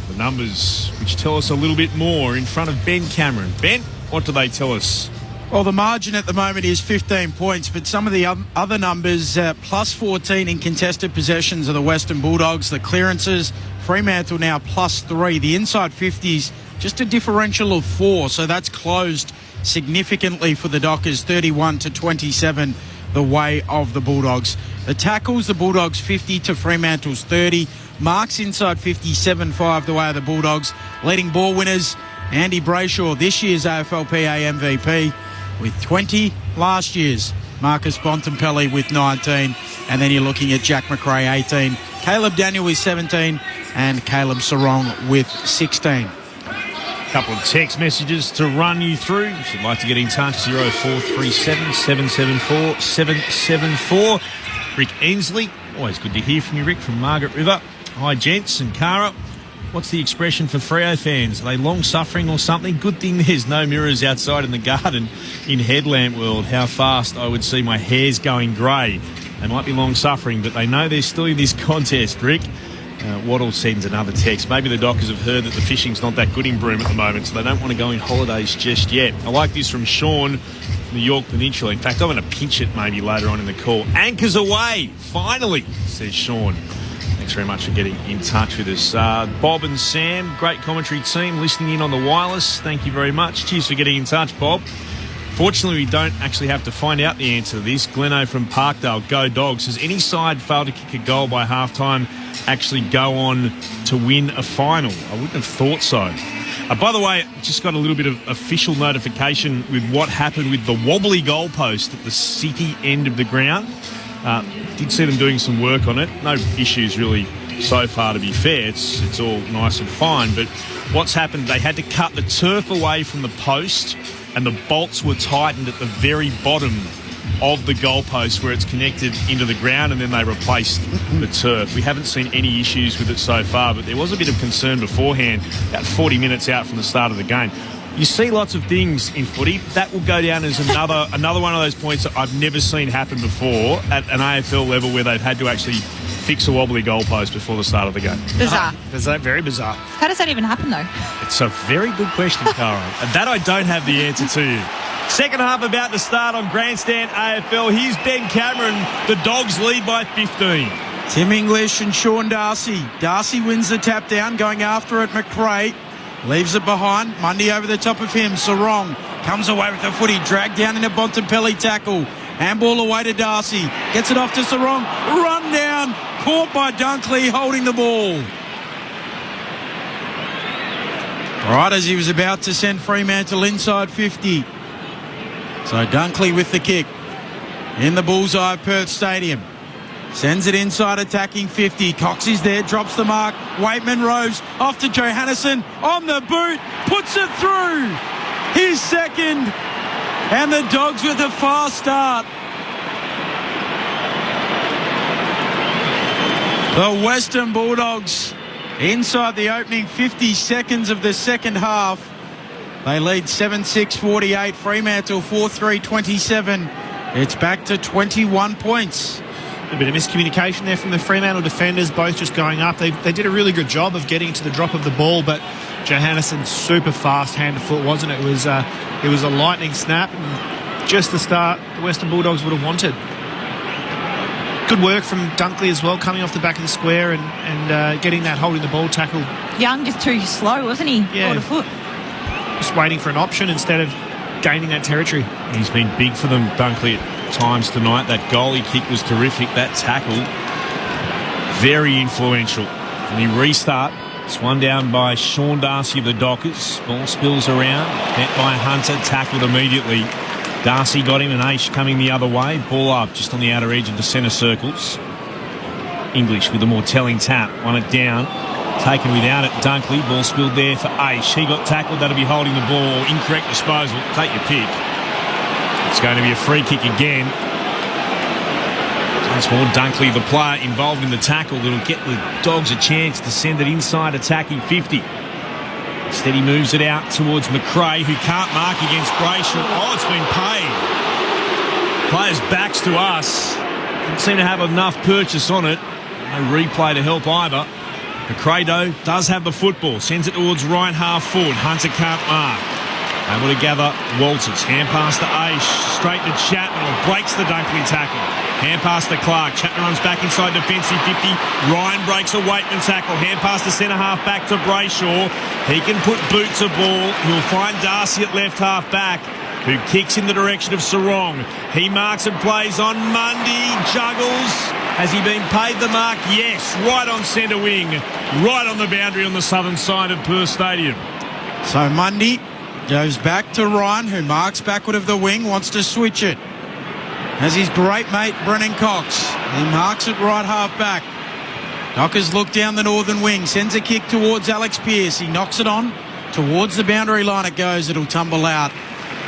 The numbers which tell us a little bit more in front of Ben Cameron. Ben, what do they tell us? Well, the margin at the moment is 15 points, but some of the other numbers, plus 14 in contested possessions of the Western Bulldogs. The clearances, Fremantle now plus 3. The inside 50s, just a differential of 4, so that's closed significantly for the Dockers, 31-27 the way of the Bulldogs. The tackles, the Bulldogs 50 to Fremantle's 30. Marks inside 57-5 the way of the Bulldogs. Leading ball winners, Andy Brayshaw, this year's AFLPA MVP with 20. Last year's Marcus Bontempelli with 19. And then you're looking at Jack McRae, 18. Caleb Daniel with 17. And Caleb Sarong with 16. Couple of text messages to run you through. If you'd like to get in touch, 0437 774 774. Rick Ainsley, always good to hear from you, Rick, from Margaret River. Hi, gents and Cara. What's the expression for Freo fans? Are they long-suffering or something? Good thing there's no mirrors outside in the garden in Headlamp World. How fast I would see my hairs going grey. They might be long-suffering, but they know they're still in this contest, Rick. Waddle sends another text. Maybe the Dockers have heard that the fishing's not that good in Broome at the moment, so they don't want to go in holidays just yet. I like this from Sean from the York Peninsula. In fact, I'm going to pinch it maybe later on in the call. Anchors away, finally, says Sean. Thanks very much for getting in touch with us. Bob and Sam, great commentary team, listening in on the wireless. Thank you very much. Cheers for getting in touch, Bob. Fortunately, we don't actually have to find out the answer to this. Gleno from Parkdale, go Dogs. Has any side failed to kick a goal by halftime actually go on to win a final? I wouldn't have thought so. By the way, just got a little bit of official notification with what happened with the wobbly goalpost at the city end of the ground. Did see them doing some work on it. No issues really so far, to be fair. It's all nice and fine. But what's happened, they had to cut the turf away from the post, and the bolts were tightened at the very bottom of the goalpost where it's connected into the ground, and then they replaced the turf. We haven't seen any issues with it so far, but there was a bit of concern beforehand, about 40 minutes out from the start of the game. You see lots of things in footy. That will go down as another one of those points that I've never seen happen before at an AFL level where they've had to actually fix a wobbly goalpost before the start of the game. Bizarre. Very bizarre. How does that even happen, though? It's a very good question, Cara. And that I don't have the answer to you. Second half about to start on Grandstand AFL. Here's Ben Cameron. The Dogs lead by 15. Tim English and Sean Darcy. Darcy wins the tap down, going after it. McRae leaves it behind. Mundy over the top of him. Sarong comes away with the footy. Dragged down in a Bontempelli tackle. Handball away to Darcy. Gets it off to Sarong. Run down. Caught by Dunkley holding the ball. Right as he was about to send Fremantle inside 50. So Dunkley with the kick. In the bullseye of Perth Stadium. Sends it inside attacking 50. Cox is there, drops the mark. Waitman Rose off to Johannesson on the boot. Puts it through. His second. And the Dogs with a fast start. The Western Bulldogs inside the opening 50 seconds of the second half. They lead 7-6-48. Fremantle 4-3-27. It's back to 21 points. A bit of miscommunication there from the Fremantle defenders, both just going up. They did a really good job of getting to the drop of the ball, but Johannesson super fast hand to foot, wasn't it? It was a lightning snap, and just the start the Western Bulldogs would have wanted. Good work from Dunkley as well, coming off the back of the square and getting that holding the ball tackle. Young just too slow, wasn't he? Yeah. Hold a foot. Just waiting for an option instead of gaining that territory. He's been big for them, Dunkley, at times tonight. That goal he kicked was terrific. That tackle, very influential. And he restart. It's one down by Sean Darcy of the Dockers. Ball spills around. Met by Hunter. Tackled immediately. Darcy got him, and Aish coming the other way. Ball up just on the outer edge of the centre circles. English with a more telling tap. Won it down. Taken without it. Dunkley. Ball spilled there for Aish. He got tackled. That'll be holding the ball. Incorrect disposal. Take your pick. It's going to be a free kick again. Once more, Dunkley, the player involved in the tackle, that'll get the Dogs a chance to send it inside attacking 50. Instead, he moves it out towards McRae, who can't mark against Brayshaw. Oh, it's been paid. Players' backs to us. didn't seem to have enough purchase on it. No replay to help either. McRae, though, does have the football. Sends it towards right half forward. Hunter can't mark. Able to gather Walters. Hand pass to Aish. Straight to Chapman. Breaks the Dunkley tackle. Hand pass to Clark. Chapman runs back inside defensive 50. Ryan breaks a Waitman tackle. Hand pass to centre half back to Brayshaw. He can put boot to ball. He'll find Darcy at left half back, who kicks in the direction of Sarong. He marks and plays on Mundy. Juggles. Has he been paid the mark? Yes. Right on centre wing. Right on the boundary on the southern side of Perth Stadium. So Mundy goes back to Ryan, who marks backward of the wing, wants to switch it. As his great mate, Brennan Cox. He marks it right half back. Dockers look down the northern wing, sends a kick towards Alex Pearce. He knocks it on. Towards the boundary line it goes. It'll tumble out.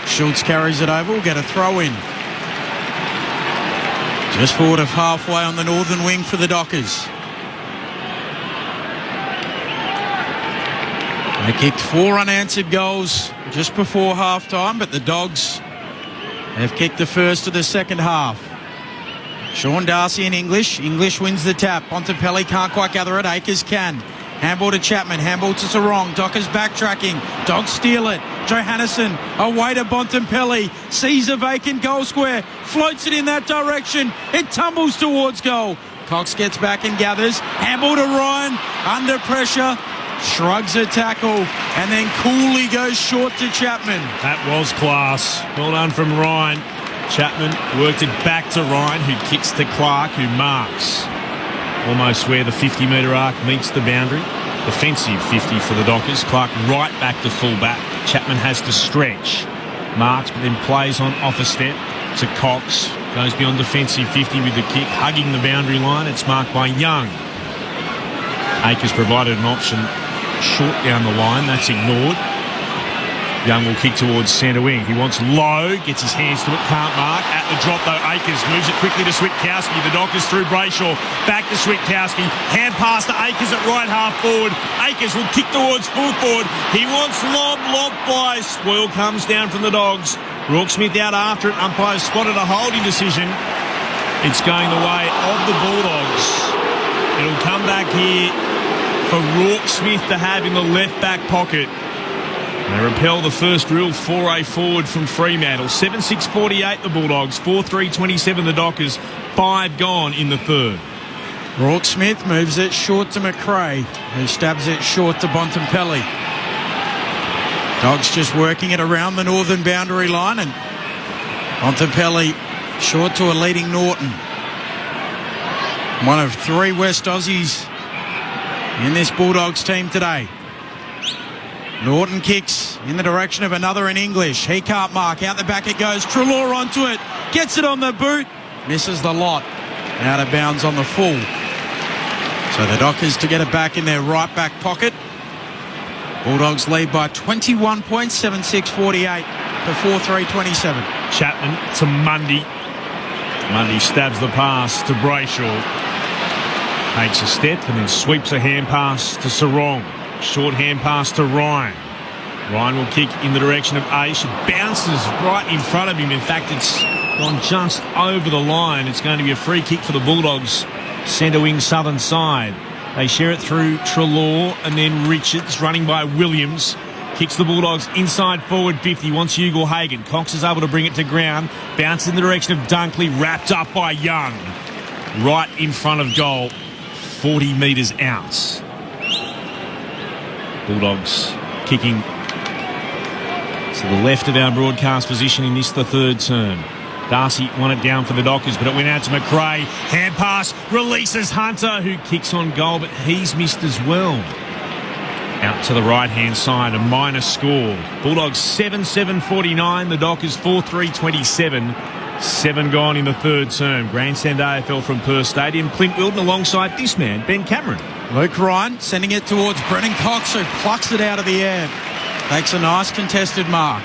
Schultz carries it over. We'll get a throw in. Just forward of halfway on the northern wing for the Dockers. They kicked 4 unanswered goals just before half-time, but the Dogs have kicked the first of the second half. Sean Darcy and English. English wins the tap. Bontempelli can't quite gather it. Akers can. Handball to Chapman. Handball to Sarong. Dockers backtracking. Dogs steal it. Johannesen away to Bontempelli. Sees a vacant goal square. Floats it in that direction. It tumbles towards goal. Cox gets back and gathers. Handball to Ryan. Under pressure. Shrugs a tackle and then coolly goes short to Chapman. That was class. Well done from Ryan. Chapman worked it back to Ryan, who kicks to Clark, who marks almost where the 50-metre arc meets the boundary. Defensive 50 for the Dockers. Clark right back to full-back. Chapman has to stretch. Marks, but then plays on off a step to Cox. Goes beyond defensive 50 with the kick, hugging the boundary line. It's marked by Young. Akers provided an option short down the line. That's ignored. Young will kick towards centre wing. He wants low, gets his hands to it, can't mark. At the drop, though, Akers moves it quickly to Switkowski. The Dockers through Brayshaw. Back to Switkowski. Hand pass to Akers at right half forward. Akers will kick towards full forward. He wants lob fly. Spoil comes down from the Dogs. Rourke-Smith out after it. Umpire spotted a holding decision. It's going the way of the Bulldogs. It'll come back here for Rourke-Smith to have in the left back pocket. They repel the first real foray forward from Fremantle. 7-6-48 the Bulldogs, 4-3-27 the Dockers. 5 gone in the third. Rourke-Smith moves it short to McRae, who stabs it short to Bontempelli. Dogs just working it around the northern boundary line, and Bontempelli short to a leading Norton. One of 3 West Aussies in this Bulldogs team today. Norton kicks in the direction of another in English. He can't mark. Out the back it goes. Treloar onto it. Gets it on the boot. Misses the lot. Out of bounds on the full. So the Dockers to get it back in their right back pocket. Bulldogs lead by 21 points, 7-6-48 to 4-3-27. Chapman to Mundy. Mundy stabs the pass to Brayshaw. Takes a step and then sweeps a hand pass to Sarong. Short hand pass to Ryan. Ryan will kick in the direction of Aish. It bounces right in front of him. In fact, it's gone just over the line. It's going to be a free kick for the Bulldogs. Centre wing southern side. They share it through Treloar and then Richards running by Williams. Kicks the Bulldogs inside forward 50. Wants Ugle-Hagan. Cox is able to bring it to ground. Bounces in the direction of Dunkley. Wrapped up by Young. Right in front of goal. 40 metres out. Bulldogs kicking to the left of our broadcast position in this, the third term. Darcy won it down for the Dockers, but it went out to McRae. Hand pass, releases Hunter, who kicks on goal, but he's missed as well. Out to the right-hand side, a minor score. Bulldogs 7-7-49, the Dockers 4-3-27. 7 gone in the third term. Grandstand AFL from Perth Stadium. Clint Wilton alongside this man, Ben Cameron. Luke Ryan sending it towards Brennan Cox, who plucks it out of the air. Takes a nice contested mark.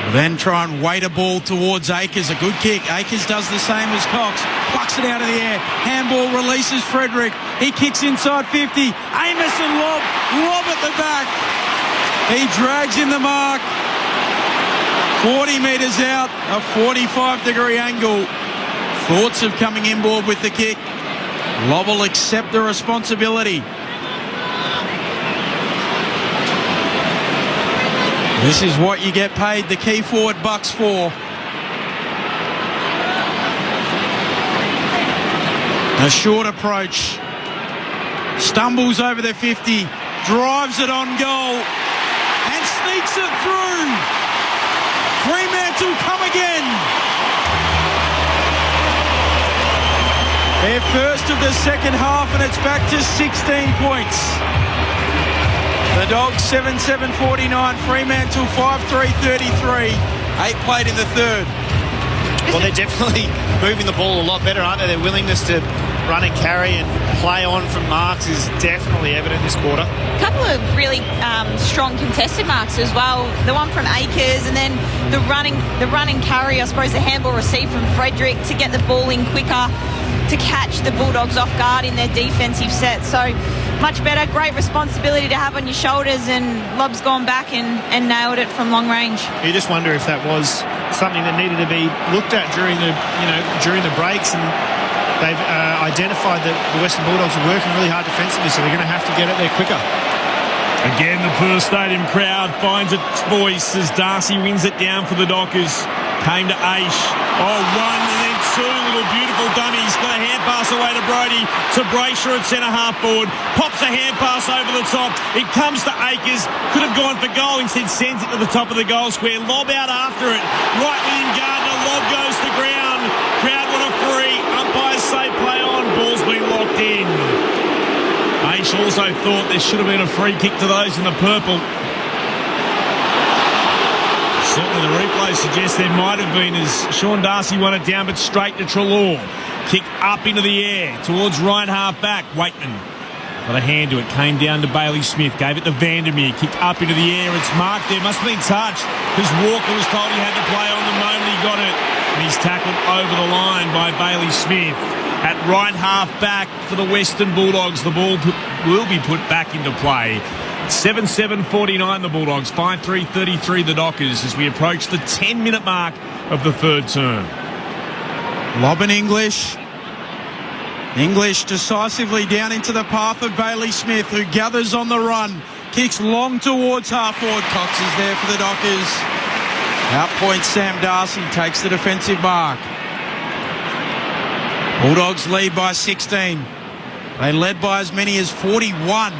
We'll then try and weight a ball towards Akers. A good kick. Akers does the same as Cox. Plucks it out of the air. Handball releases Frederick. He kicks inside 50. Amison lob at the back. He drags in the mark. 40 metres out, a 45-degree angle. Thoughts of coming inboard with the kick. Lobb will accept the responsibility. This is what you get paid the key forward bucks for. A short approach. Stumbles over the 50. Drives it on goal. And sneaks it through. Fremantle come again. Their first of the second half, and it's back to 16 points. The Dogs 7-7-49, Fremantle 5-3-33. 8 played in the third. Well, they're definitely moving the ball a lot better, aren't they? Their willingness to run and carry and play on from marks is definitely evident this quarter. A couple of really strong contested marks as well. The one from Akers, and then the run and carry, I suppose, the handball received from Frederick to get the ball in quicker to catch the Bulldogs off guard in their defensive set. So much better, great responsibility to have on your shoulders, and Lobb's gone back and nailed it from long range. You just wonder if that was something that needed to be looked at during the breaks, and they've identified that the Western Bulldogs are working really hard defensively, so they're going to have to get it there quicker. Again, the Perth Stadium crowd finds its voice as Darcy wins it down for the Dockers. Came to Aish. Oh, one and then two little beautiful dummies. Got a hand pass away to Brody. To Brayshaw at centre half forward. Pops a hand pass over the top. It comes to Akers. Could have gone for goal. Instead sends it to the top of the goal square. Lob out after it. Right William Gardner. Lob goes to ground. Crowd want a free. Umpires say play on. Ball's been locked in. Aish also thought there should have been a free kick to those in the purple. Certainly the replay suggests there might have been, as Sean Darcy won it down, but straight to Treloar. Kick up into the air towards right half back. Waitman got a hand to it. Came down to Bailey Smith. Gave it to Vandermeer. Kicked up into the air. It's marked there. Must have been touched because Walker was told he had to play on the moment he got it. And he's tackled over the line by Bailey Smith. At right half back for the Western Bulldogs, the ball will be put back into play. 7-7-49 the Bulldogs, 5-3-33 the Dockers as we approach the 10-minute mark of the third term. Lob and English. English decisively down into the path of Bailey Smith, who gathers on the run. Kicks long towards half-forward. Cox is there for the Dockers. Outpoints Sam Darcy, takes the defensive mark. Bulldogs lead by 16. They led by as many as 41.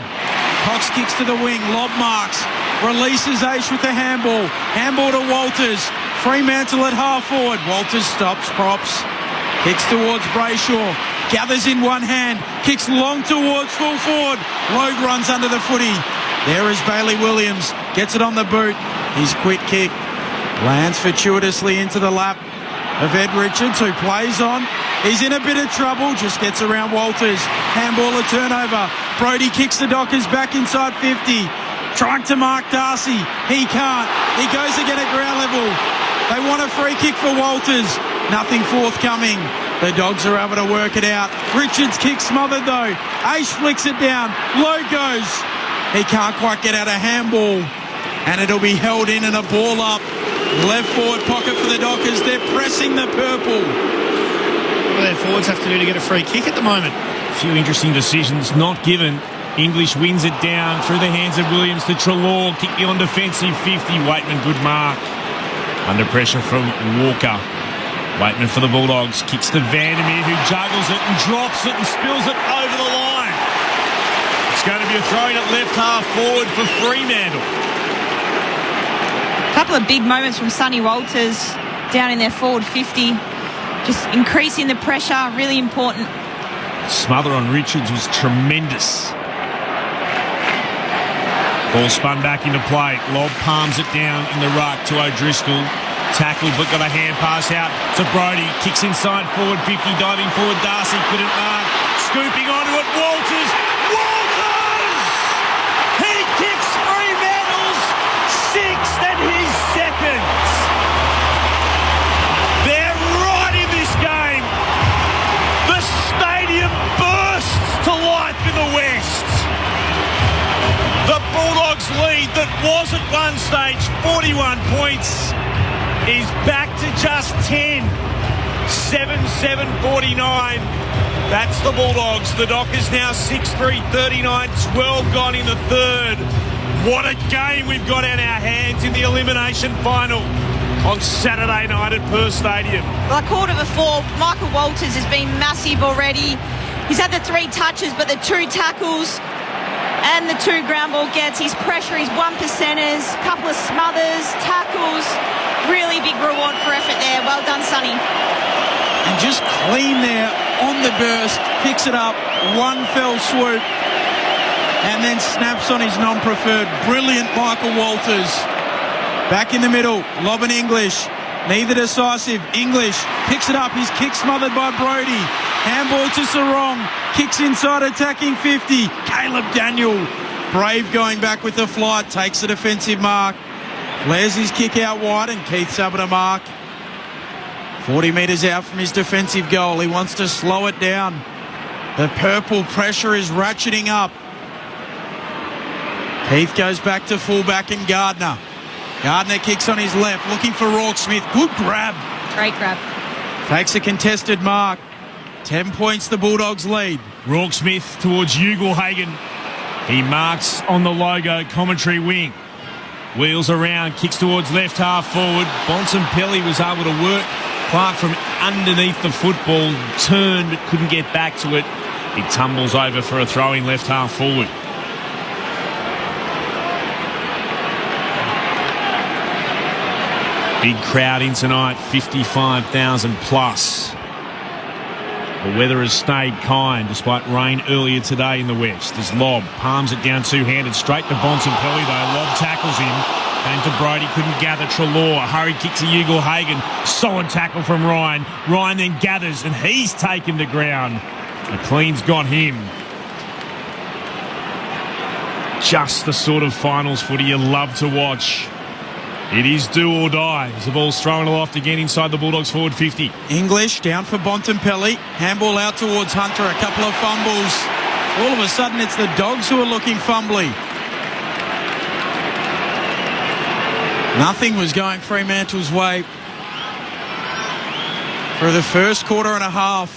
Cox kicks to the wing, lob marks, releases Aish with the handball. Handball to Walters. Fremantle at half forward. Walters stops, props. Kicks towards Brayshaw. Gathers in one hand. Kicks long towards full forward. Logue runs under the footy. There is Bailey Williams. Gets it on the boot. His quick kick lands fortuitously into the lap of Ed Richards, who plays on. He's in a bit of trouble, just gets around Walters. Handball a turnover. Brody kicks the Dockers back inside 50. Trying to mark Darcy. He can't. He goes again at ground level. They want a free kick for Walters. Nothing forthcoming. The Dogs are able to work it out. Richards kick smothered though. Aish flicks it down. Low goes. He can't quite get out a handball. And it'll be held in and a ball up. Left forward pocket for the Dockers. They're pressing the purple. What do their forwards have to do to get a free kick at the moment? A few interesting decisions not given. English wins it down through the hands of Williams to Treloar. Kick beyond defensive 50. Waitman, good mark. Under pressure from Walker. Waitman for the Bulldogs. Kicks to Vandermeer, who juggles it and drops it and spills it over the line. It's going to be a throw in at left half forward for Fremantle. A couple of big moments from Sonny Walters down in their forward 50. Just increasing the pressure, really important. Smother on Richards was tremendous. Ball spun back into play. Lob palms it down in the ruck to O'Driscoll. Tackled but got a hand pass out to Brody. Kicks inside forward 50, diving forward. Darcy couldn't mark. Scooping onto it. Walters! Walters! He kicks Fremantle's sixth and his second. They're right in this game. The stadium bursts to life in the West. The Bulldogs lead that was at one stage 41 points is back to just 10. 7-7-49. That's the Bulldogs. The Dockers now 6-3, 39, 12 gone in the third. What a game we've got in our hands in the elimination final on Saturday night at Perth Stadium. Well, I called it before. Michael Walters has been massive already. He's had the 3 touches, but the 2 tackles and the 2 ground ball gets. His pressure, his 1%ers, couple of smothers, tackles. Really big reward for effort there. Well done, Sonny. And just clean there on the burst. Picks it up. One fell swoop. And then snaps on his non-preferred. Brilliant Michael Walters. Back in the middle. Lob and English. Neither decisive. English picks it up. His kick smothered by Brody. Handball to Sarong. Kicks inside, attacking 50. Caleb Daniel. Brave going back with the flight. Takes the defensive mark. Flares his kick out wide, and Keith's able to mark. 40 metres out from his defensive goal. He wants to slow it down. The purple pressure is ratcheting up. Keith goes back to fullback and Gardner. Gardner kicks on his left, looking for Smith. Good grab. Great grab. Takes a contested mark. 10 points the Bulldogs lead. Smith towards Ugelhagen. He marks on the logo commentary wing. Wheels around, kicks towards left half forward. Bontempelli was able to work Clark from underneath the football, turned but couldn't get back to it. He tumbles over for a throw in left half forward. Big crowd in tonight, 55,000 plus. The weather has stayed kind despite rain earlier today in the west. As Lob palms it down two-handed straight to Bontempelli though. Lob tackles him. Came to Brody, couldn't gather. Treloar, a hurried kick to Ugelhagen. Solid tackle from Ryan. Ryan then gathers and he's taken to ground. McLean's got him. Just the sort of finals footy you love to watch. It is do or die as the ball's thrown aloft again inside the Bulldogs forward 50. English down for Bontempelli. Handball out towards Hunter. A couple of fumbles. All of a sudden it's the Dogs who are looking fumbly. Nothing was going Fremantle's way for the first quarter and a half.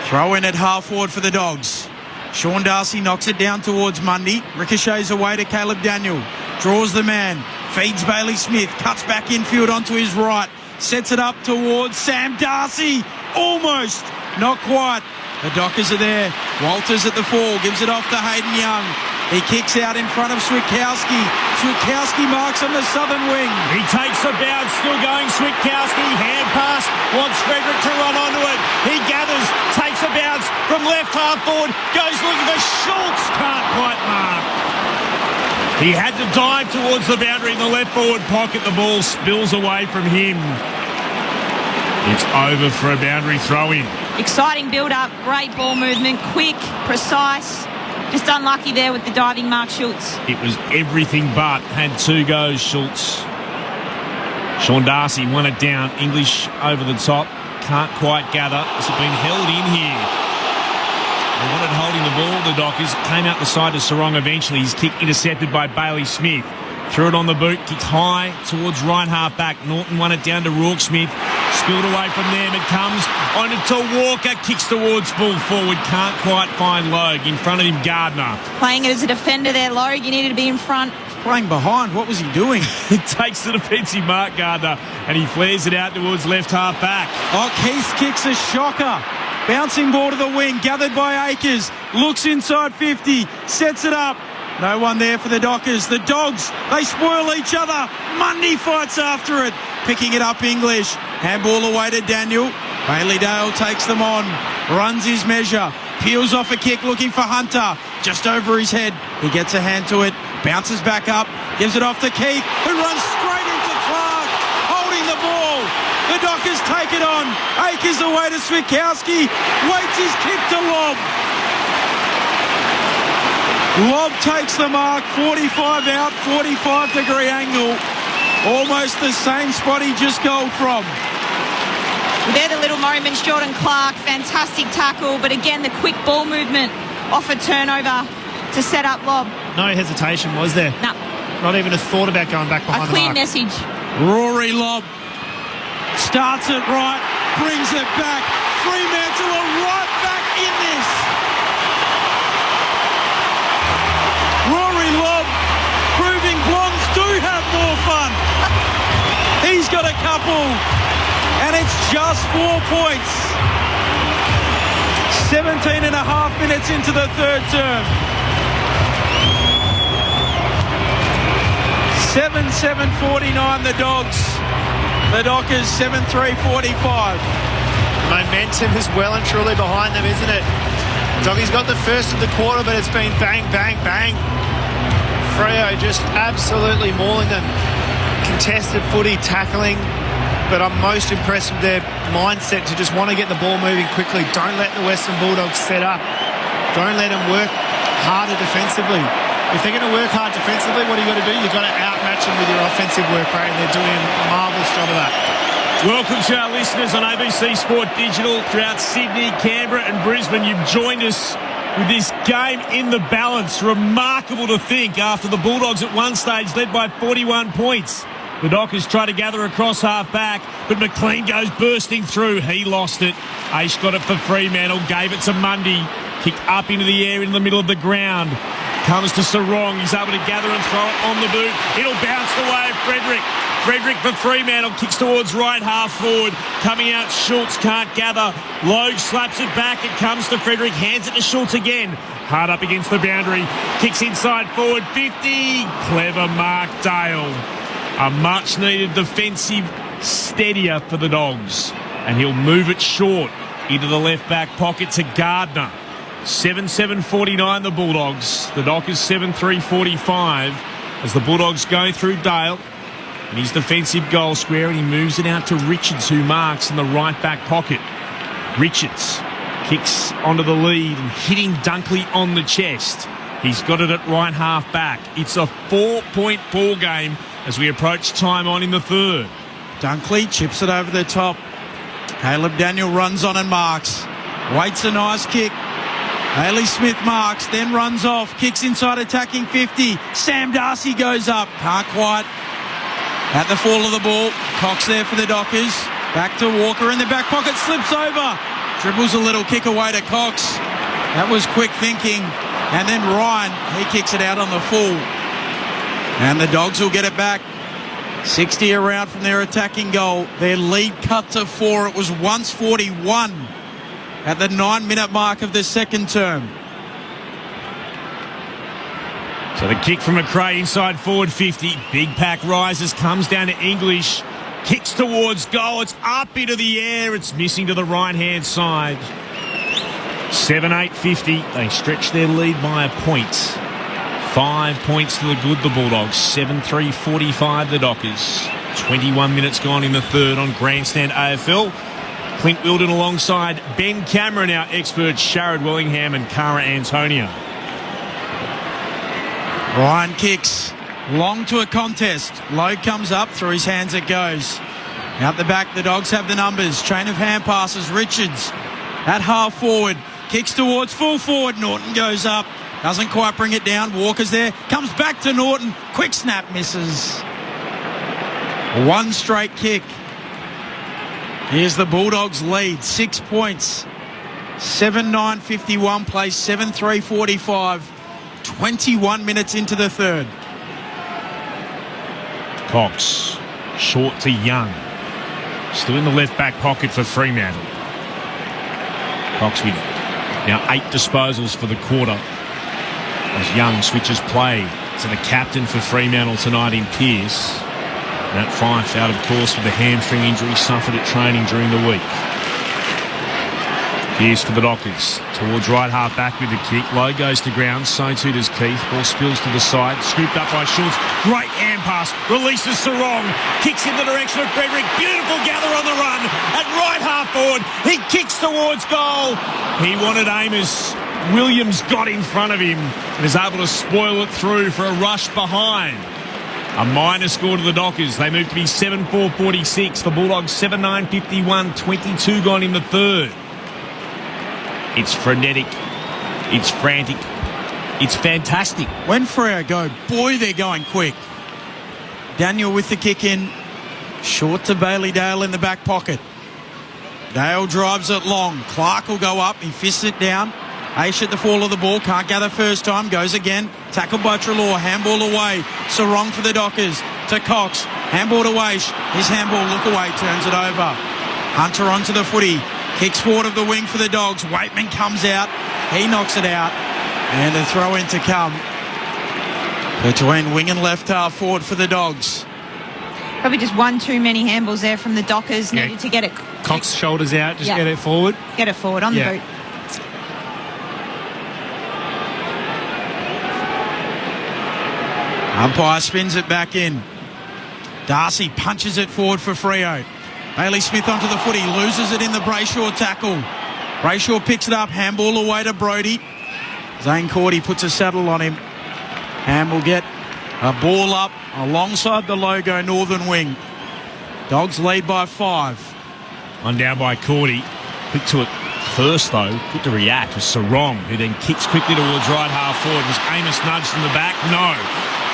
Throw in at half forward for the Dogs. Sean Darcy knocks it down towards Mundy. Ricochets away to Caleb Daniel. Draws the man. Feeds Bailey Smith. Cuts back infield onto his right. Sets it up towards Sam Darcy. Almost. Not quite. The Dockers are there. Walters at the 4. Gives it off to Hayden Young. He kicks out in front of Switkowski. Switkowski marks on the southern wing. He takes a bounce, still going. Switkowski, hand pass, wants Frederick to run onto it. He gathers, takes a bounce from left half forward, goes looking for Schultz, can't quite mark. He had to dive towards the boundary in the left forward pocket. The ball spills away from him. It's over for a boundary throw-in. Exciting build-up, great ball movement, quick, precise. Just unlucky there with the diving mark, Schultz. It was everything but. Had 2 goes, Schultz. Sean Darcy won it down. English over the top. Can't quite gather. It's been held in here. They wanted holding the ball. The Dockers came out the side to Sarong eventually. His kick intercepted by Bailey Smith. Threw it on the boot. Kicked high towards right half back. Norton won it down to Smith. Spilled away from them. It comes on to Walker. Kicks towards full forward. Can't quite find Logue. In front of him, Gardner. Playing it as a defender there, Logue. You needed to be in front. Playing behind. What was he doing? He takes the defensive mark, Gardner, and he flares it out towards left half back. Oh, Keith kicks a shocker. Bouncing ball to the wing. Gathered by Akers. Looks inside 50. Sets it up. No one there for the Dockers. The Dogs, they spoil each other. Mundy fights after it. Picking it up, English. Handball away to Daniel. Bailey Dale takes them on. Runs his measure. Peels off a kick looking for Hunter. Just over his head. He gets a hand to it. Bounces back up. Gives it off to Keith, who runs straight into Clark. Holding the ball. The Dockers take it on. Akers away to Switkowski. Waits his kick to Lob. Lob takes the mark, 45 out, 45-degree angle. Almost the same spot he just goaled from. They're the little moments. Jordan Clark, fantastic tackle, but again, the quick ball movement off a turnover to set up Lob. No hesitation, was there? No. not even a thought about going back behind A the clear mark. message. Rory Lobb starts it right, brings it back. Fremantle are right back in this. Rory Lobb proving blondes do have more fun. He's got a couple, and it's just 4 points. 17 and a half minutes into the third term. 7-7-49 the Dogs. The Dockers 7-3-45. Momentum is well and truly behind them, isn't it? Doggy's got the first of the quarter, but it's been bang, bang, bang. Freo just absolutely mauling them. Contested footy, tackling, but I'm most impressed with their mindset to just want to get the ball moving quickly. Don't let the Western Bulldogs set up. Don't let them work harder defensively. If they're going to work hard defensively, what do you got to do? You've got to outmatch them with your offensive work rate, and they're doing a marvellous job of that. Welcome to our listeners on ABC Sport Digital throughout Sydney, Canberra and Brisbane. You've joined us with this game in the balance. Remarkable to think after the Bulldogs at one stage led by 41 points. The Dockers try to gather across half-back, but McLean goes bursting through. He lost it. Aish got it for Fremantle, gave it to Mundy. Kicked up into the air in the middle of the ground. Comes to Sarong. He's able to gather and throw it on the boot. It'll bounce the way of Frederick. Frederick for Fremantle. Kicks towards right half forward. Coming out, Schultz can't gather. Logue slaps it back. It comes to Frederick. Hands it to Schultz again. Hard up against the boundary. Kicks inside forward. 50. Clever Mark Dale. A much-needed defensive steadier for the Dogs. And he'll move it short into the left-back pocket to Gardner. 7-7-49 the Bulldogs. The Dockers 7-3-45 as the Bulldogs go through Dale in his defensive goal square, and he moves it out to Richards, who marks in the right-back pocket. Richards kicks onto the lead and hitting Dunkley on the chest. He's got it at right half-back. It's a 4-point ball game as we approach time on in the third. Dunkley chips it over the top. Caleb Daniel runs on and marks. Waits a nice kick. Hayley Smith marks, then runs off. Kicks inside attacking 50. Sam Darcy goes up. Can't quite. At the fall of the ball. Cox there for the Dockers. Back to Walker in the back pocket. Slips over. Dribbles a little kick away to Cox. That was quick thinking. And then Ryan, he kicks it out on the full. And the Dogs will get it back. 60 around from their attacking goal. Their lead cut to 4. It was once 41 at the 9-minute mark of the second term. So the kick from McRae inside forward 50. Big pack rises, comes down to English. Kicks towards goal. It's up into the air. It's missing to the right-hand side. 7-8-50. They stretch their lead by a point. 5 points to the good, the Bulldogs. 7-3-45 the Dockers. 21 minutes gone in the third on Grandstand AFL. Clint Wilden alongside Ben Cameron, our experts Sharad Wellingham and Cara Antonio. Ryan kicks. Long to a contest. Lowe comes up. Through his hands it goes. Out the back, the Dogs have the numbers. Chain of hand passes. Richards at half forward. Kicks towards full forward. Norton goes up. Doesn't quite bring it down. Walker's there. Comes back to Norton. Quick snap misses. One straight kick. Here's the Bulldogs lead. 6 points. 7-9-51 plays 7-3-45. 21 minutes into the third. Cox. Short to Young. Still in the left back pocket for Fremantle. Cox with now 8 disposals for the quarter. As Young switches play to the captain for Fremantle tonight in Pearce. Matt Fyfe out, of course, with the hamstring injury suffered at training during the week. Pearce for the Dockers. Towards right half back with the kick. Lowe goes to ground. So too does Keith. Ball spills to the side. Scooped up by Schultz. Great hand pass. Releases Sarong. Kicks in the direction of Frederick. Beautiful gather on the run. At right half forward. He kicks towards goal. He wanted Amos. Williams got in front of him and is able to spoil it through for a rush behind. A minor score to the Dockers. They move to be 7-4-46. The Bulldogs 7-9-51. 22 gone in the third. It's frenetic. It's frantic. It's fantastic. When Freo go, boy, they're going quick. Daniel with the kick in. Short to Bailey Dale in the back pocket. Dale drives it long. Clark will go up. He fists it down. Aish at the fall of the ball. Can't gather first time. Goes again. Tackled by Treloar. Handball away. Sarong for the Dockers. To Cox. Handball to Aish. His handball. Look away. Turns it over. Hunter onto the footy. Kicks forward of the wing for the Dogs. Waitman comes out. He knocks it out. And a throw in to come. Between wing and left half forward for the Dogs. Probably just one too many handballs there from the Dockers. Needed to get it. Cox shoulders out, just get it forward. Get it forward on the boot. Umpire spins it back in. Darcy punches it forward for Freo. Bailey Smith onto the footy, loses it in the Brayshaw tackle. Brayshaw picks it up, handball away to Brodie. Zane Cordy puts a saddle on him and will get a ball up alongside the logo Northern Wing. Dogs lead by 5. On down by Cordy. Quick to it first, though. Quick to react was Sarong, who then kicks quickly towards right half forward. Was Amos nudged in the back? No.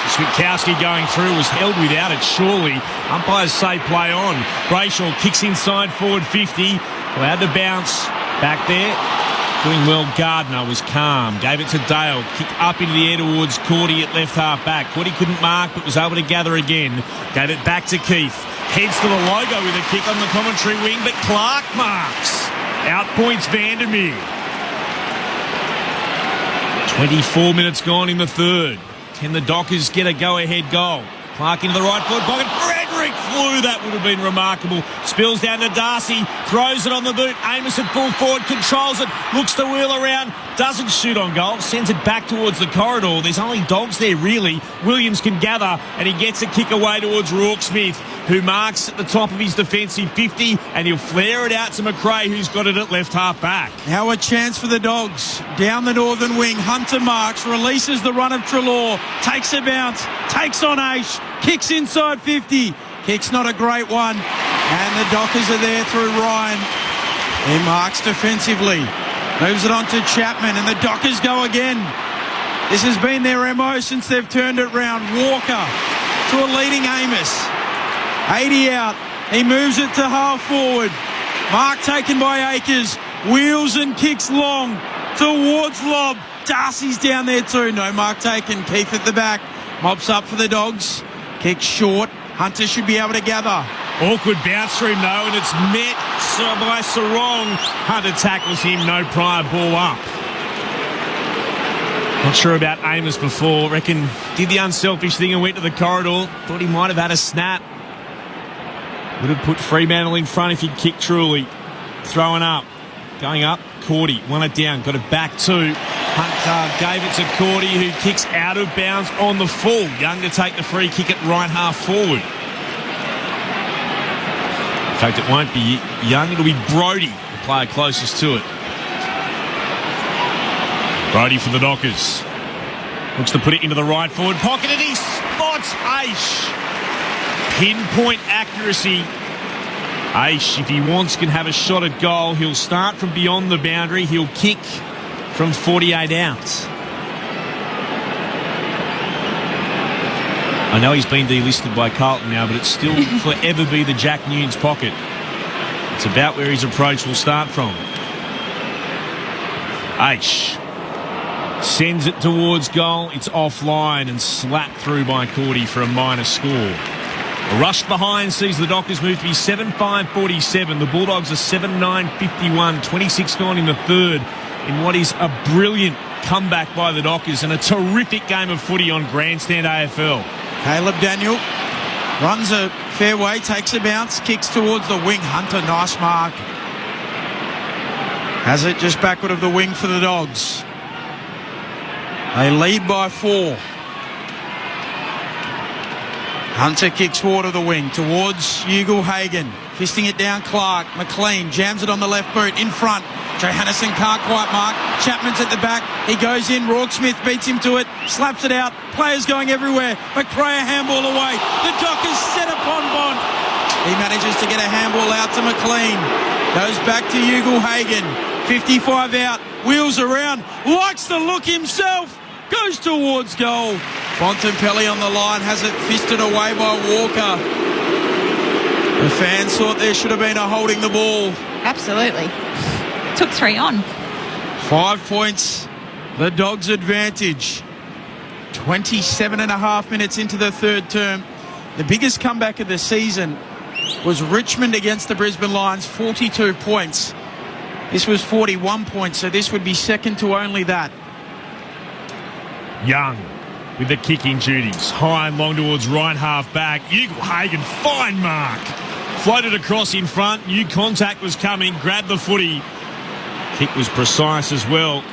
Switkowski going through was held without it, surely. Umpires say play on. Brayshaw kicks inside forward 50. Allowed to bounce back there. Doing well, Gardner was calm. Gave it to Dale. Kicked up into the air towards Cordy at left half back. Cordy couldn't mark but was able to gather again. Gave it back to Keith. Heads to the logo with a kick on the commentary wing, but Clark marks. Outpoints Vandermeer. 24 minutes gone in the third. Can the Dockers get a go-ahead goal? Clark into the right forward pocket. Frederick flew. That would have been remarkable. Spills down to Darcy. Throws it on the boot. Amos at full forward. Controls it. Looks to wheel around. Doesn't shoot on goal. Sends it back towards the corridor. There's only Dogs there, really. Williams can gather, and he gets a kick away towards Rourke Smith, who marks at the top of his defensive 50, and he'll flare it out to McRae, who's got it at left half back. Now a chance for the Dogs. Down the Northern Wing. Hunter marks. Releases the run of Treloar. Takes a bounce. Takes on Aish. Kicks inside 50. Kick's not a great one. And the Dockers are there through Ryan. He marks defensively. Moves it on to Chapman, and the Dockers go again. This has been their MO since they've turned it round. Walker to a leading Amos. 80 out. He moves it to half forward. Mark taken by Akers. Wheels and kicks long towards lob. Darcy's down there too. No mark taken. Keith at the back. Mops up for the Dogs. Kick short. Hunter should be able to gather. Awkward bounce for him, though, and it's met by Sarong. Hunter tackles him, no prior ball up. Not sure about Amos before. Reckon did the unselfish thing and went to the corridor. Thought he might have had a snap. Would have put Fremantle in front if he'd kicked truly. Throwing up. Going up. Cordy won it down. Got it back to Hunter. Gave it to Cordy, who kicks out of bounds on the full. Young to take the free kick at right half forward. In fact, it won't be Young. It'll be Brodie, the player closest to it. Brodie for the Dockers. Looks to put it into the right forward pocket, and he spots Aish. Pinpoint accuracy. Aish, if he wants, can have a shot at goal. He'll start from beyond the boundary. He'll kick from 48 out. I know he's been delisted by Carlton now, but it's still forever be the Jack Nunes pocket. It's about where his approach will start from. Aish sends it towards goal. It's offline and slapped through by Cordy for a minor score. A rush behind sees the Dockers move to be 7-5-47. The Bulldogs are 7-9-51. 26 gone in the third in what is a brilliant comeback by the Dockers and a terrific game of footy on Grandstand AFL. Caleb Daniel runs a fair way, takes a bounce, kicks towards the wing. Hunter, nice mark. Has it just backward of the wing for the Dogs. They lead by 4. Hunter kicks forward of the wing towards Ugle-Hagan. Fisting it down Clark. McLean jams it on the left boot in front. Johannesson can't quite mark. Chapman's at the back. He goes in. Rourke Smith beats him to it. Slaps it out. Players going everywhere. McRae a handball away. The Dockers set upon Bond. He manages to get a handball out to McLean. Goes back to Ugle-Hagan. 55 out. Wheels around. Likes the look himself. Goes towards goal. Bontempelli on the line, has it fisted away by Walker. The fans thought there should have been a holding the ball. Absolutely. Took 3 on. 5 points, the Dogs' advantage. 27 and a half minutes into the third term. The biggest comeback of the season was Richmond against the Brisbane Lions, 42 points. This was 41 points, so this would be second to only that. Young with the kicking duties. High and long towards right half back. Ugle-Hagan, fine mark. Floated across in front. New contact was coming. Grabbed the footy. Kick was precise as well.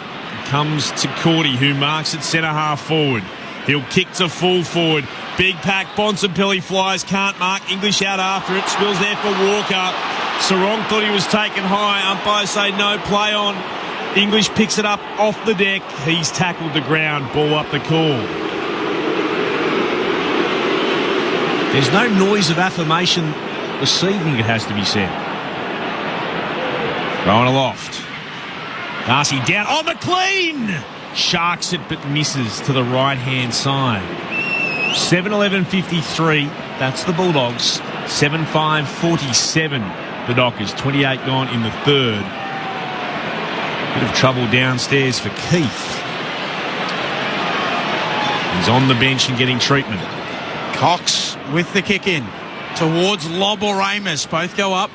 Comes to Cordy, who marks at centre half forward. He'll kick to full forward. Big pack. Bontempelli flies. Can't mark. English out after it. Spills there for Walker. Sarong thought he was taken high. Umpires say no, play on. English picks it up off the deck. He's tackled the ground. Ball up the call. There's no noise of affirmation receiving, it has to be said. Thrown aloft. Darcy down. Oh, McLean! Sharks it but misses to the right-hand side. 7:11:53. That's the Bulldogs. 7:5:47. The Dockers. 28 gone in the third. Bit of trouble downstairs for Keith. He's on the bench and getting treatment. Cox with the kick in towards Lobb or Amos. Both go up.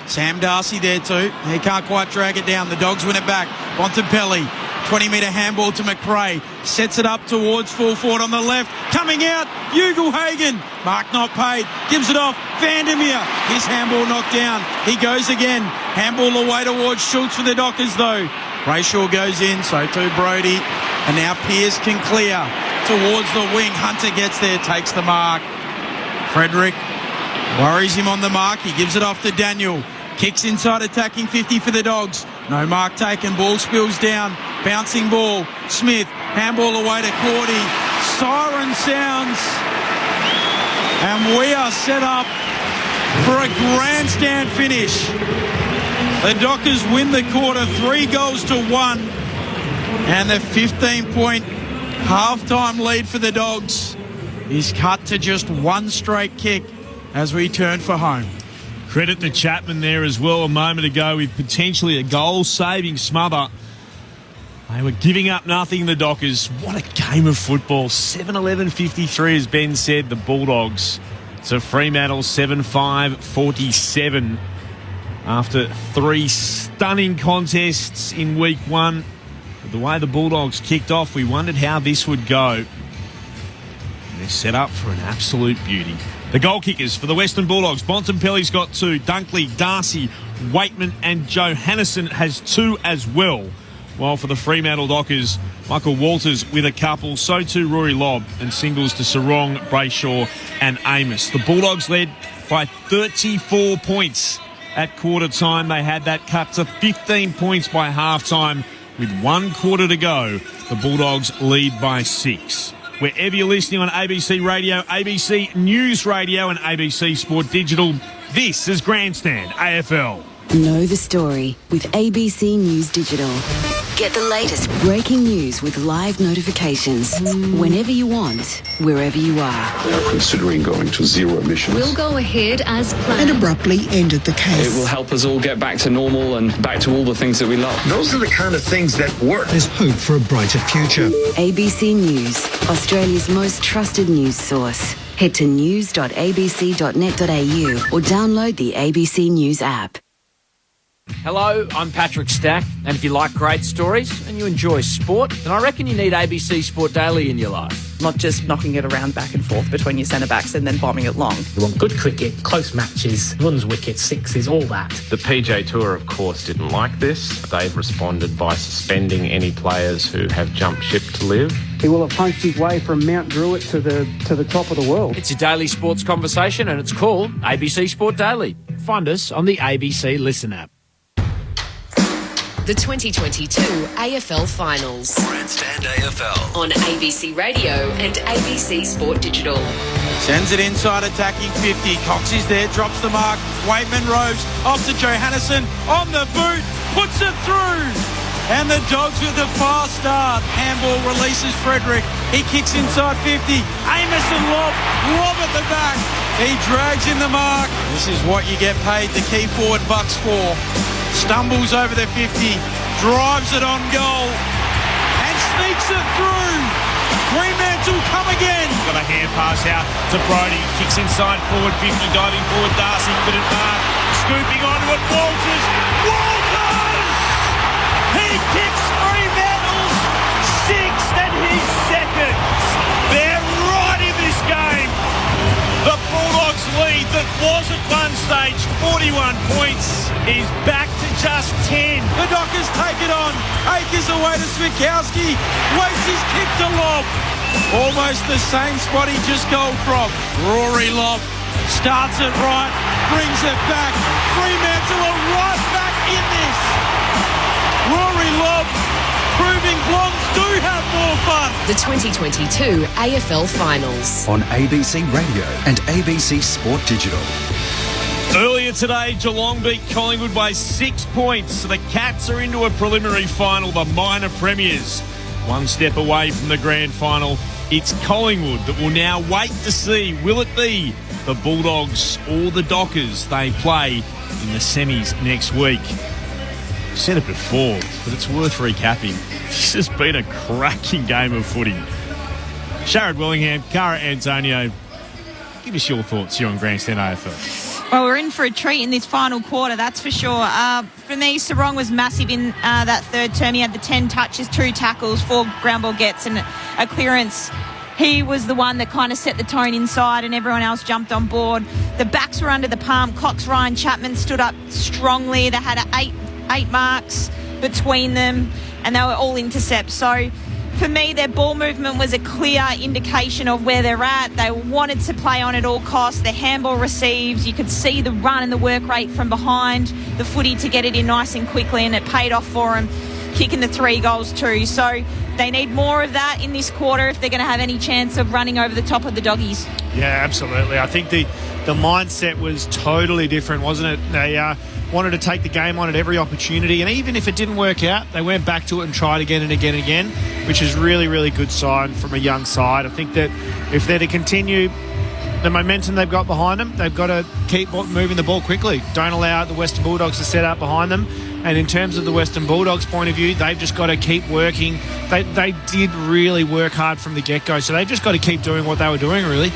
Sam Darcy there too. He can't quite drag it down. The Dogs win it back. Bontempelli, 20-metre handball to McRae. Sets it up towards full forward on the left. Coming out, Ugle-Hagan. Mark not paid. Gives it off. Vandermeer. His handball knocked down. He goes again. Handball away towards Schultz for the Dockers though. Brayshaw goes in, so too Brody. And now Pearce can clear towards the wing. Hunter gets there, takes the mark. Frederick worries him on the mark. He gives it off to Daniel. Kicks inside, attacking 50 for the Dogs. No mark taken. Ball spills down. Bouncing ball. Smith. Handball away to Cordy. Siren sounds. And we are set up for a grandstand finish. The Dockers win the quarter 3-1. And the 15-point half-time lead for the Dogs is cut to just one straight kick as we turn for home. Credit to Chapman there as well a moment ago with potentially a goal-saving smother. They were giving up nothing, the Dockers. What a game of football. 7:11:53, as Ben said, the Bulldogs. So Fremantle 7-5-47 after 3 stunning contests in week 1. But the way the Bulldogs kicked off, we wondered how this would go. And they're set up for an absolute beauty. The goal kickers for the Western Bulldogs. Bontempelli's got 2. Dunkley, Darcy, Waitman and Johannesson has 2 as well. While for the Fremantle Dockers, Michael Walters with a couple. So too Rory Lobb and singles to Sarong, Brayshaw and Amos. The Bulldogs led by 34 points at quarter time. They had that cut to 15 points by half time. With 1 quarter to go, the Bulldogs lead by 6. Wherever you're listening on ABC Radio, ABC News Radio and ABC Sport Digital, this is Grandstand AFL. Know the story with ABC News Digital. Get the latest breaking news with live notifications whenever you want, wherever you are. They are considering going to zero emissions. We'll go ahead as planned. And abruptly ended the case. It will help us all get back to normal and back to all the things that we love. Those are the kind of things that work. There's hope for a brighter future. ABC News, Australia's most trusted news source. Head to news.abc.net.au or download the ABC News app. Hello, I'm Patrick Stack, and if you like great stories and you enjoy sport, then I reckon you need ABC Sport Daily in your life. Not just knocking it around back and forth between your centre-backs and then bombing it long. You want good cricket, close matches, runs, wickets, sixes, all that. The PJ Tour, of course, didn't like this. They've responded by suspending any players who have jumped ship to live. He will have punched his way from Mount Druitt to the top of the world. It's your daily sports conversation, and it's called ABC Sport Daily. Find us on the ABC Listen app. The 2022 AFL Finals. Grandstand AFL. On ABC Radio and ABC Sport Digital. Sends it inside, attacking 50. Cox is there, drops the mark. Waitman roves off to Johannesson on the boot, puts it through. And the Dogs with a fast start. Handball releases Frederick. He kicks inside 50. Amison lob at the back. He drags in the mark. This is what you get paid the key forward bucks for. Stumbles over the 50. Drives it on goal. And sneaks it through. Fremantle come again. Got a hand pass out to Brody. Kicks inside forward 50. Diving forward. Darcy couldn't mark. Scooping onto it. Walters. He kicks Fremantle's sixth and his second. They're right in this game. The Bulldogs lead that was at one stage 41 points is back to just 10. The Dockers take it on. Akers away to Switkowski. Waits his kick to lob. Almost the same spot he just goaled from. Rory Lobb starts it right, brings it back. Fremantle are right back in this. Rory Lobb proving Blondes do have more fun. The 2022 AFL Finals. On ABC Radio and ABC Sport Digital. Earlier today, Geelong beat Collingwood by 6 points. So the Cats are into a preliminary final, the minor premiers. One step away from the grand final. It's Collingwood that will now wait to see, will it be the Bulldogs or the Dockers they play in the semis next week. I've said it before, but it's worth recapping. This has been a cracking game of footy. Sharad Willingham, Cara Antonio, give us your thoughts here on Grandstand AFL. Well, we're in for a treat in this final quarter, that's for sure. For me, Sarong was massive in that third term. He had the 10 touches, 2 tackles, 4 ground ball gets and a clearance. He was the one that kind of set the tone inside and everyone else jumped on board. The backs were under the palm. Cox, Ryan, Chapman stood up strongly. They had 8 marks between them and they were all intercepts. So for me, their ball movement was a clear indication of where they're at. They wanted to play on at all costs. Their handball receives. You could see the run and the work rate from behind the footy to get it in nice and quickly, and it paid off for them, kicking the 3 goals too. So they need more of that in this quarter if they're going to have any chance of running over the top of the Doggies. Yeah, absolutely. I think the mindset was totally different, wasn't it? They wanted to take the game on at every opportunity, and even if it didn't work out, they went back to it and tried again and again and again, which is really, really good sign from a young side. I think that if they're to continue the momentum they've got behind them, they've got to keep moving the ball quickly. Don't allow the Western Bulldogs to set up behind them. And in terms of the Western Bulldogs' point of view, they've just got to keep working. They did really work hard from the get-go, so they've just got to keep doing what they were doing, really.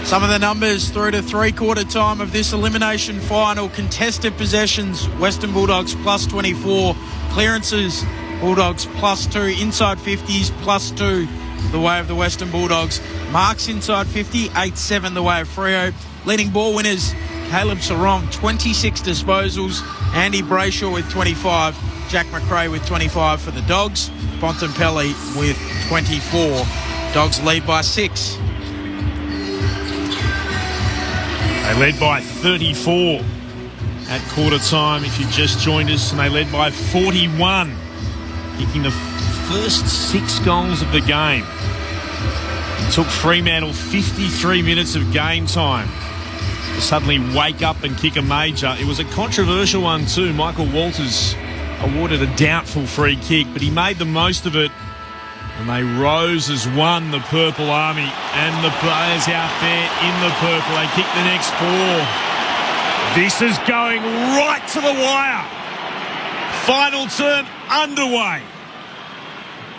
Some of the numbers through to three-quarter time of this elimination final. Contested possessions, Western Bulldogs plus 24. Clearances, Bulldogs plus 2. Inside 50s plus 2 the way of the Western Bulldogs. Marks inside 50, 8-7 the way of Freo. Leading ball winners, Caleb Sarong, 26 disposals. Andy Brayshaw with 25. Jack McRae with 25 for the Dogs. Bontempelli with 24. Dogs lead by 6. They led by 34 at quarter time if you've just joined us, and they led by 41, kicking the first 6 goals of the game. It took Fremantle 53 minutes of game time to suddenly wake up and kick a major. It was a controversial one too. Michael Walters awarded a doubtful free kick, but he made the most of it. And they rose as one, the Purple Army, and the players out there in the purple. They kick the next 4. This is going right to the wire. Final term underway.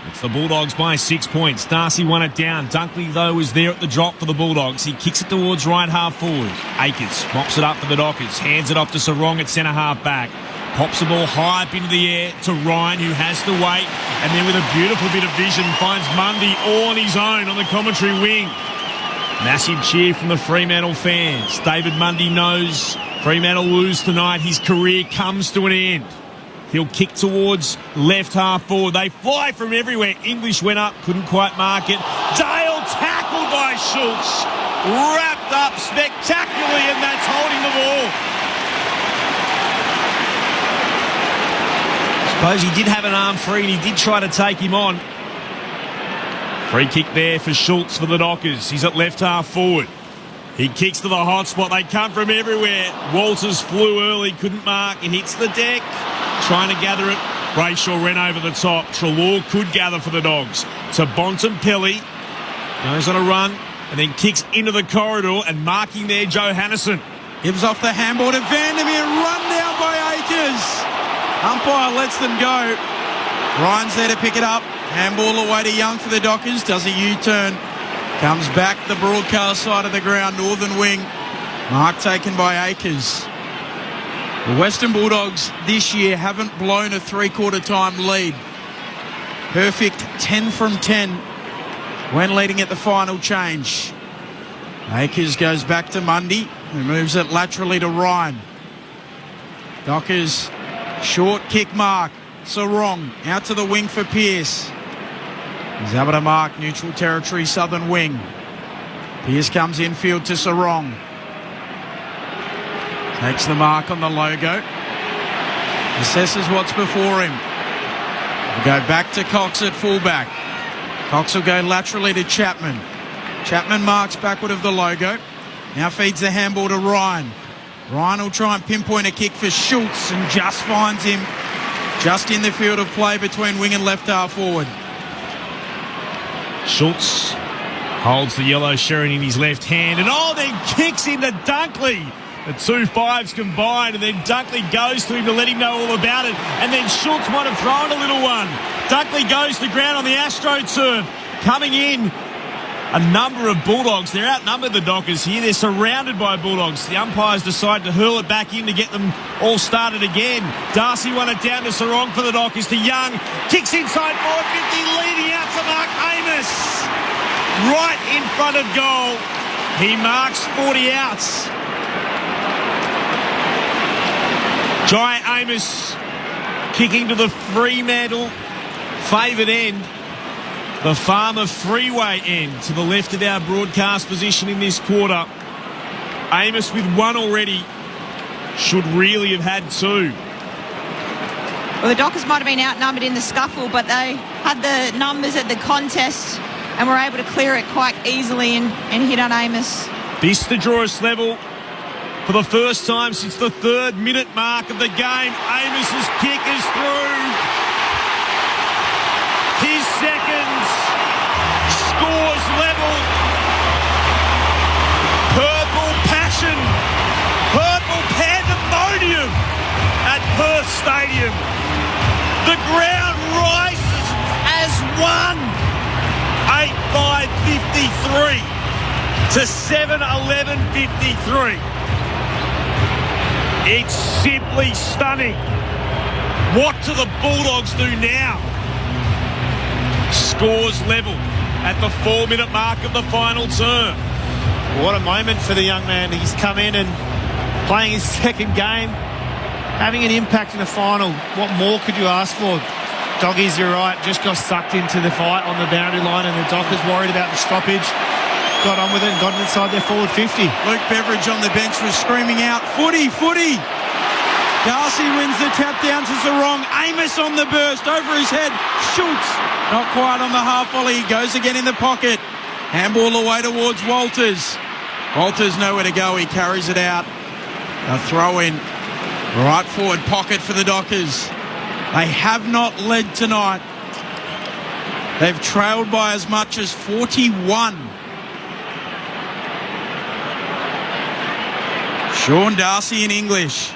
It's the Bulldogs by 6 points. Darcy won it down. Dunkley, though, was there at the drop for the Bulldogs. He kicks it towards right half forward. Akers mops it up for the Dockers. Hands it off to Sarong at centre half back. Pops the ball high up into the air to Ryan, who has to wait. And then with a beautiful bit of vision, finds Mundy all on his own on the commentary wing. Massive cheer from the Fremantle fans. David Mundy knows Fremantle lose tonight. His career comes to an end. He'll kick towards left half forward. They fly from everywhere. English went up, couldn't quite mark it. Dale tackled by Schultz. Wrapped up spectacularly, and that's holding the ball. Suppose he did have an arm free and he did try to take him on. Free kick there for Schultz for the Dockers. He's at left half forward. He kicks to the hot spot. They come from everywhere. Walters flew early, couldn't mark. It hits the deck. Trying to gather it Brayshaw ran over the top. Treloar could gather for the Dogs. To Bontempelli. Goes on a run and then kicks into the corridor and marking there Johannesson. Gives off the handball to Vandermeer. Run down by Akers. Umpire lets them go. Ryan's there to pick it up. Handball away to Young for the Dockers. Does a U-turn. Comes back the broadcast side of the ground. Northern wing. Mark taken by Akers. The Western Bulldogs this year haven't blown a three-quarter time lead. Perfect 10 from 10 when leading at the final change. Akers goes back to Mundy, who moves it laterally to Ryan. Dockers, short kick mark. Sarong out to the wing for Pearce. He's able to mark neutral territory, southern wing. Pearce comes infield to Sarong. Takes the mark on the logo. Assesses what's before him. We'll go back to Cox at fullback. Cox will go laterally to Chapman. Chapman marks backward of the logo. Now feeds the handball to Ryan. Ryan will try and pinpoint a kick for Schultz and just finds him just in the field of play between wing and left half forward. Schultz holds the yellow Sherrin in his left hand and then kicks into Dunkley. The two fives combined, and then Dunkley goes to him to let him know all about it, and then Schultz might have thrown a little one. Dunkley goes to ground on the AstroTurf. Coming in, a number of Bulldogs. They're outnumbered, the Dockers here. They're surrounded by Bulldogs. The umpires decide to hurl it back in to get them all started again. Darcy won it down to Sarong for the Dockers, to Young. Kicks inside forward 50, leading out to Mark Amos. Right in front of goal. He marks 40 outs. Jai Amos kicking to the Fremantle favoured end. The Farmer Freeway end to the left of our broadcast position in this quarter. Amos with one already. Should really have had two. Well, the Dockers might have been outnumbered in the scuffle, but they had the numbers at the contest and were able to clear it quite easily and hit on Amos. This to draw us level. For the first time since the 3rd minute mark of the game, Amos's kick is through. His second. Scores level. Purple passion. Purple pandemonium at Perth Stadium. The ground rises as one. 8-5-53 to 7-11-53. It's simply stunning. What do the Bulldogs do now? Scores level at the 4-minute mark of the final term. What a moment for the young man. He's come in and playing his second game, having an impact in the final. What more could you ask for? Doggies, you're right, just got sucked into the fight on the boundary line, and the Dockers worried about the stoppage. Got on with it and got inside their forward 50. Luke Beveridge on the bench was screaming out, footy, footy. Darcy wins the tap down to Sarong. Amos on the burst, over his head. Schultz, not quite on the half volley. He goes again in the pocket. Handball away towards Walters. Walters nowhere to go. He carries it out. A throw in. Right forward pocket for the Dockers. They have not led tonight. They've trailed by as much as 41. Sean Darcy in English.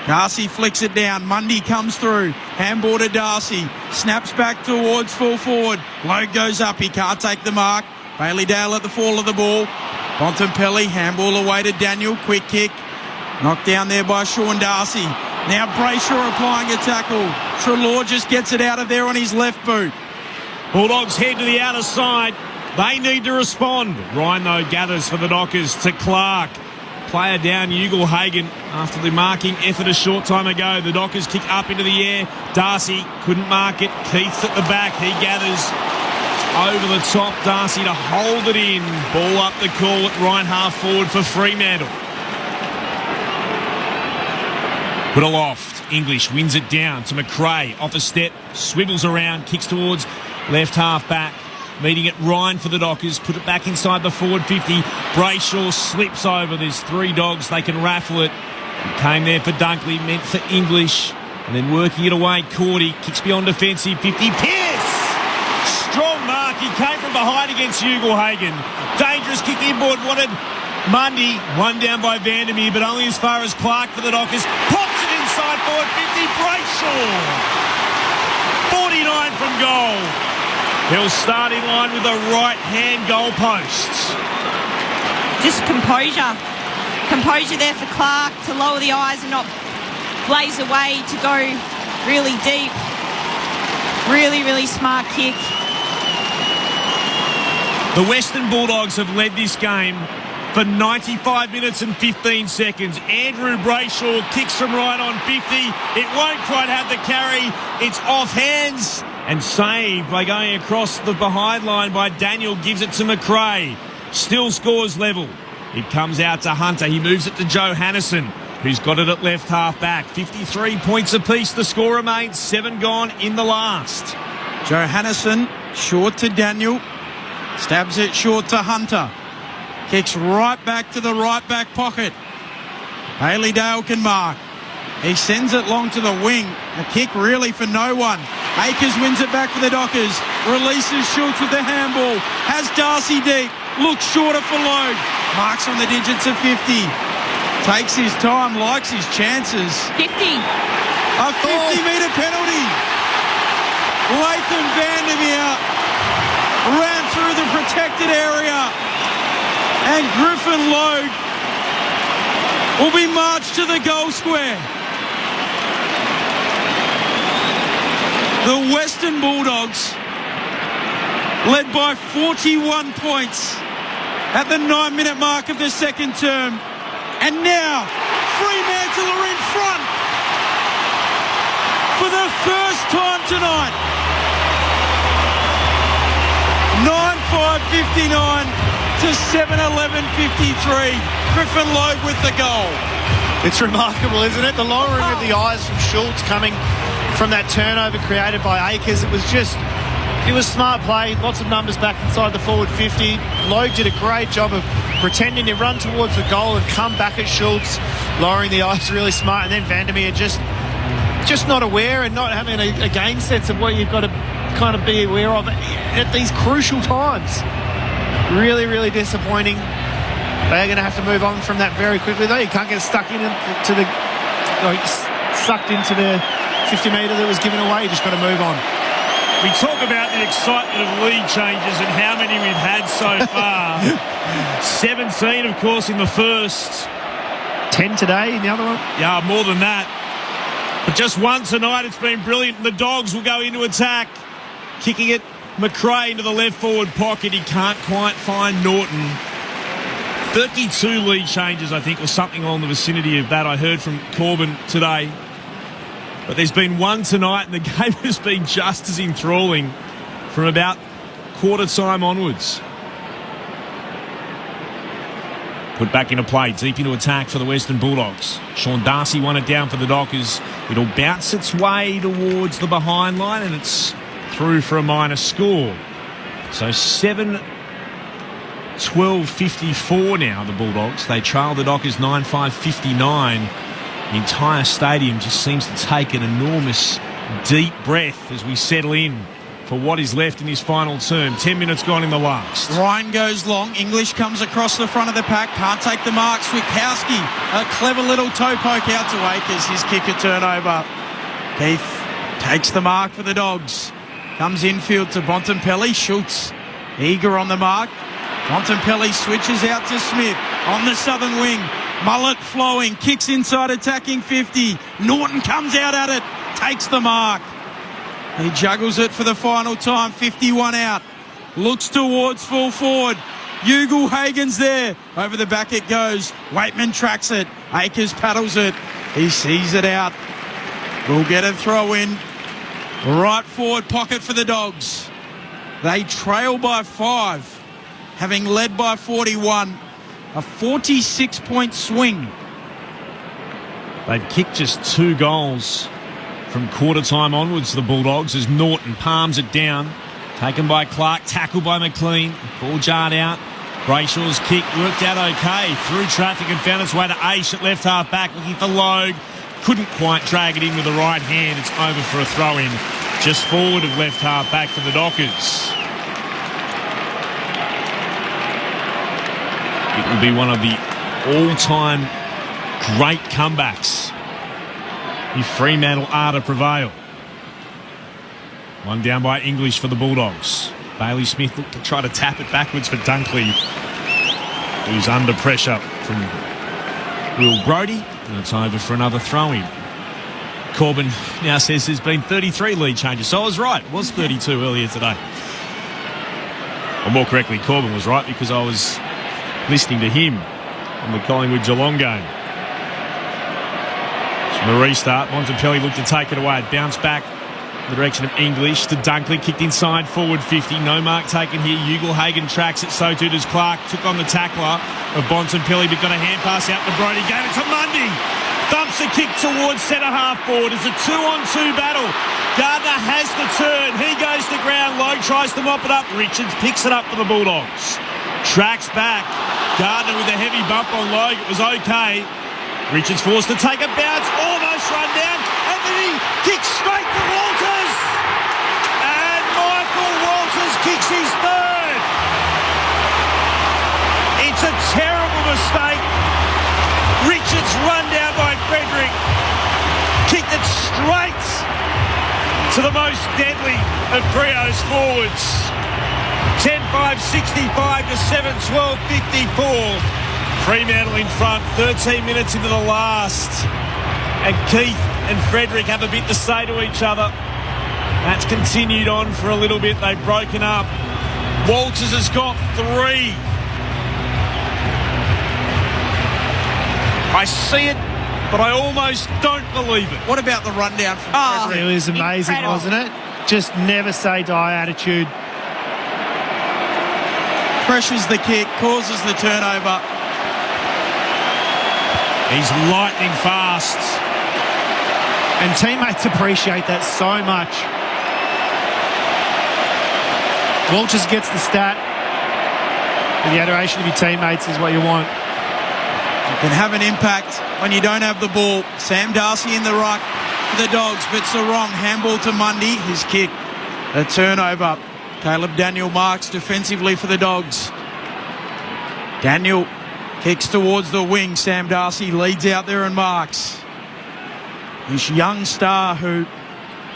Darcy flicks it down. Mundy comes through. Handball to Darcy. Snaps back towards full forward. Load goes up. He can't take the mark. Bailey Dale at the fall of the ball. Bontempelli. Handball away to Daniel. Quick kick. Knocked down there by Sean Darcy. Now Brayshaw applying a tackle. Treloar just gets it out of there on his left boot. Bulldogs head to the outer side. They need to respond. Ryan, though, gathers for the Dockers to Clark. Player down, Ugle-Hagan, after the marking effort a short time ago. The Dockers kick up into the air. Darcy couldn't mark it. Keith's at the back. He gathers over the top. Darcy to hold it in. Ball up the call at right half forward for Fremantle. Put aloft. English wins it down to McRae. Off a step, swivels around, kicks towards left half back. Meeting it Ryan for the Dockers. Put it back inside the forward 50. Brayshaw slips over. There's three Dogs. They can raffle it. Came there for Dunkley. Meant for English. And then working it away, Cordy kicks beyond defensive 50. Pearce! Strong mark. He came from behind against Ugle-Hagan. Dangerous kick inboard. Wanted Mundy. One down by Vandermeer, but only as far as Clark for the Dockers. Pops it inside forward 50. Brayshaw. 49 from goal. He'll start in line with the right-hand goal posts. Just composure. Composure there for Clark to lower the eyes and not blaze away, to go really deep. Really, really smart kick. The Western Bulldogs have led this game for 95 minutes and 15 seconds. Andrew Brayshaw kicks from right on 50. It won't quite have the carry. It's off hands and saved by going across the behind line by Daniel. Gives it to McRae. Still scores level. It comes out to Hunter. He moves it to Joe Hannison, who's got it at left half back. 53 points apiece. The score remains 7 gone in the last. Joe Hannison short to Daniel. Stabs it short to Hunter. Kicks right back to the right back pocket. Haley Dale can mark. He sends it long to the wing. A kick really for no one. Akers wins it back for the Dockers. Releases Schultz with the handball. Has Darcy deep. Looks shorter for Logue. Marks on the digits of 50. Takes his time, likes his chances. 50. A 50-metre penalty. Latham Vandermeer ran through the protected area. And Griffin Logue will be marched to the goal square. The Western Bulldogs led by 41 points at the 9-minute mark of the second term. And now Fremantle are in front for the first time tonight. 9-5-59 to 7-11-53. Griffin Logue with the goal. It's remarkable, isn't it? The lowering of the eyes from Schultz coming from that turnover created by Akers. It was smart play. Lots of numbers back inside the forward 50. Logue did a great job of pretending to run towards the goal and come back at Schultz. Lowering the eyes really smart. And then Vandermeer just not aware and not having a game sense of what you've got to kind of be aware of at these crucial times. Really, really disappointing. They're going to have to move on from that very quickly, though. You can't get sucked into the 50 metre that was given away. You just got to move on. We talk about the excitement of league changes and how many we've had so far. 17, of course, in the first. 10 today in the other one. Yeah, more than that. But just one tonight. It's been brilliant. The Dogs will go into attack. Kicking it, McRae into the left forward pocket. He can't quite find Norton. 32 lead changes, I think, or something along the vicinity of that. I heard from Corbin today. But there's been one tonight, and the game has been just as enthralling from about quarter time onwards. Put back into play, deep into attack for the Western Bulldogs. Sean Darcy won it down for the Dockers. It'll bounce its way towards the behind line, and it's through for a minor score. So 7-12-54 now, the Bulldogs. They trail the Dockers 9-5-59. The entire stadium just seems to take an enormous deep breath as we settle in for what is left in his final term. 10 minutes gone in the last. Ryan goes long. English comes across the front of the pack. Can't take the mark. Switkowski, a clever little toe poke out to Akers. His kick a turnover. Keith takes the mark for the Dogs. Comes infield to Bontempelli. Schultz eager on the mark. Bontempelli switches out to Smith on the southern wing. Mullet flowing, kicks inside, attacking 50. Norton comes out at it, takes the mark. He juggles it for the final time, 51 out. Looks towards full forward. Ugle-Hagan's there. Over the back it goes. Waitman tracks it. Akers paddles it. He sees it out. We'll get a throw in. Right forward pocket for the Dogs. They trail by 5, having led by 41. A 46-point swing. They've kicked just 2 goals from quarter time onwards, the Bulldogs, as Norton palms it down. Taken by Clark, tackled by McLean. Ball jarred out. Brayshaw's kick worked out okay. Through traffic and found its way to Aish at left half back, looking for Logue. couldn't quite drag it in with the right hand. It's over for a throw-in just forward of left half back for the Dockers. It will be one of the all-time great comebacks if Fremantle are to prevail. One down by English for the Bulldogs. Bailey Smith looked to try to tap it backwards for Dunkley, who's under pressure from Will Brodie, and it's over for another throw-in. Corbin now says there's been 33 lead changes, so I was right. It was 32 earlier today. Or more correctly, Corbin was right because I was listening to him on the Collingwood-Geelong game. From a restart, Montempelli looked to take it away. It bounced back in the direction of English to Dunkley, kicked inside, forward 50. No mark taken here. Ugelhagen tracks it, so too does Clark. Took on the tackler of Bontempelli, but got a hand pass out to Brodie. Gave it to Mundy. Thumps a kick towards centre-half forward. It's a 2-on-2 battle. Gardner has the turn. He goes to ground low, tries to mop it up. Richards picks it up for the Bulldogs. Tracks back. Gardner with a heavy bump on Logue. It was okay. Richards forced to take a bounce, almost run down, and then he kicks straight to Walters. And Michael Walters kicks his third. It's a terrible mistake. Richards run down by Frederick. Kicked it straight to the most deadly of Frio's forwards. 10-5-65 to 7-12-54. Fremantle in front, 13 minutes into the last. And Keith and Frederick have a bit to say to each other. That's continued on for a little bit. They've broken up. Walters has got 3. I see it, but I almost don't believe it. What about the rundown from Frederick? It was amazing, wasn't it? Just never say die attitude. Pressures the kick, causes the turnover. He's lightning fast. And teammates appreciate that so much. Walters gets the stat. But the adoration of your teammates is what you want. You can have an impact when you don't have the ball. Sam Darcy in the ruck for the Dogs, but Sarong, handball to Mundy. His kick, a turnover. Caleb Daniel marks defensively for the Dogs. Daniel kicks towards the wing. Sam Darcy leads out there and marks. This young star who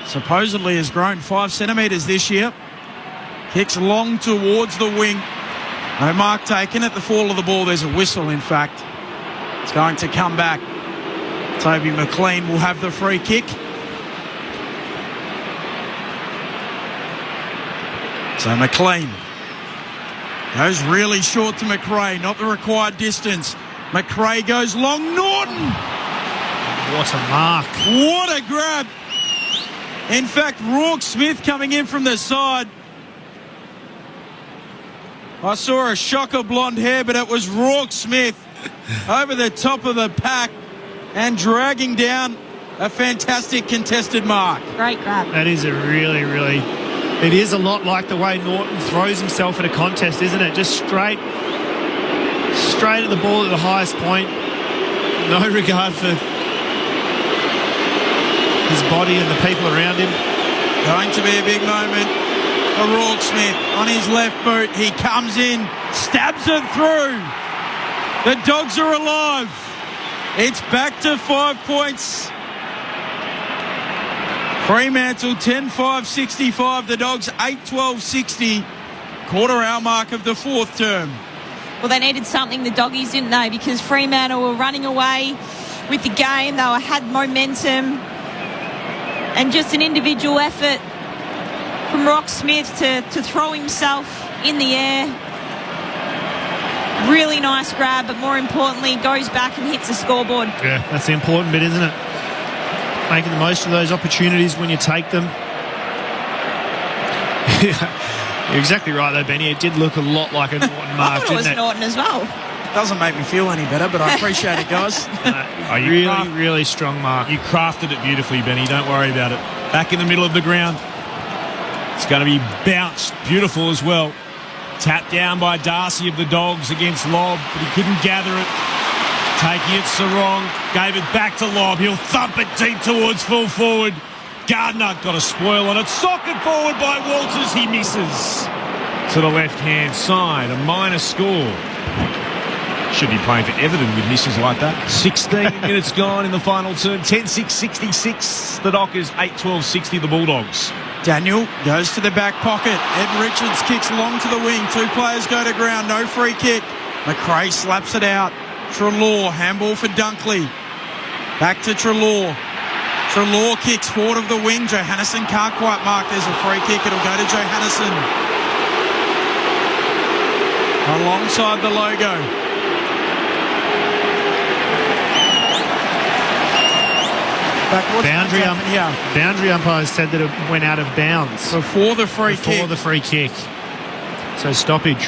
supposedly has grown 5 centimetres this year. Kicks long towards the wing. No mark taken at the fall of the ball. There's a whistle, in fact. It's going to come back. Toby McLean will have the free kick. So McLean goes really short to McRae, not the required distance. McRae goes long. Norton! What a mark. What a grab. In fact, Rourke Smith coming in from the side. I saw a shock of blonde hair, but it was Rourke Smith over the top of the pack and dragging down a fantastic contested mark. Great grab. That is a really, it is a lot like the way Norton throws himself at a contest, isn't it? Just straight at the ball at the highest point. No regard for his body and the people around him. Going to be a big moment for Rourke Smith on his left boot. He comes in, stabs it through. The Dogs are alive. It's back to 5 points. Fremantle 10-5-65. The Dogs 8-12-60. Quarter hour mark of the 4th term. Well, they needed something, the Doggies, didn't they? Because Fremantle were running away with the game. They had momentum. And just an individual effort from Rourke Smith to throw himself in the air. Really nice grab, but more importantly, goes back and hits the scoreboard. Yeah, that's the important bit, isn't it? Making the most of those opportunities when you take them. You're exactly right, though, Benny. It did look a lot like a Norton mark, I thought it was didn't it? Norton as well. Doesn't make me feel any better, but I appreciate it, guys. Really strong mark. You crafted it beautifully, Benny. Don't worry about it. Back in the middle of the ground. It's going to be bounced. Beautiful as well. Tapped down by Darcy of the Dogs against Lobb, but he couldn't gather it. Taking it Sarong, gave it back to Lobb. He'll thump it deep towards full forward. Gardner got a spoil on it. Socket forward by Walters. He misses to the left-hand side. A minor score. Should be playing for Everton with misses like that. 16 minutes gone in the final term. 10-6-66 the Dockers, 8-12-60 the Bulldogs. Daniel goes to the back pocket. Ed Richards kicks long to the wing. Two players go to ground. No free kick. McRae slaps it out. Treloar, handball for Dunkley. Back to Treloar. Treloar kicks forward of the wing. Johannesson can't quite mark. There's a free kick. It'll go to Johannesson. Alongside the logo. Boundary umpires said that it went out of bounds. Before the free kick. So stoppage.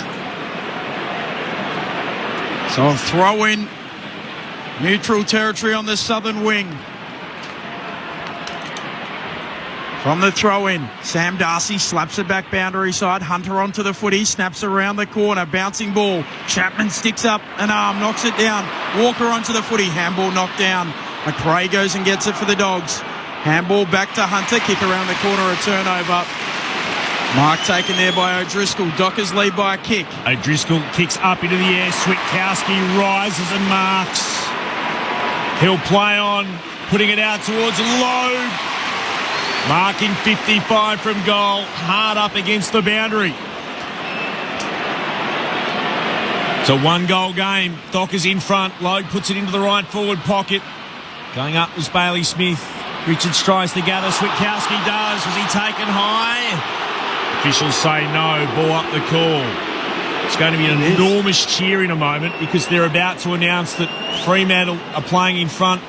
So a throw in. Neutral territory on the southern wing. From the throw in, Sam Darcy slaps it back boundary side. Hunter onto the footy, snaps around the corner, bouncing ball. Chapman sticks up an arm, knocks it down. Walker onto the footy, handball knocked down. McRae goes and gets it for the Dogs. Handball back to Hunter, kick around the corner, a turnover. Mark taken there by O'Driscoll. Dockers lead by a kick. O'Driscoll kicks up into the air. Switkowski rises and marks. He'll play on, putting it out towards Loeb. Marking 55 from goal, hard up against the boundary. It's a one-goal game. Dockers in front. Loeb puts it into the right forward pocket. Going up was Bailey Smith. Richards tries to gather. Switkowski does. Was he taken high? Officials say no. Ball up the call. It's going to be an enormous cheer in a moment because they're about to announce that Fremantle are playing in front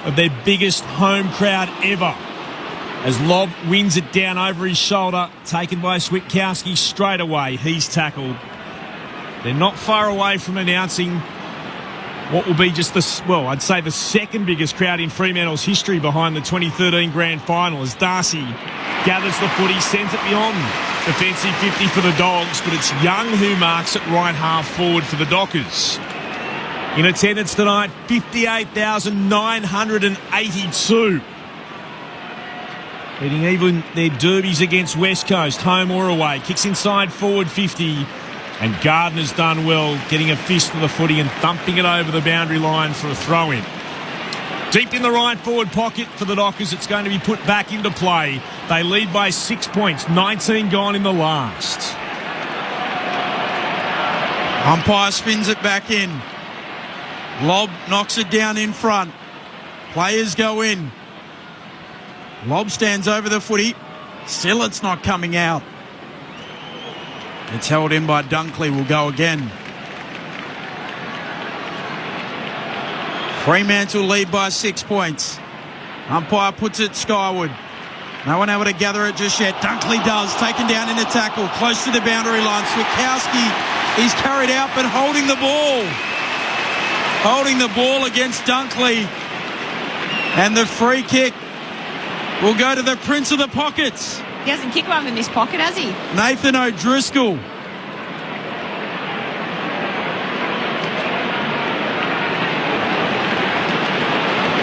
of their biggest home crowd ever. As Lobb wins it down over his shoulder, taken by Switkowski straight away. He's tackled. They're not far away from announcing what will be just I'd say the second biggest crowd in Fremantle's history behind the 2013 grand final as Darcy gathers the footy, sends it beyond defensive 50 for the Dogs, but it's Young who marks it right half forward for the Dockers. In attendance tonight, 58,982. Leading even their derbies against West Coast, home or away. Kicks inside forward 50. And Gardner's done well, getting a fist to the footy and thumping it over the boundary line for a throw-in. Deep in the right forward pocket for the Dockers. It's going to be put back into play. They lead by 6 points. 19 gone in the last. Umpire spins it back in. Lobb knocks it down in front. Players go in. Lobb stands over the footy. Still it's not coming out. It's held in by Dunkley. Will go again. Fremantle lead by 6 points. Umpire puts it skyward. No one able to gather it just yet. Dunkley does. Taken down in a tackle. Close to the boundary line. Switkowski is carried out but holding the ball. Holding the ball against Dunkley. And the free kick will go to the Prince of the Pockets. He hasn't kicked one in this pocket, has he? Nathan O'Driscoll.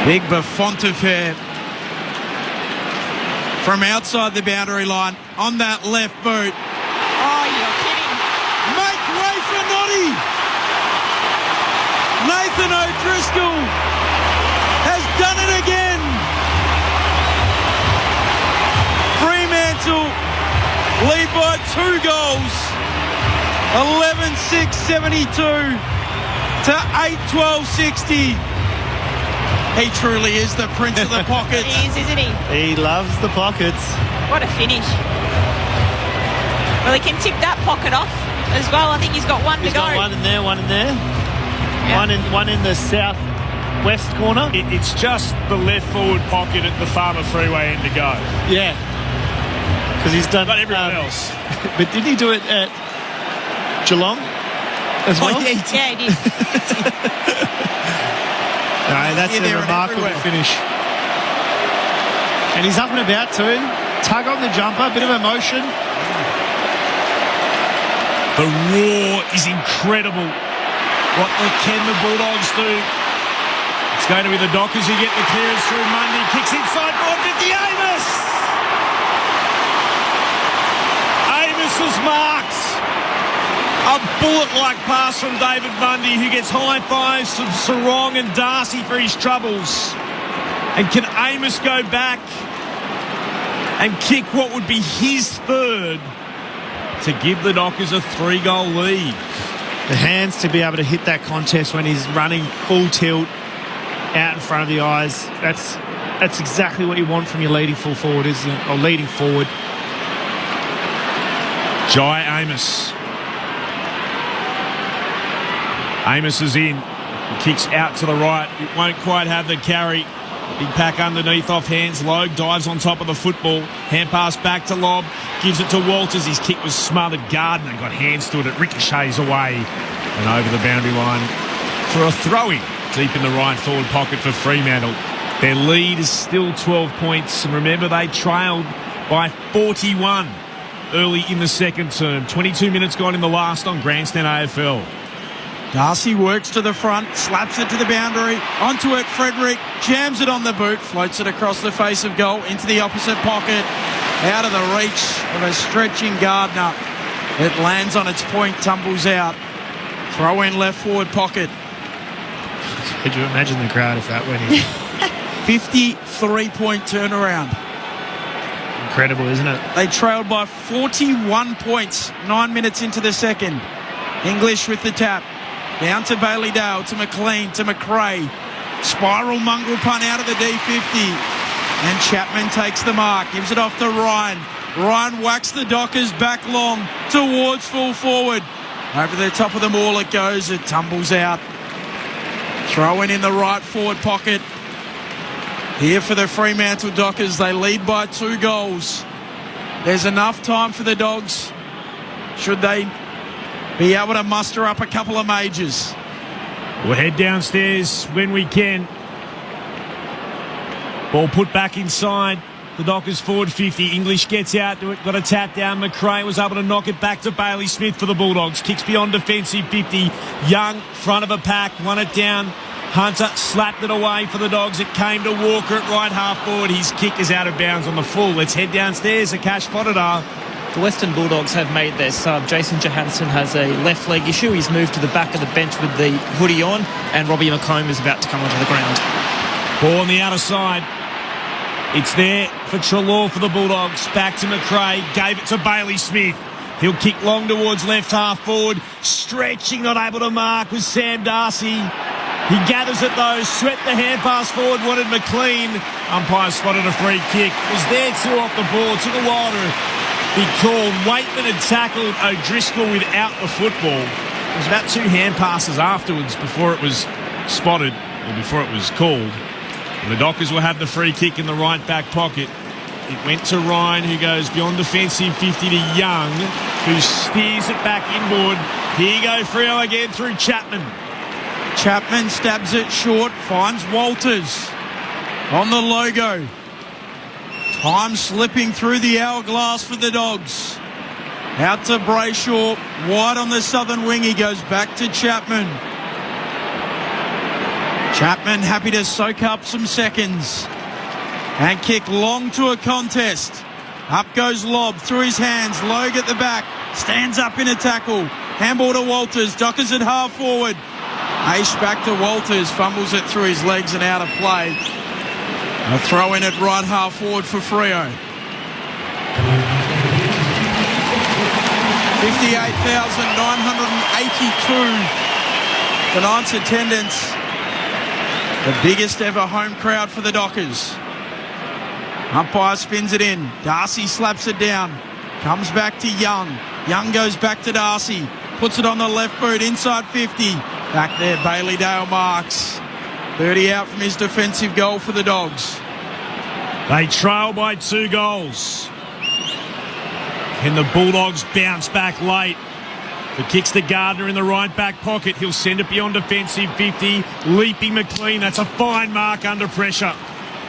Big Buffon affair from outside the boundary line on that left boot. Oh, you're kidding. Make way for Noddy. Nathan O'Driscoll has done it again. Fremantle lead by 2 goals. 11-6-72 to 8-12-60. He truly is the Prince of the Pockets. He is, isn't he? He loves the pockets. What a finish. Well, he can tip that pocket off as well. I think he's got one to go. He's got one in there, one in there. Yeah. One in the south-west corner. It's just the left forward pocket at the Farmer Freeway end to go. Yeah. Because he's done... But everyone else. But didn't he do it at Geelong as well? Yeah, he did. No, that's a remarkable finish. And he's up and about too. Tug on the jumper, bit of emotion. The roar is incredible. What can the Bulldogs do going to be the Dockers who get the clearance through Mundy. Kicks inside forward 50. Amos! Amos was marked. A bullet-like pass from David Mundy, who gets high fives from Sarong and Darcy for his troubles. And can Amos go back and kick what would be his third to give the Dockers a 3-goal lead? The hands to be able to hit that contest when he's running full tilt out in front of the eyes. That's exactly what you want from your leading full forward, isn't it? Or leading forward. Jai Amos. Amos is in. He kicks out to the right. It won't quite have the carry. Big pack underneath, off hands. Logue dives on top of the football. Hand pass back to Lobb. Gives it to Walters. His kick was smothered. Gardner got hands to it. It ricochets away and over the boundary line for a throw-in deep in the right forward pocket for Fremantle. Their lead is still 12 points. And remember, they trailed by 41 early in the second term. 22 minutes gone in the last on Grandstand AFL. Darcy works to the front, slaps it to the boundary, onto it, Frederick, jams it on the boot, floats it across the face of goal, into the opposite pocket, out of the reach of a stretching Gardner. It lands on its point, tumbles out. Throw in left forward pocket. Could you imagine the crowd if that went in? 53-point turnaround. Incredible, isn't it? They trailed by 41 points, 9 minutes into the second. English with the tap. Down to Bailey Dale, to McLean, to McRae. Spiral mongrel punt out of the D50. And Chapman takes the mark, gives it off to Ryan. Ryan whacks the Dockers back long towards full forward. Over the top of them all it goes, it tumbles out. Throw in the right forward pocket. Here for the Fremantle Dockers, they lead by 2 goals. There's enough time for the Dogs, should they be able to muster up a couple of majors. We'll head downstairs when we can. Ball put back inside. The Dockers forward 50. English gets out to it. Got a tap down. McRae was able to knock it back to Bailey Smith for the Bulldogs. Kicks beyond defensive 50. Young, front of a pack. Won it down. Hunter slapped it away for the Dogs. It came to Walker at right half forward. His kick is out of bounds on the full. Let's head downstairs. Akash Potidar. The Western Bulldogs have made their sub. Jason Johansson has a left leg issue. He's moved to the back of the bench with the hoodie on, and Robbie McComb is about to come onto the ground. Ball on the outer side. It's there for Treloar for the Bulldogs. Back to McRae. Gave it to Bailey Smith. He'll kick long towards left half forward. Stretching, not able to mark, was Sam Darcy. He gathers it though. Swept the hand pass forward. Wanted McLean. Umpire spotted a free kick. Was there too off the ball. Took a while to be called. Waitman had tackled O'Driscoll without the football. It was about 2 hand passes afterwards before it was spotted, or before it was called. And the Dockers will have the free kick in the right back pocket. It went to Ryan, who goes beyond defensive 50 to Young, who steers it back inboard. Here you go, Freo again through Chapman. Chapman stabs it short, finds Walters on the logo. Time slipping through the hourglass for the Dogs. Out to Brayshaw, wide on the southern wing. He goes back to Chapman. Chapman happy to soak up some seconds and kick long to a contest. Up goes Lobb through his hands. Logue at the back, stands up in a tackle. Handball to Walters, Dockers at half forward. Aish back to Walters, fumbles it through his legs and out of play. A throw in at right half forward for Freo. 58,982 tonight's attendance. The biggest ever home crowd for the Dockers. Umpire spins it in. Darcy slaps it down. Comes back to Young. Young goes back to Darcy. Puts it on the left boot, inside 50. Back there, Bailey Dale marks. 30 out from his defensive goal for the Dogs. They trail by 2 goals. Can the Bulldogs bounce back late? The kicks to Gardner in the right back pocket. He'll send it beyond defensive 50. Leaping McLean. That's a fine mark under pressure.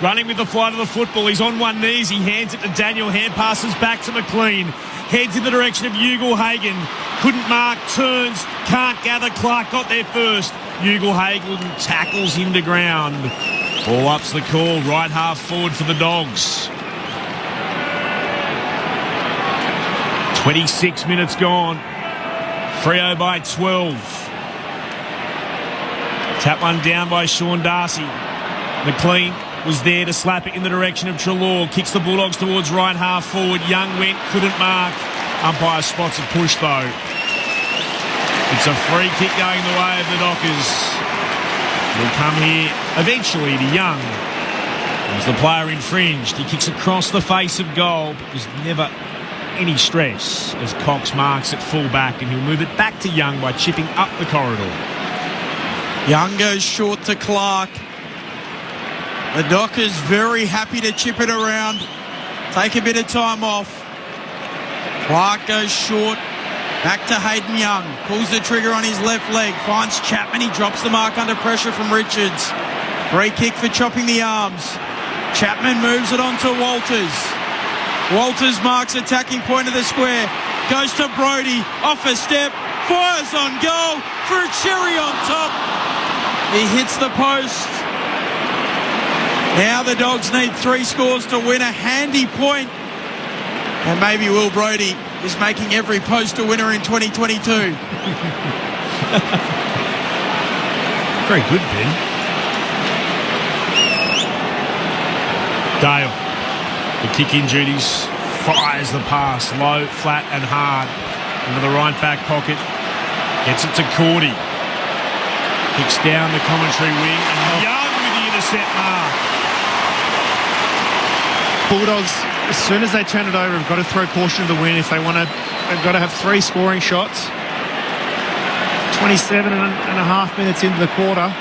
Running with the flight of the football. He's on one knee. He hands it to Daniel. Hand passes back to McLean. Heads in the direction of Ugle Hagen. Couldn't mark. Turns. Can't gather. Clark got there first. Ugle-Hagelin tackles him to ground. Ball up's the call, right half forward for the Dogs. 26 minutes gone. Freo by 12. Tap one down by Sean Darcy. McLean was there to slap it in the direction of Treloar. Kicks the Bulldogs towards right half forward. Young went, couldn't mark. Umpire spots a push though. It's a free kick going the way of the Dockers. Will come here eventually to Young. As the player infringed, he kicks across the face of goal, but there's never any stress as Cox marks at full back, and he'll move it back to Young by chipping up the corridor. Young goes short to Clark. The Dockers very happy to chip it around, take a bit of time off. Clark goes short, back to Hayden Young, pulls the trigger on his left leg, finds Chapman, he drops the mark under pressure from Richards. Free kick for chopping the arms. Chapman moves it on to Walters. Walters marks attacking point of the square, goes to Brodie, off a step, fires on goal for a cherry on top. He hits the post. Now the Dogs need 3 scores to win, a handy point. And maybe Will Brodie is making every post a winner in 2022. Very good, Ben. Dale, the kick-in duties, fires the pass, low, flat and hard into the right back pocket. Gets it to Cordy. Kicks down the commentary wing, and Young with the intercept mark. Bulldogs, as soon as they turn it over, have got to throw caution to the wind if they want to. They've got to have 3 scoring shots. 27 and a half minutes into the quarter.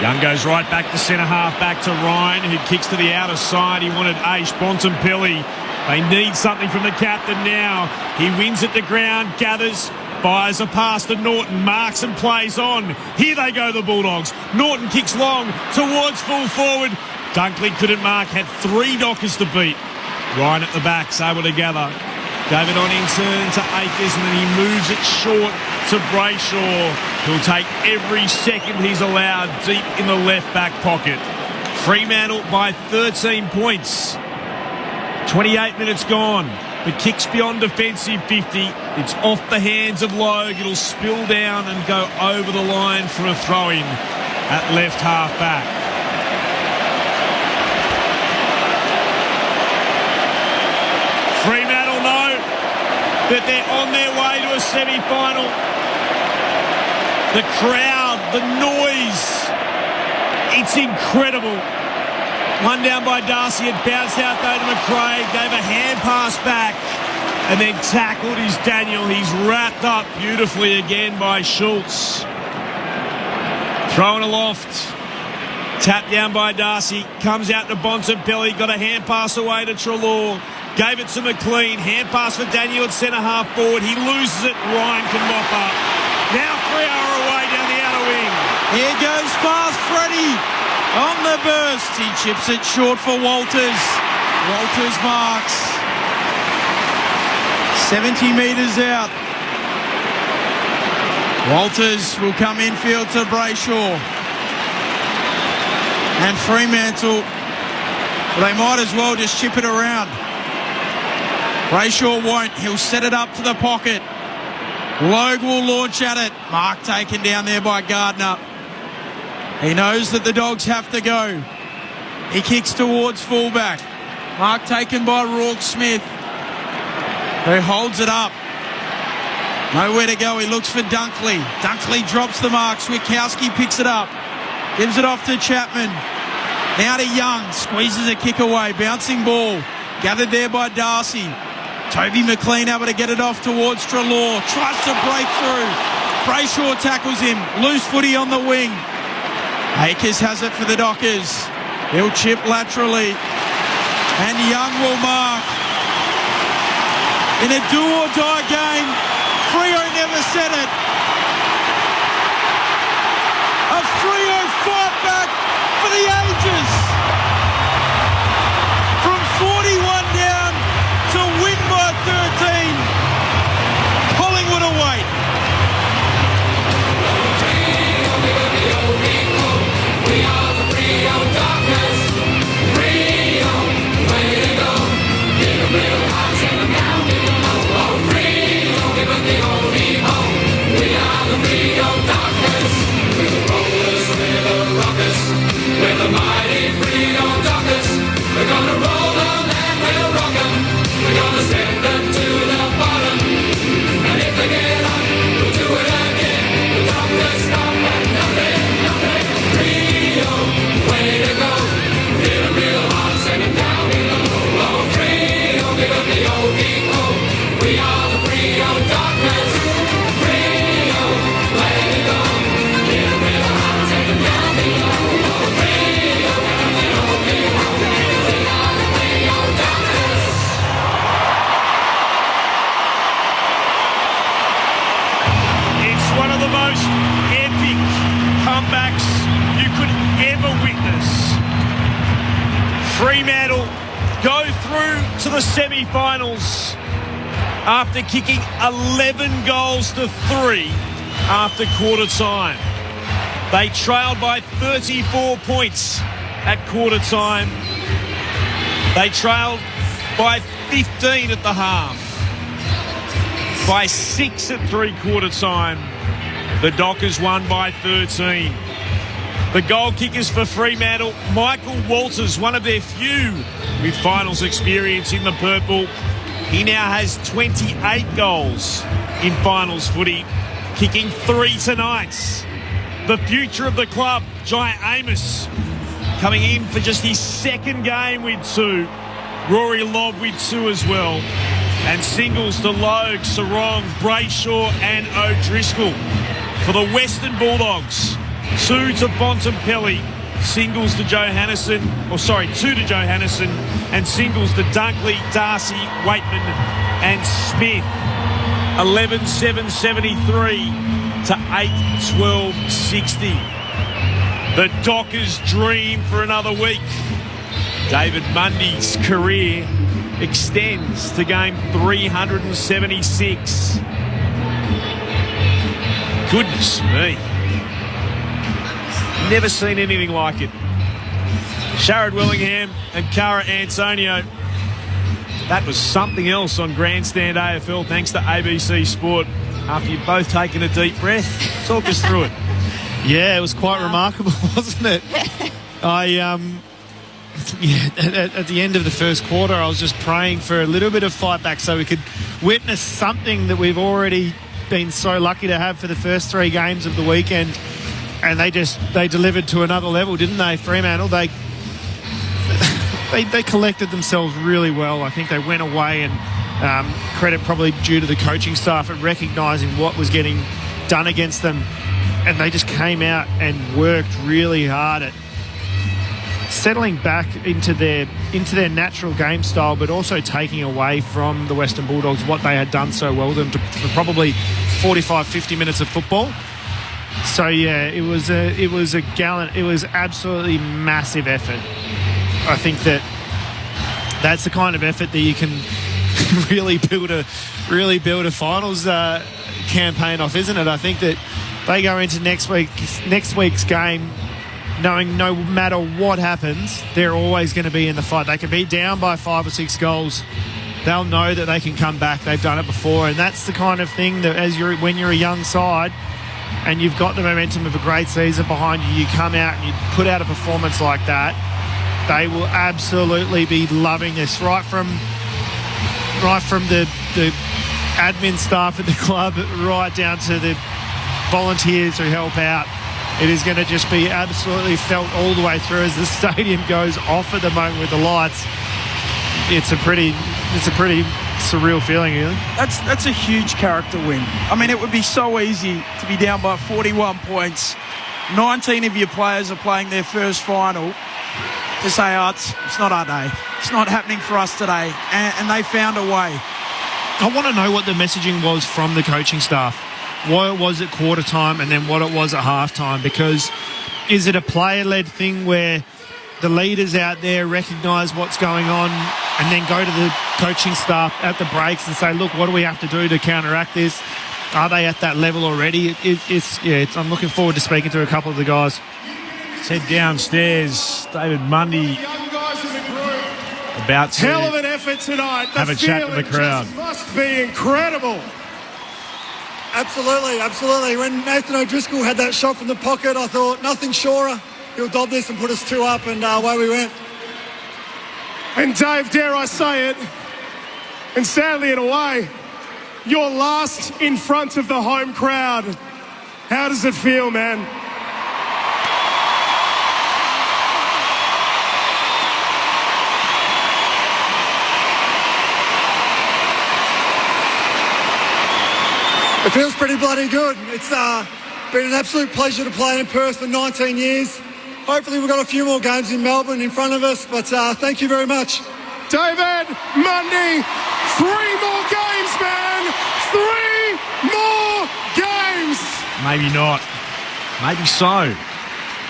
Young goes right back to centre half, back to Ryan, who kicks to the outer side. He wanted Aish Bontempelli. They need something from the captain now. He wins at the ground, gathers, fires a pass to Norton, marks and plays on. Here they go, the Bulldogs. Norton kicks long towards full forward. Dunkley couldn't mark, had 3 Dockers to beat. Ryan at the back's able to gather. David on in turn to Akers, and then he moves it short to Brayshaw. He'll take every second he's allowed deep in the left back pocket. Fremantle by 13 points. 28 minutes gone. The kick's beyond defensive 50. It's off the hands of Logue. It'll spill down and go over the line for a throw-in at left half back. Fremantle know that they're on their way to a semi-final. The crowd, the noise, it's incredible. One down by Darcy, it bounced out though to McRae, gave a hand pass back and then tackled his Daniel. He's wrapped up beautifully again by Schultz. Thrown aloft, tapped down by Darcy, comes out to Bontempelli, got a hand pass away to Treloar. Gave it to McLean. Hand pass for Daniel at centre half forward. He loses it. Ryan can mop up. Now 3 are away down the outer wing. Here goes fast Freddie on the burst. He chips it short for Walters. Walters marks. 70 metres out. Walters will come infield to Brayshaw. And Fremantle, they might as well just chip it around. Brayshaw won't. He'll set it up to the pocket. Logue will launch at it. Mark taken down there by Gardner. He knows that the Dogs have to go. He kicks towards fullback. Mark taken by Rourke Smith, who holds it up. Nowhere to go. He looks for Dunkley. Dunkley drops the mark. Switkowski picks it up. Gives it off to Chapman. Now to Young. Squeezes a kick away. Bouncing ball. Gathered there by Darcy. Toby McLean able to get it off towards Treloar. Tries to break through. Brayshaw tackles him. Loose footy on the wing. Akers has it for the Dockers. He'll chip laterally. And Young will mark. In a do-or-die game, Freo never said it. A Freo fight back for the ages. From 41 down to win by 13. Collingwood away. the most epic comebacks you could ever witness. Fremantle go through to the semi-finals after kicking 11 goals to 3 after quarter time. They trailed by 34 points at quarter time. They trailed by 15 at the half. By 6 at three-quarter time. The Dockers won by 13. The goal kickers for Fremantle, Michael Walters, one of their few with finals experience in the purple. He now has 28 goals in finals footy, kicking 3 tonight. The future of the club, Jai Amos, coming in for just his second game with 2. Rory Lobb with 2 as well. And singles to Logue, Sarong, Brayshaw and O'Driscoll. For the Western Bulldogs, 2 to Bontempelli, singles to 2 to Johannesson, and singles to Dunkley, Darcy, Waitman and Smith. 11-7-73 to 8-12-60. The Dockers dream for another week. David Mundy's career extends to game 376. Goodness me. Never seen anything like it. Sharad Willingham and Cara Antonio. That was something else on Grandstand AFL, thanks to ABC Sport. After you've both taken a deep breath, talk us through it. Yeah, it was quite remarkable, wasn't it? At the end of the first quarter, I was just praying for a little bit of fight back so we could witness something that we've already been so lucky to have for the first 3 games of the weekend. And they delivered to another level, didn't they? Fremantle, they collected themselves really well. I think they went away, and credit probably due to the coaching staff at recognising what was getting done against them. And they just came out and worked really hard at settling back into their natural game style, but also taking away from the Western Bulldogs what they had done so well for probably 45-50 minutes of football. So yeah, it was absolutely massive effort. I think that's the kind of effort that you can really build a finals campaign off, isn't it? I think that they go into next week's game knowing no matter what happens, they're always going to be in the fight. They can be down by 5 or 6 goals. They'll know that they can come back. They've done it before, and that's the kind of thing that when you're a young side and you've got the momentum of a great season behind you, you come out and you put out a performance like that, they will absolutely be loving this, right from the admin staff at the club right down to the volunteers who help out. It is going to just be absolutely felt all the way through as the stadium goes off at the moment with the lights. It's a pretty surreal feeling, really. That's a huge character win. I mean, it would be so easy to be down by 41 points. 19 of your players are playing their first final. To say, it's not our day. It's not happening for us today. And they found a way. I want to know what the messaging was from the coaching staff. What it was at quarter time and then what it was at half time. Because is it a player-led thing where the leaders out there recognise what's going on and then go to the coaching staff at the breaks and say, look, what do we have to do to counteract this? Are they at that level already? I'm looking forward to speaking to a couple of the guys. Let's head downstairs. David Mundy about to hell of an effort tonight. Have a chat with the crowd. Must be incredible. Absolutely. When Nathan O'Driscoll had that shot from the pocket, I thought nothing surer. He'll dob this and put us 2 up, and away we went. And Dave, dare I say it, and sadly in a way, you're last in front of the home crowd. How does it feel, man? It feels pretty bloody good. It's been an absolute pleasure to play in Perth for 19 years. Hopefully we've got a few more games in Melbourne in front of us, but thank you very much. David Mundy, 3 more games, man! 3 more games! maybe not. Maybe so.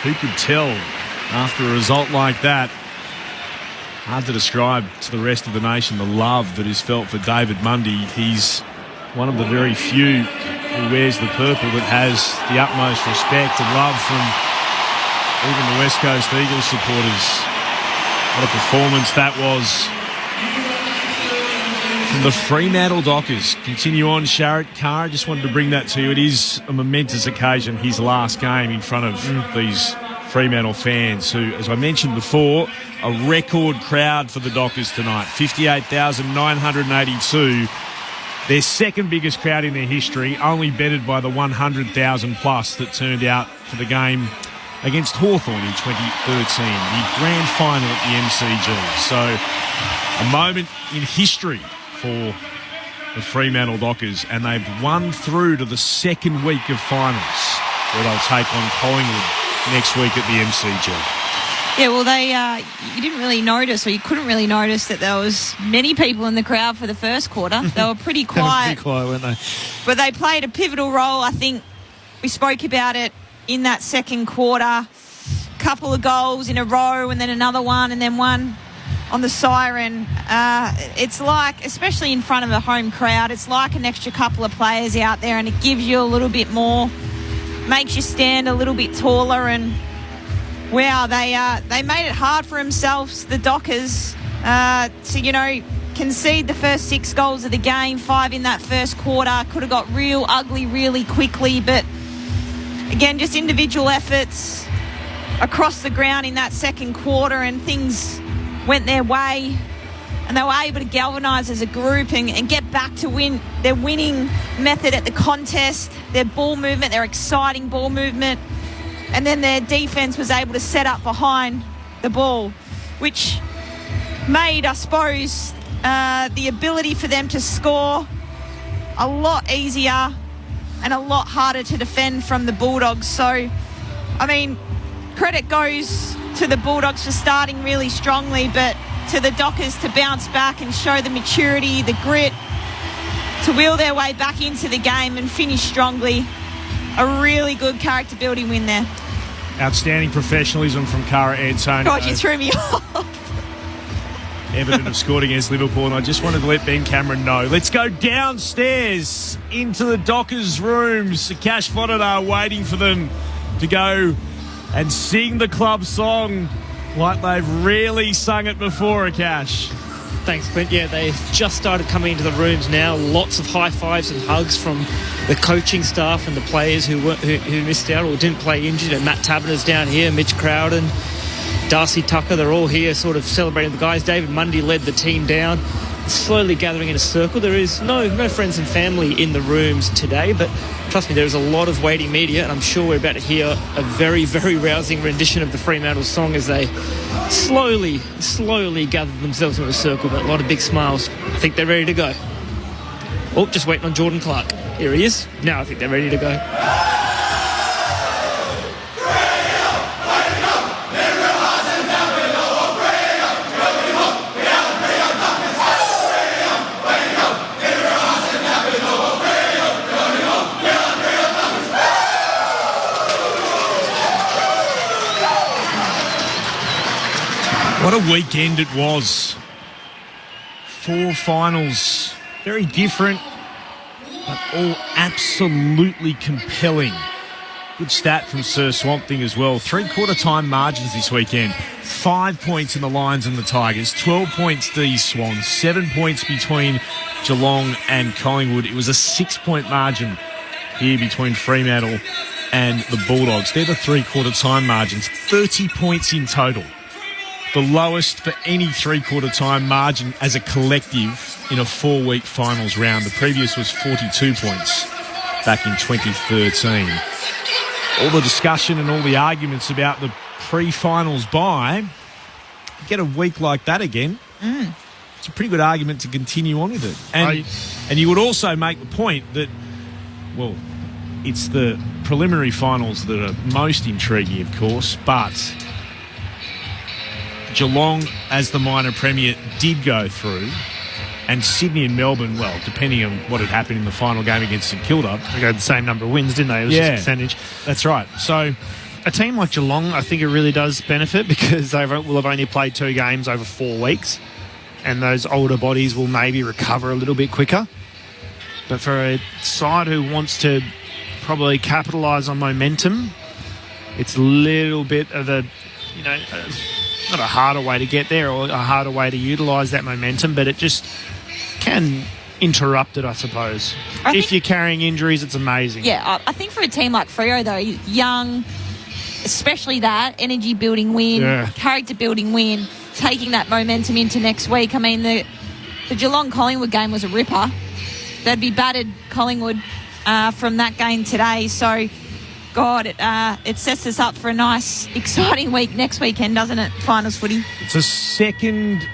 Who could tell after a result like that? Hard to describe to the rest of the nation the love that is felt for David Mundy. He's one of the very few who wears the purple that has the utmost respect and love from even the West Coast Eagles supporters. What a performance that was from the Fremantle Dockers. Continue on, Sharrett. Carr, just wanted to bring that to you. It is a momentous occasion, his last game in front of these Fremantle fans who, as I mentioned before, a record crowd for the Dockers tonight, 58,982. Their second biggest crowd in their history, only bettered by the 100,000 plus that turned out for the game against Hawthorn in 2013, the grand final at the MCG. So a moment in history for the Fremantle Dockers, and they've won through to the second week of finals, where they'll take on Collingwood next week at the MCG. Yeah, well, you didn't really notice, or you couldn't really notice that there was many people in the crowd for the first quarter. They were pretty quiet. Pretty quiet, weren't they? But they played a pivotal role. I think we spoke about it in that second quarter. Couple of goals in a row, and then another one, and then one on the siren. It's like, especially in front of a home crowd, it's like an extra couple of players out there, and it gives you a little bit more, makes you stand a little bit taller. And wow, they made it hard for themselves, the Dockers, to concede the first 6 goals of the game, 5 in that first quarter. Could have got real ugly really quickly, but again, just individual efforts across the ground in that second quarter, and things went their way, and they were able to galvanise as a group and get back to win their winning method at the contest, their ball movement, their exciting ball movement, and then their defence was able to set up behind the ball, which made, I suppose, the ability for them to score a lot easier and a lot harder to defend from the Bulldogs. So, I mean, credit goes to the Bulldogs for starting really strongly, but to the Dockers to bounce back and show the maturity, the grit, to wheel their way back into the game and finish strongly. A really good character building win there. Outstanding professionalism from Cara Antonio. God, you threw me off. Everton have scored against Liverpool, and I just wanted to let Ben Cameron know. Let's go downstairs into the Dockers' rooms. Cash Fonadar waiting for them to go and sing the club song like they've really sung it before, Akash. Thanks, Clint. Yeah, they've just started coming into the rooms now. Lots of high fives and hugs from the coaching staff and the players who missed out or didn't play injured. And Matt Taberner's down here, Mitch Crowden, Darcy Tucker, they're all here sort of celebrating the guys. David Mundy led the team down, slowly gathering in a circle. There is no friends and family in the rooms today, but trust me, there is a lot of waiting media, and I'm sure we're about to hear a very, very rousing rendition of the Fremantle song as they slowly gather themselves into a circle, but a lot of big smiles. I think they're ready to go. Oh, just waiting on Jordan Clark. Here he is. Now I think they're ready to go. What a weekend it was. 4 finals, very different, but all absolutely compelling. Good stat from Sir Swamp Thing as well. 3/4 time margins this weekend. 5 points in the Lions and the Tigers, 12 points these Swans, 7 points between Geelong and Collingwood. It was a 6-point margin here between Fremantle and the Bulldogs. They're the 3/4 time margins, 30 points in total. The lowest for any 3/4 time margin as a collective in a 4-week finals round. The previous was 42 points back in 2013. All the discussion and all the arguments about the pre-finals bye, get a week like that again. It's a pretty good argument to continue on with it. And you would also make the point that, well, it's the preliminary finals that are most intriguing, of course, but Geelong, as the minor premier, did go through, And Sydney and Melbourne, well, depending on what had happened in the final game against St Kilda. They got the same number of wins, didn't they? It was just a percentage. That's right. So a team like Geelong, I think it really does benefit because they will have only played 2 games over 4 weeks, and those older bodies will maybe recover a little bit quicker. But for a side who wants to probably capitalise on momentum, it's a little bit of a, not a harder way to get there or a harder way to utilise that momentum, but it just can interrupt it, I suppose. If you're carrying injuries, it's amazing. Yeah, I think for a team like Freo, though, young, especially that, energy-building win, character-building win, taking that momentum into next week. I mean, the Geelong-Collingwood game was a ripper. They'd be battered, Collingwood, from that game today. So, God, it sets us up for a nice, exciting week next weekend, doesn't it? Finals footy. It's the second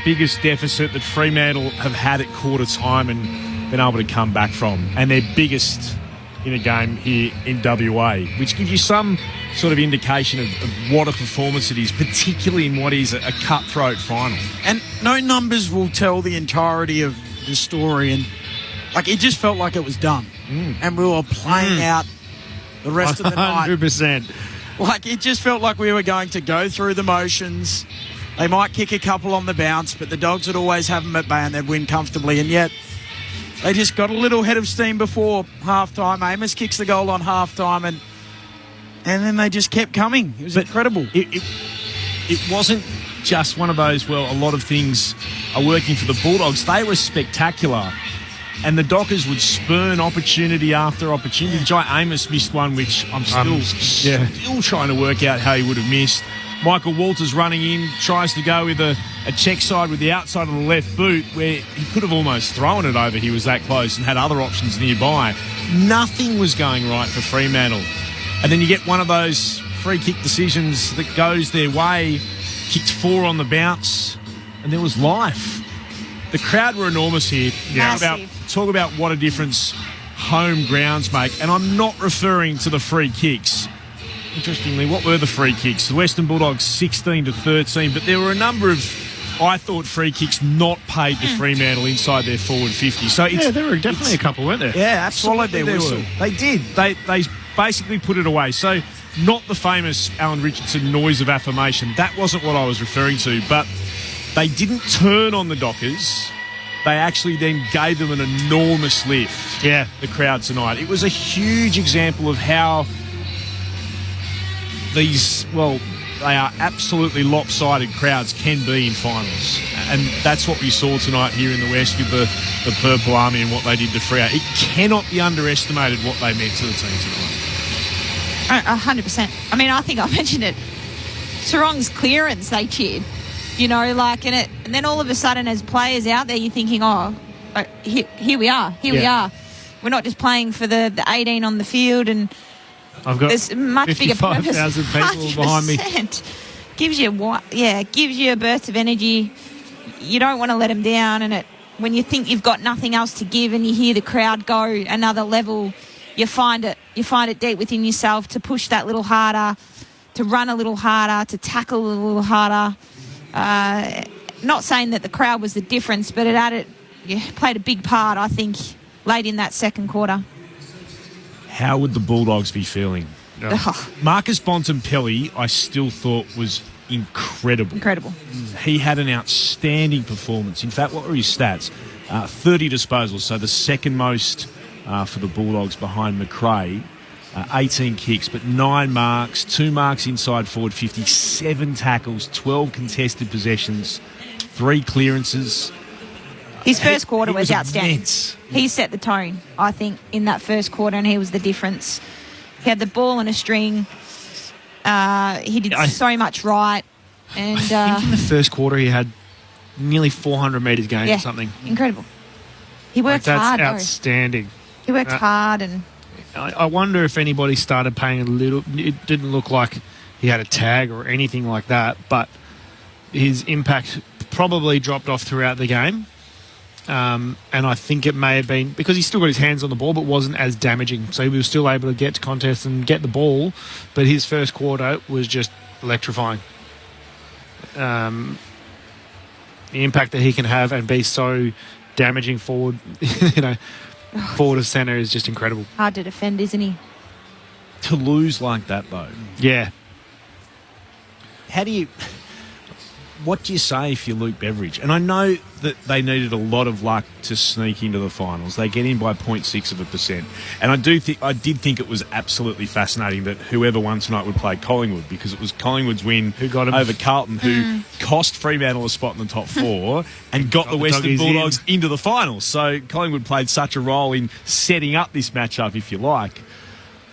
biggest deficit that Fremantle have had at quarter time and been able to come back from. And their biggest in a game here in WA, which gives you some sort of indication of what a performance it is, particularly in what is a cutthroat final. And no numbers will tell the entirety of the story. And, it just felt like it was done. And we were playing out the rest of the night. 100%. It just felt like we were going to go through the motions. They might kick a couple on the bounce, but the Dogs would always have them at bay and they'd win comfortably. And yet, they just got a little head of steam before half-time. Amos kicks the goal on half-time and then they just kept coming. It was incredible. It wasn't just one of those, a lot of things are working for the Bulldogs. They were spectacular. And the Dockers would spurn opportunity after opportunity. Jai Amos missed one, which I'm still trying to work out how he would have missed. Michael Walters running in, tries to go with a check side with the outside of the left boot where he could have almost thrown it over. He was that close and had other options nearby. Nothing was going right for Fremantle. And then you get one of those free kick decisions that goes their way, kicked 4 on the bounce, and there was life. The crowd were enormous here. Talk about what a difference home grounds make. And I'm not referring to the free kicks. Interestingly, what were the free kicks? The Western Bulldogs 16-13, but there were a number of, I thought, free kicks not paid to Fremantle inside their forward 50. So there were definitely a couple, weren't there? Yeah, absolutely. They did. They basically put it away. So not the famous Alan Richardson noise of affirmation. That wasn't what I was referring to, but they didn't turn on the Dockers. They actually then gave them an enormous lift, the crowd tonight. It was a huge example of how these, they are absolutely lopsided crowds can be in finals. And that's what we saw tonight here in the West with the Purple Army and what they did to Freo. It cannot be underestimated what they meant to the team tonight. 100%. I mean, I think I mentioned it. Sarong's clearance, they cheered. And then all of a sudden as players out there, you're thinking, here we are. We are. We're not just playing for the 18 on the field and I've got there's much bigger purpose. 55,000 people behind me. Gives you a burst of energy. You don't want to let them down, and when you think you've got nothing else to give and you hear the crowd go another level, you find it deep within yourself to push that little harder, to run a little harder, to tackle a little harder. Not saying that the crowd was the difference, but it played a big part, I think, late in that second quarter. How would the Bulldogs be feeling? Marcus Bontempelli, I still thought was incredible. He had an outstanding performance. In fact, what were his stats? 30 disposals, so the second most for the Bulldogs behind McRae. 18 kicks, but 9 marks, 2 marks inside forward 50, 7 tackles, 12 contested possessions, 3 clearances. His first quarter was outstanding. Immense. He set the tone, I think, in that first quarter, and he was the difference. He had the ball in a string. He did so much right. And I think in the first quarter he had nearly 400 metres gained or something. Incredible. He worked hard. That's outstanding. He worked hard. And I wonder if anybody started paying a little... It didn't look like he had a tag or anything like that, but his impact probably dropped off throughout the game. And I think it may have been because he still got his hands on the ball but wasn't as damaging, so he was still able to get to contests and get the ball, but his first quarter was just electrifying. the impact that he can have and be so damaging forward, forward of centre is just incredible. Hard to defend, isn't he? To lose like that, though. Yeah. What do you say if you're Luke Beveridge? And I know that they needed a lot of luck to sneak into the finals. They get in by 0.6%. And I did think it was absolutely fascinating that whoever won tonight would play Collingwood, because it was Collingwood's win who got him over Carlton, who cost Fremantle a spot in the top 4 and got the Western Bulldogs into the finals. So Collingwood played such a role in setting up this matchup, if you like.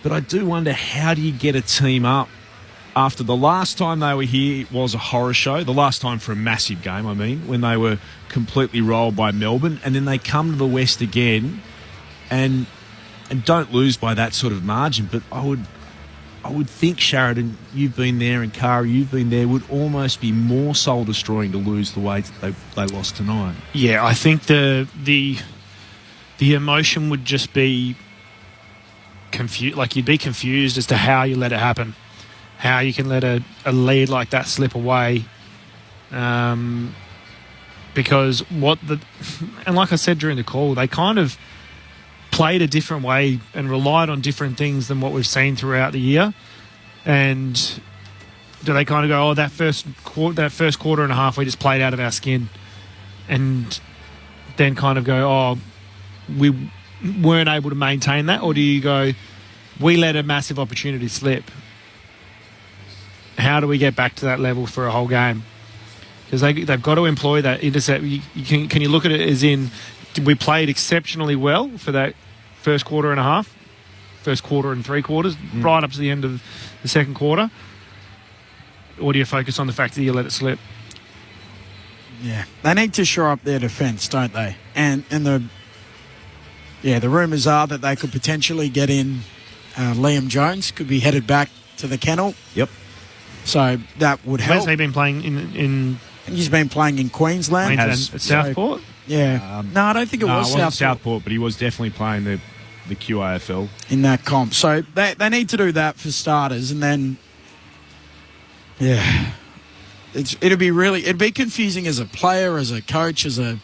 But I do wonder, how do you get a team up? After the last time they were here, it was a horror show. The last time for a massive game, I mean, when they were completely rolled by Melbourne. And then they come to the West again and don't lose by that sort of margin. But I would think, Sheridan, you've been there, and Kara, you've been there, would almost be more soul-destroying to lose the way that they lost tonight. Yeah, I think the emotion would just be confused. Like, you'd be confused as to how you let it happen. How you can let a lead like that slip away, because and like I said during the call, they kind of played a different way and relied on different things than what we've seen throughout the year. And do they kind of go, that first quarter and a half we just played out of our skin, and then kind of go, we weren't able to maintain that? Or do you go, we let a massive opportunity slip? How do we get back to that level for a whole game? Because they've got to employ that intercept. Can you look at it as in, we played exceptionally well for that first quarter and a half, first quarter and 3/4, right up to the end of the second quarter? Or do you focus on the fact that you let it slip? Yeah, they need to shore up their defence, don't they? And the rumours are that they could potentially get in Liam Jones, could be headed back to the kennel. Yep. So that would help. Where's he been playing in He's been playing in Queensland. At Southport? Yeah. No, I don't think it was Southport, but he was definitely playing the QAFL. In that comp. So they need to do that for starters, and then, it'd be confusing as a player, as a coach, as a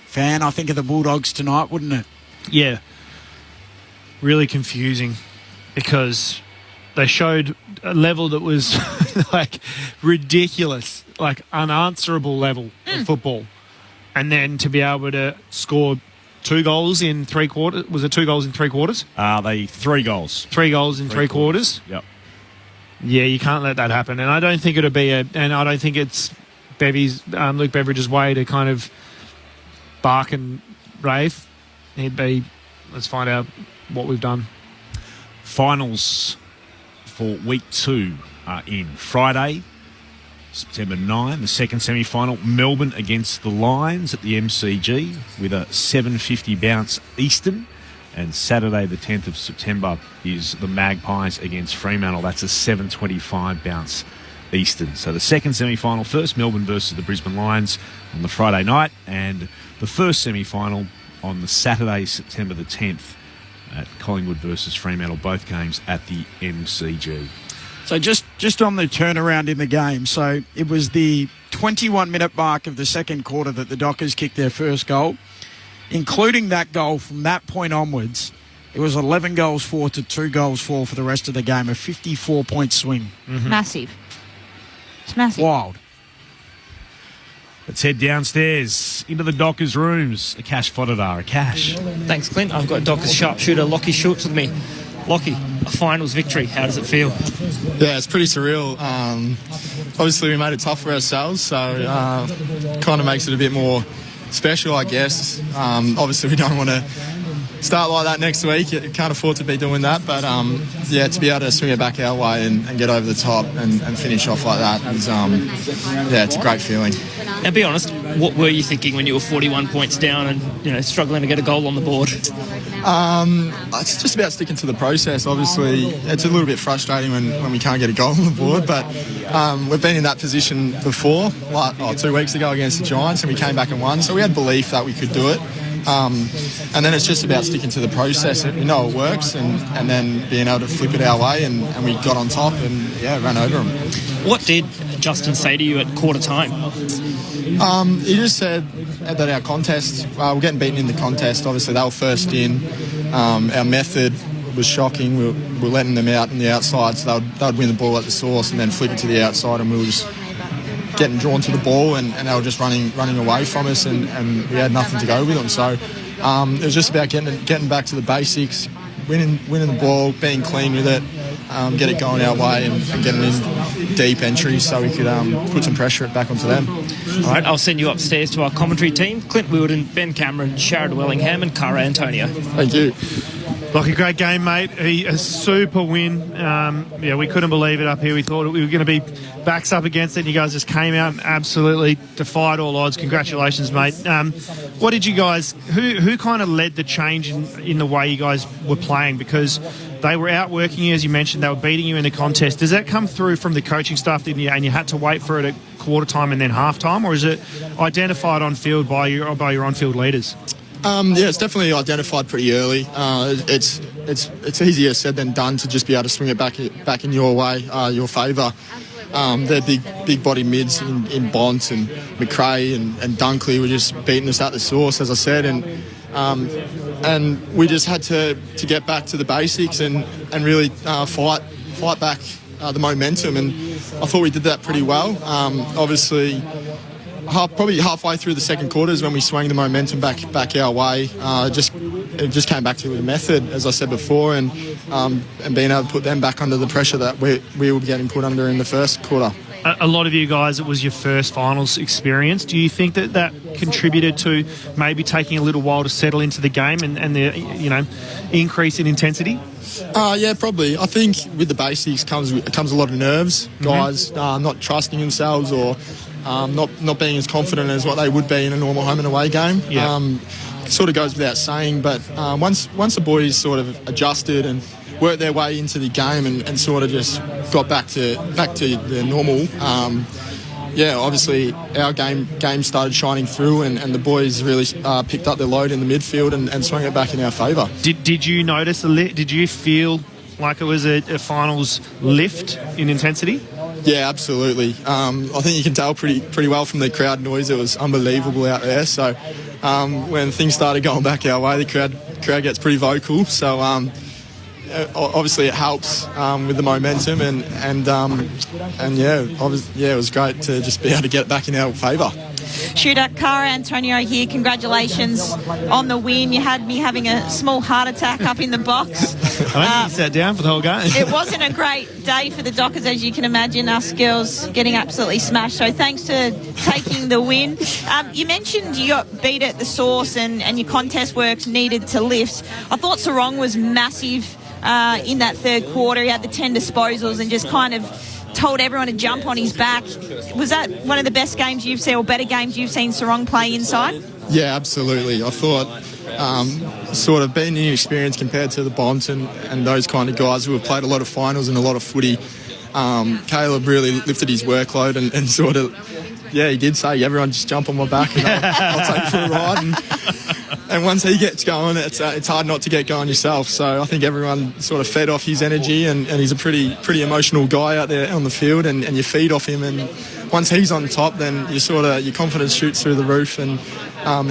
fan, I think, of the Bulldogs tonight, wouldn't it? Yeah. Really confusing, because they showed a level that was like ridiculous, like unanswerable level of football. And then to be able to score 2 goals in 3 quarters. Was it 2 goals in 3 quarters? 3 goals. 3 goals in 3 quarters? Yep. Yeah, you can't let that happen. And I don't think it'll be and I don't think it's Luke Beveridge's way to kind of bark and rave. He'd be, let's find out what we've done. Finals for week 2 are in. Friday, September 9, the second semi-final, Melbourne against the Lions at the MCG with a 7:50 bounce Eastern. And Saturday, the 10th of September, is the Magpies against Fremantle. That's a 7:25 bounce Eastern. So the second semi-final, first Melbourne versus the Brisbane Lions on the Friday night, and the first semi-final on the Saturday, September the 10th, at Collingwood versus Fremantle, both games at the MCG. So just on the turnaround in the game, so it was the 21-minute mark of the second quarter that the Dockers kicked their first goal. Including that goal, from that point onwards, it was 11 goals for to 2 goals for the rest of the game, a 54-point swing. Mm-hmm. Massive. It's massive. Wild. Let's head downstairs into the Dockers' rooms. Akash Fodadar. Akash. Thanks, Clint. I've got Dockers sharpshooter Lockie Schultz with me. Lockie, a finals victory. How does it feel? Yeah, it's pretty surreal. Obviously, we made it tough for ourselves, so kind of makes it a bit more special, I guess. Obviously, we don't want to start like that next week. You can't afford to be doing that, but to be able to swing it back our way and get over the top and finish off like that is, it's a great feeling. Now, be honest, what were you thinking when you were 41 points down and struggling to get a goal on the board? It's just about sticking to the process. Obviously, it's a little bit frustrating when we can't get a goal on the board, but we've been in that position before, 2 weeks ago against the Giants, and we came back and won, so we had belief that we could do it. And then it's just about sticking to the process. We know it works, and then being able to flip it our way, and we got on top and, ran over them. What did Justin say to you at quarter time? He just said that our contest, we're getting beaten in the contest. Obviously, they were first in. Our method was shocking. We're letting them out on the outside, so they'd win the ball at the source and then flick it to the outside, and we were just getting drawn to the ball, and they were just running away from us, and we had nothing to go with them. So it was just about getting back to the basics, winning the ball, being clean with it, get it going our way, and getting in deep entries so we could put some pressure back onto them. All right, I'll send you upstairs to our commentary team. Clint Wilden, Ben Cameron, Sharad Wellingham and Cara Antonio. Thank you. Like a great game, mate. A super win. We couldn't believe it up here. We thought we were going to be backs up against it, and you guys just came out and absolutely defied all odds. Congratulations, mate. What did you guys... Who kind of led the change in the way you guys were playing? Because they were outworking you, as you mentioned. They were beating you in the contest. Does that come through from the coaching staff and you had to wait for it at quarter time and then half time, or is it identified on field by your on-field leaders? It's definitely identified pretty early. It's easier said than done to just be able to swing it back in your way, your favour. They're big body mids in Bont and McRae and Dunkley were just beating us at the source, as I said, and we just had to get back to the basics and really fight back the momentum, and I thought we did that pretty well. Obviously, probably halfway through the second quarter is when we swung the momentum back our way. It just came back to the method, as I said before, and being able to put them back under the pressure that we were getting put under in the first quarter. A lot of you guys, it was your first finals experience. Do you think that contributed to maybe taking a little while to settle into the game and the increase in intensity? Yeah, probably. I think with the basics comes a lot of nerves. Guys not trusting themselves or not being as confident as what they would be in a normal home and away game. Yeah. Sort of goes without saying, but once the boys sort of adjusted and worked their way into the game and sort of just got back to the normal, obviously our game started shining through and the boys really picked up their load in the midfield and swung it back in our favour. Did you notice did you feel like it was a finals lift in intensity? Yeah, absolutely. I think you can tell pretty well from the crowd noise. It was unbelievable out there. So when things started going back our way, the crowd gets pretty vocal. So obviously it helps with the momentum and it was great to just be able to get it back in our favour. Shooter, Cara Antonio here. Congratulations on the win. You had me having a small heart attack up in the box. I think you sat down for the whole game. It wasn't a great day for the Dockers, as you can imagine. Us girls getting absolutely smashed. So thanks for taking the win. You mentioned you got beat at the source and your contest work needed to lift. I thought Sarong was massive in that third quarter. He had the 10 disposals and just kind of told everyone to jump on his back. Was that one of the best games you've seen or better games you've seen Sarong play inside? Yeah, absolutely. I thought sort of being inexperienced compared to the Bonds and those kind of guys who have played a lot of finals and a lot of footy, Caleb really lifted his workload and sort of, he did say, everyone just jump on my back and I'll take you for a ride. And once he gets going, it's hard not to get going yourself. So I think everyone sort of fed off his energy and he's a pretty emotional guy out there on the field and you feed off him. And once he's on top, then your confidence shoots through the roof. And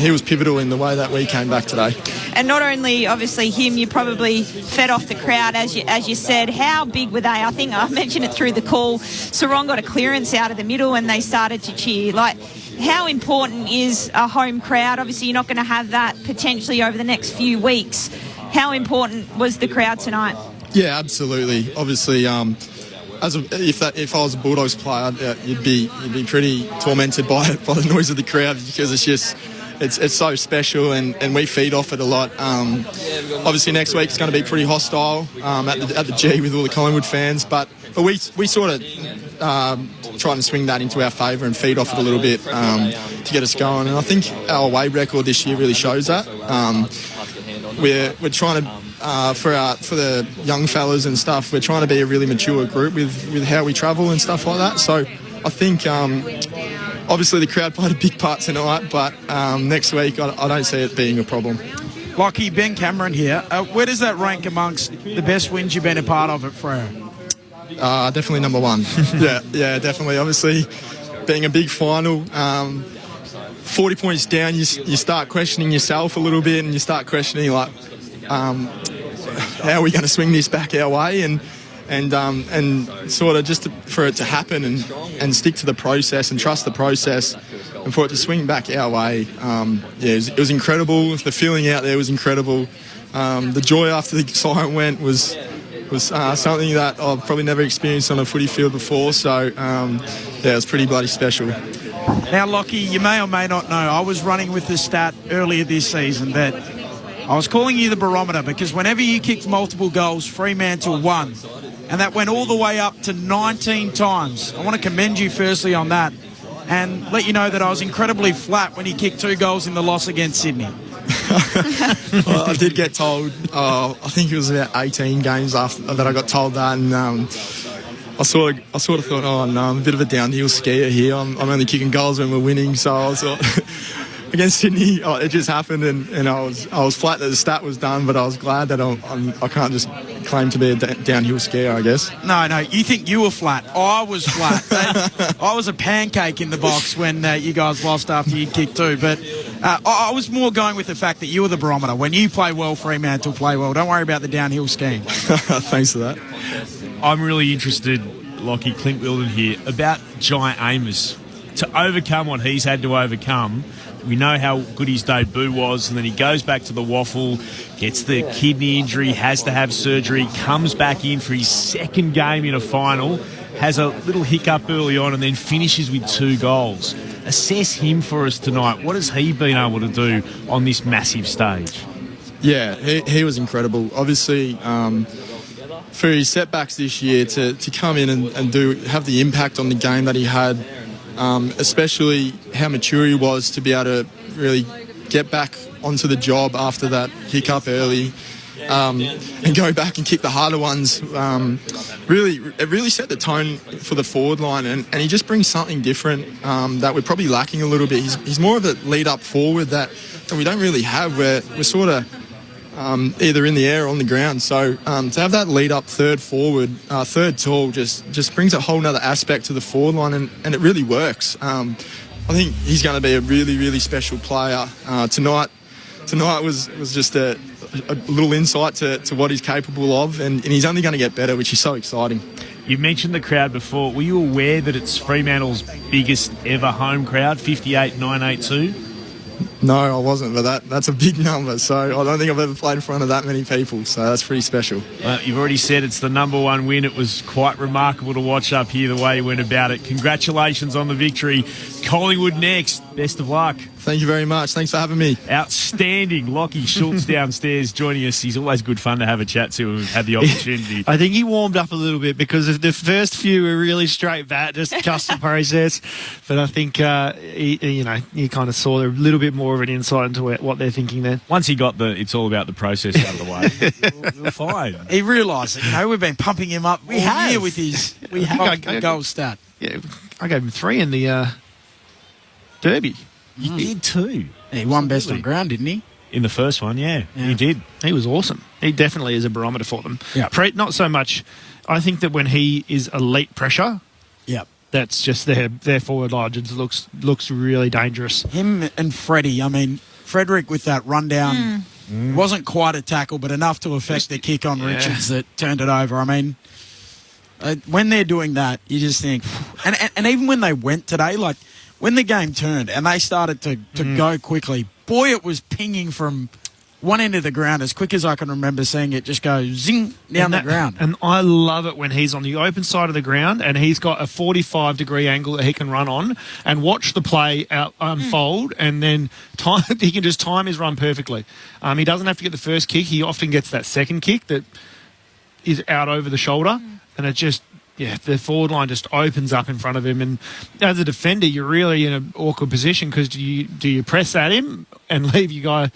he was pivotal in the way that we came back today. And not only, obviously, him, you probably fed off the crowd, as you said. How big were they? I think I mentioned it through the call. Sarong got a clearance out of the middle and they started to cheer. How important is a home crowd? Obviously, you're not going to have that potentially over the next few weeks. How important was the crowd tonight? Yeah, absolutely. Obviously, if I was a Bulldogs player, you'd be pretty tormented by the noise of the crowd because it's so special and we feed off it a lot. Obviously, next week it's going to be pretty hostile at the G with all the Collingwood fans, but we sort of try and swing that into our favour and feed off it a little bit to get us going. And I think our away record this year really shows that. We're trying to for the young fellas and stuff. We're trying to be a really mature group with how we travel and stuff like that. So I think obviously the crowd played a big part tonight, but next week I don't see it being a problem. Lockie, Ben Cameron here. Where does that rank amongst the best wins you've been a part of at Freo? Definitely number one. yeah, definitely. Obviously, being a big final, 40 points down, you start questioning yourself a little bit, and you start questioning like, how are we going to swing this back our way, and sort of just for it to happen and stick to the process and trust the process, and for it to swing back our way. It was incredible. The feeling out there was incredible. The joy after the siren went was something that I've probably never experienced on a footy field before. So, it was pretty bloody special. Now, Lockie, you may or may not know, I was running with the stat earlier this season that I was calling you the barometer because whenever you kicked multiple goals, Fremantle won. And that went all the way up to 19 times. I want to commend you firstly on that and let you know that I was incredibly flat when you kicked 2 goals in the loss against Sydney. Well, I did get told, I think it was about 18 games after that I got told that, and I sort of thought, oh no, I'm a bit of a downhill skier here. I'm only kicking goals when we're winning, so I thought against Sydney, it just happened, and I was flat that the stat was done, but I was glad that I can't just claim to be a downhill skier, I guess. No, you think you were flat. I was flat. I was a pancake in the box when you guys lost after you kicked 2, but I was more going with the fact that you were the barometer. When you play well, Fremantle play well. Don't worry about the downhill skiing. Thanks for that. I'm really interested, Lockie, Clint Wilden here, about Jai Amos. To overcome what he's had to overcome, we know how good his debut was, and then he goes back to the waffle, gets the kidney injury, has to have surgery, comes back in for his second game in a final, has a little hiccup early on, and then finishes with 2 goals. Assess him for us tonight. What has he been able to do on this massive stage? Yeah, he was incredible. Obviously, for his setbacks this year, to come in and have the impact on the game that he had, especially how mature he was to be able to really get back onto the job after that hiccup early, and go back and kick the harder ones. It really set the tone for the forward line, and he just brings something different that we're probably lacking a little bit. He's more of a lead up forward that we don't really have, where we're sort of either in the air or on the ground. So to have that lead up third forward, third tall, just brings a whole nother aspect to the forward line, and it really works. I think he's going to be a really, really special player. Tonight was just a little insight to what he's capable of, and he's only going to get better, which is so exciting. You mentioned the crowd before. Were you aware that it's Fremantle's biggest ever home crowd, 58,982? No, I wasn't, but that's a big number, so I don't think I've ever played in front of that many people, so that's pretty special. Well, you've already said it's the number 1 win. It was quite remarkable to watch up here the way you went about it. Congratulations on the victory. Collingwood next. Best of luck. Thank you very much. Thanks for having me. Outstanding. Lockie Schultz downstairs joining us. He's always good fun to have a chat to, and we've had the opportunity. I think he warmed up a little bit because the first few were really straight back, just the process. But I think you kind of saw a little bit more of an insight into what they're thinking there. Once he got it's all about the process out of the way, we're fine. He realised that, we've been pumping him up all year with his goal stat. Yeah, I gave him 3 in the Derby. You did too. He won best on ground, didn't he? In the first one, yeah. He did. He was awesome. He definitely is a barometer for them. Yeah. Not so much. I think that when he is elite pressure, that's just their forward line just looks really dangerous. Him and Freddie. I mean, Frederick with that rundown wasn't quite a tackle, but enough to affect the kick on Richards that turned it over. I mean, when they're doing that, you just think, and even when they went today, like when the game turned and they started to go quickly, boy, it was pinging from one end of the ground as quick as I can remember seeing it just go zing down the ground. And I love it when he's on the open side of the ground and he's got a 45-degree angle that he can run on and watch the play unfold, and then he can just time his run perfectly. He doesn't have to get the first kick. He often gets that second kick that is out over the shoulder, and it just... Yeah, the forward line just opens up in front of him, and as a defender, you're really in an awkward position because do you press at him and leave your guy,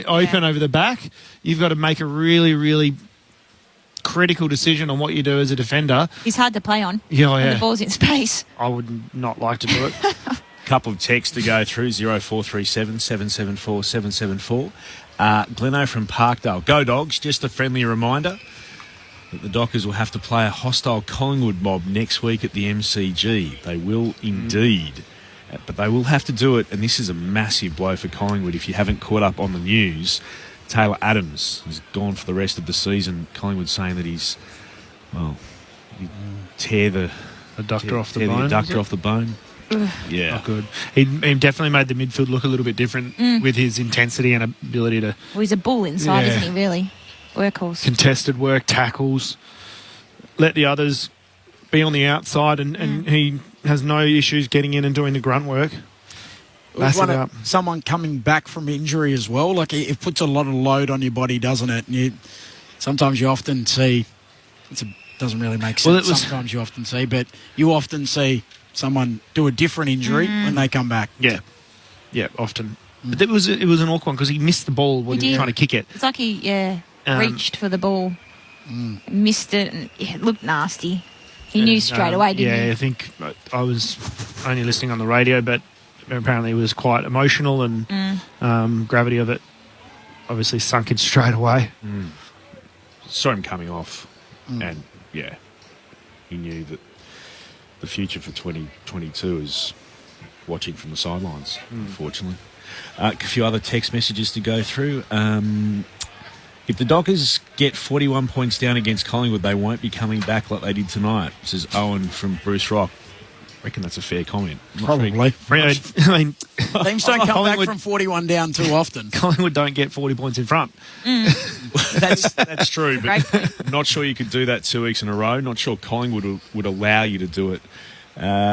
open over the back? You've got to make a really, really critical decision on what you do as a defender. He's hard to play on. Yeah, when the ball's in space. I would not like to do it. Couple of texts to go through, 0437 774 774. Gleno from Parkdale. Go Dogs, just a friendly reminder that the Dockers will have to play a hostile Collingwood mob next week at the MCG. They will indeed. But they will have to do it, and this is a massive blow for Collingwood. If you haven't caught up on the news, Taylor Adams is gone for the rest of the season. Collingwood saying that he's, you tear the adductor off the tear bone. The adductor off the bone. Yeah. Not good. He definitely made the midfield look a little bit different with his intensity and ability to... Well, he's a bull inside, isn't he, really? Workhorse. Contested work, tackles, let the others be on the outside, and he has no issues getting in and doing the grunt work. Someone coming back from injury as well. Like, it puts a lot of load on your body, doesn't it? And sometimes you often see... doesn't really make sense. Sometimes you often see, but you often see someone do a different injury when they come back. Yeah, often. But it was an awkward one because he missed the ball when he was trying to kick it. It's like he reached for the ball, missed it, and it looked nasty. He knew straight away, didn't he? Yeah, I think I was only listening on the radio, but apparently it was quite emotional, and gravity of it obviously sunk in straight away. Saw him coming off, and he knew that the future for 2022 is watching from the sidelines, unfortunately. A few other text messages to go through. If the Dockers get 41 points down against Collingwood, they won't be coming back like they did tonight, says Owen from Bruce Rock. I reckon that's a fair comment. Probably. I mean, teams don't come back from 41 down too often. Collingwood don't get 40 points in front. That's true, but I'm not sure you could do that 2 weeks in a row. Not sure Collingwood would allow you to do it.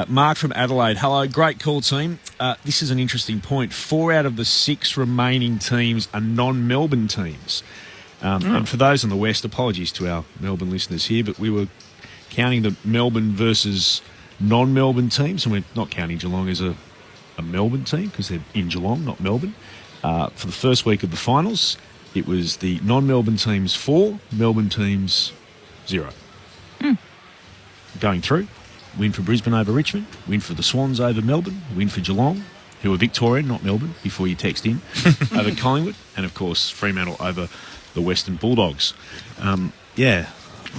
Mark from Adelaide. Hello, great call, team. This is an interesting point. 4 out of the 6 remaining teams are non-Melbourne teams. And for those in the West, apologies to our Melbourne listeners here, but we were counting the Melbourne versus non-Melbourne teams, and we're not counting Geelong as a Melbourne team because they're in Geelong, not Melbourne. For the first week of the finals, it was the non-Melbourne teams 4, Melbourne teams 0. Going through, win for Brisbane over Richmond, win for the Swans over Melbourne, win for Geelong, who are Victorian, not Melbourne, before you text in, over Collingwood, and of course Fremantle over the Western Bulldogs.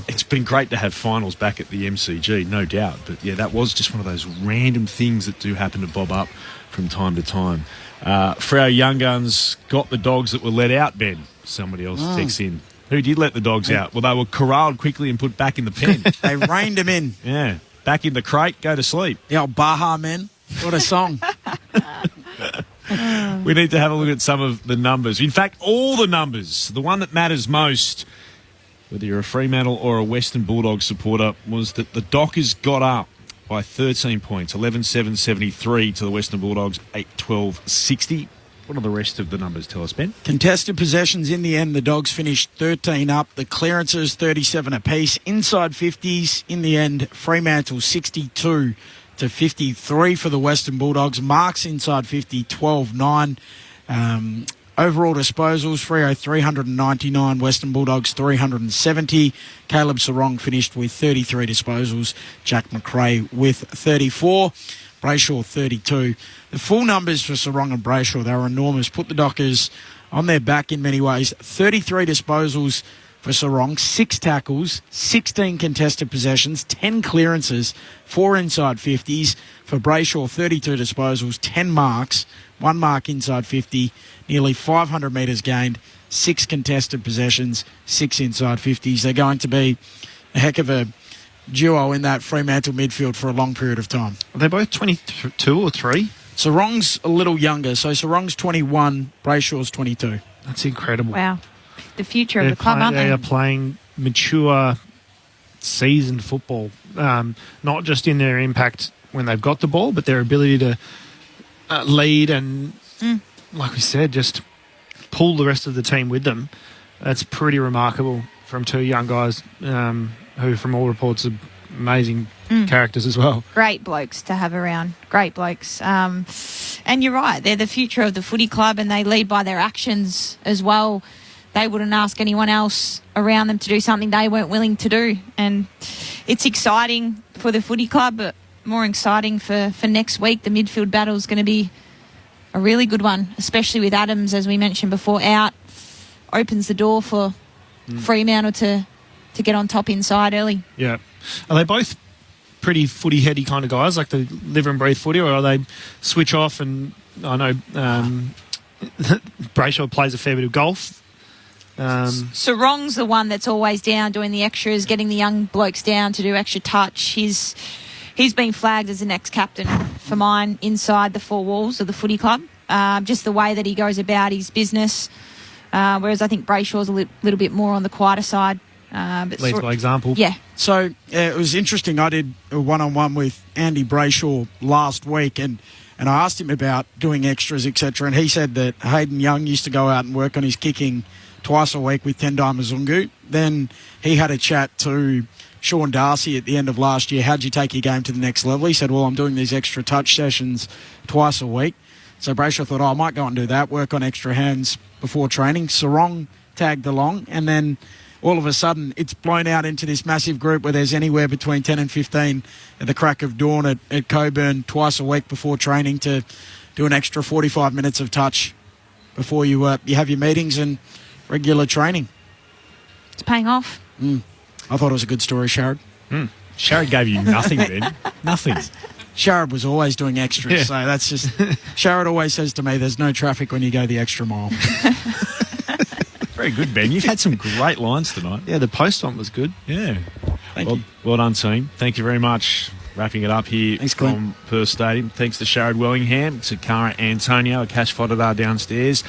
It's been great to have finals back at the MCG, no doubt. But, that was just one of those random things that do happen to bob up from time to time. For our young guns, got the dogs that were let out, Ben. Somebody else texts in. Who did let the dogs out? Well, they were corralled quickly and put back in the pen. They reined them in. Yeah. Back in the crate, go to sleep. The old Baha men. What a song. We need to have a look at some of the numbers. In fact, all the numbers. The one that matters most, whether you're a Fremantle or a Western Bulldogs supporter, was that the Dockers got up by 13 points, 11-7-73 to the Western Bulldogs, 8-12-60. What are the rest of the numbers? Tell us, Ben. Contested possessions in the end, the Dogs finished 13 up. The clearances, 37 apiece. Inside 50s in the end, Fremantle 62-53 for the Western Bulldogs. Marks inside 50, 12-9. Overall disposals, Freo 399, Western Bulldogs 370. Caleb Sarong finished with 33 disposals. Jack McRae with 34. Brayshaw 32. The full numbers for Sarong and Brayshaw, they were enormous. Put the Dockers on their back in many ways. 33 disposals for Sarong, 6 tackles, 16 contested possessions, 10 clearances, 4 inside 50s. For Brayshaw, 32 disposals, 10 marks, 1 mark inside 50, nearly 500 metres gained, 6 contested possessions, 6 inside 50s. They're going to be a heck of a duo in that Fremantle midfield for a long period of time. Are they both 22 or 3? Sarong's a little younger, so Sarong's 21, Brayshaw's 22. That's incredible. Wow. The future of the club, aren't they? They are playing mature, seasoned football, not just in their impact when they've got the ball, but their ability to lead and, like we said, just pull the rest of the team with them. That's pretty remarkable from 2 young guys who, from all reports, are amazing characters as well. Great blokes to have around. Great blokes. And you're right, they're the future of the footy club and they lead by their actions as well. They wouldn't ask anyone else around them to do something they weren't willing to do. And it's exciting for the footy club, but more exciting for next week. The midfield battle is going to be a really good one, especially with Adams, as we mentioned before, out. Opens the door for Fremantle to get on top inside early. Yeah. Are they both pretty footy-heady kind of guys, like they live and breathe footy, or are they switch off? And I know Brayshaw plays a fair bit of golf. Sarong's the one that's always down doing the extras, getting the young blokes down to do extra touch. He's been flagged as the next captain for mine inside the four walls of the footy club. Just the way that he goes about his business. Whereas I think Brayshaw's a little bit more on the quieter side. But leads by example. Yeah. So it was interesting. I did a one-on-one with Andy Brayshaw last week, and I asked him about doing extras, etc. And he said that Hayden Young used to go out and work on his kicking twice a week with Tendai Mzungu. Then he had a chat to Sean Darcy at the end of last year. How'd you take your game to the next level? He said, well, I'm doing these extra touch sessions twice a week. So Brayshaw thought, I might go and do that, work on extra hands before training. Sarong tagged along, and then all of a sudden it's blown out into this massive group where there's anywhere between 10 and 15 at the crack of dawn at Coburn twice a week before training to do an extra 45 minutes of touch before you have your meetings and regular training. It's paying off. I thought it was a good story, Sharad. Sharad gave you nothing then. Nothing. Sharad was always doing extras, Yeah. so that's just... Sharad always says to me, there's no traffic when you go the extra mile. Very good, Ben. You've had some great lines tonight. Yeah, the post-on was good. Yeah. Thank you. Well done, team. Thank you very much. Wrapping it up here from Perth Stadium. Thanks to Sharad Wellingham, to Cara Antonio, a cash fodder downstairs,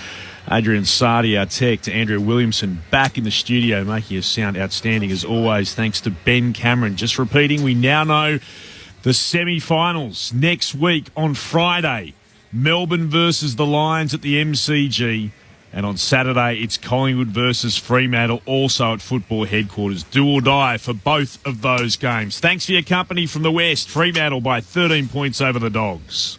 Adrian Sardi, our tech, to Andrea Williamson back in the studio, making us sound outstanding as always. Thanks to Ben Cameron. Just repeating, we now know the semi-finals next week on Friday. Melbourne versus the Lions at the MCG. And on Saturday, it's Collingwood versus Fremantle, also at football headquarters. Do or die for both of those games. Thanks for your company from the West. Fremantle by 13 points over the Dogs.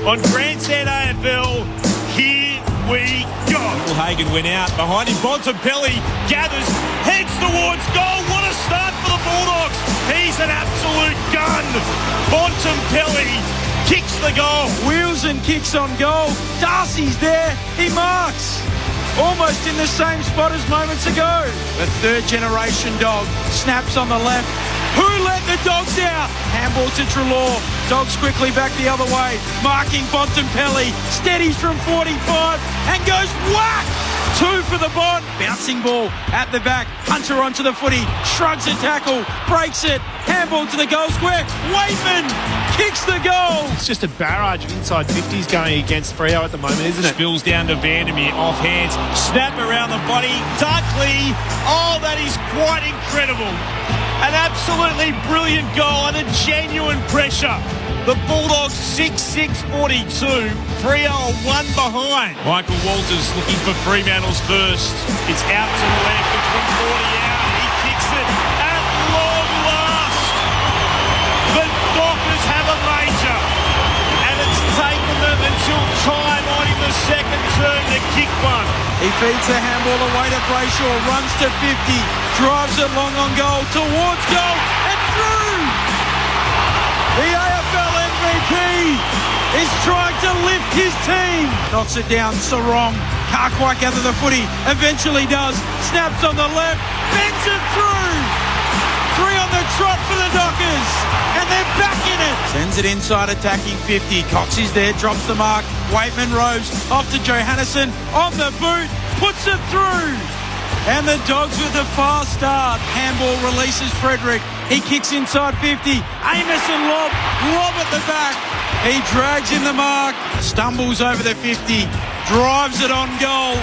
On Grandstand AFL, here we go. Hagen went out. Behind him, Bontempelli gathers, heads towards goal. What a start for the Bulldogs. He's an absolute gun. Bontempelli kicks the goal. Wheels and kicks on goal. Darcy's there. He marks. Almost in the same spot as moments ago. The third-generation dog snaps on the left. Who let the Dogs out? Handball to Treloar. Dogs quickly back the other way. Marking Bontempelli. Steadies from 45 and goes whack. 2 for the Bond. Bouncing ball at the back. Hunter onto the footy. Shrugs a tackle. Breaks it. Handball to the goal square. Waitman kicks the goal. It's just a barrage of inside 50s going against Freo at the moment, isn't it? Spills down to Vandermeer, off hands, snap around the body, Dunkley. Oh, that is quite incredible. An absolutely brilliant goal and a genuine pressure. The Bulldogs 6-6-42. Freo are 1 behind. Michael Walters looking for Fremantle's first. It's out to the left. It's from 40 out. He kicks it at long last. The Dockers have a major. And it's taken them until time on in the second turn to kick one. He feeds the handball away to Brayshaw. Runs to 50. Drives it long on goal. Towards goal. And through. The AFL MVP is trying to lift his team. Knocks it down, Sarong. Can't quite gather the footy. Eventually does. Snaps on the left. Bends it through. 3 on the trot for the Dockers. And they're back in it. Sends it inside, attacking 50. Cox is there, drops the mark. Waitman roves off to Johannesson. On the boot. Puts it through. And the Dogs with a fast start. Handball releases Frederick. He kicks inside 50. Amos and Lob at the back. He drags in the mark. Stumbles over the 50. Drives it on goal.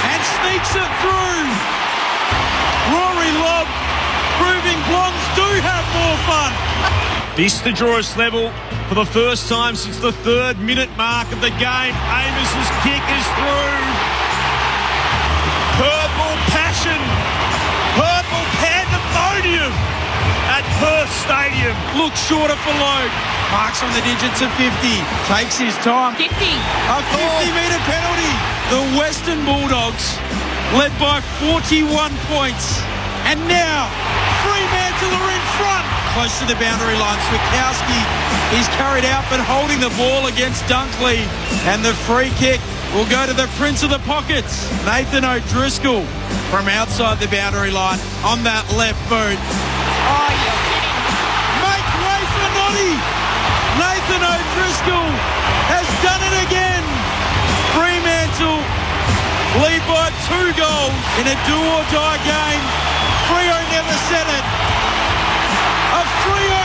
And sneaks it through. Rory Lob proving Blondes do have more fun. This the Joris level for the first time since the 3rd minute mark of the game. Amos's kick is through. Purple passion. Purple pandemonium at Perth Stadium. Looks shorter for Logue. Marks on the digits of 50. Takes his time. 50. A 50-metre penalty. The Western Bulldogs led by 41 points. And now Fremantle are in front. close to the boundary line. Switkowski is carried out but holding the ball against Dunkley. And the free kick will go to the Prince of the Pockets, Nathan O'Driscoll, from outside the boundary line on that left boot. Oh, you're kidding. Make way for Noddy. Nathan O'Driscoll has done it again. Fremantle lead by 2 goals in a do-or-die game. Freo never said it. A Freo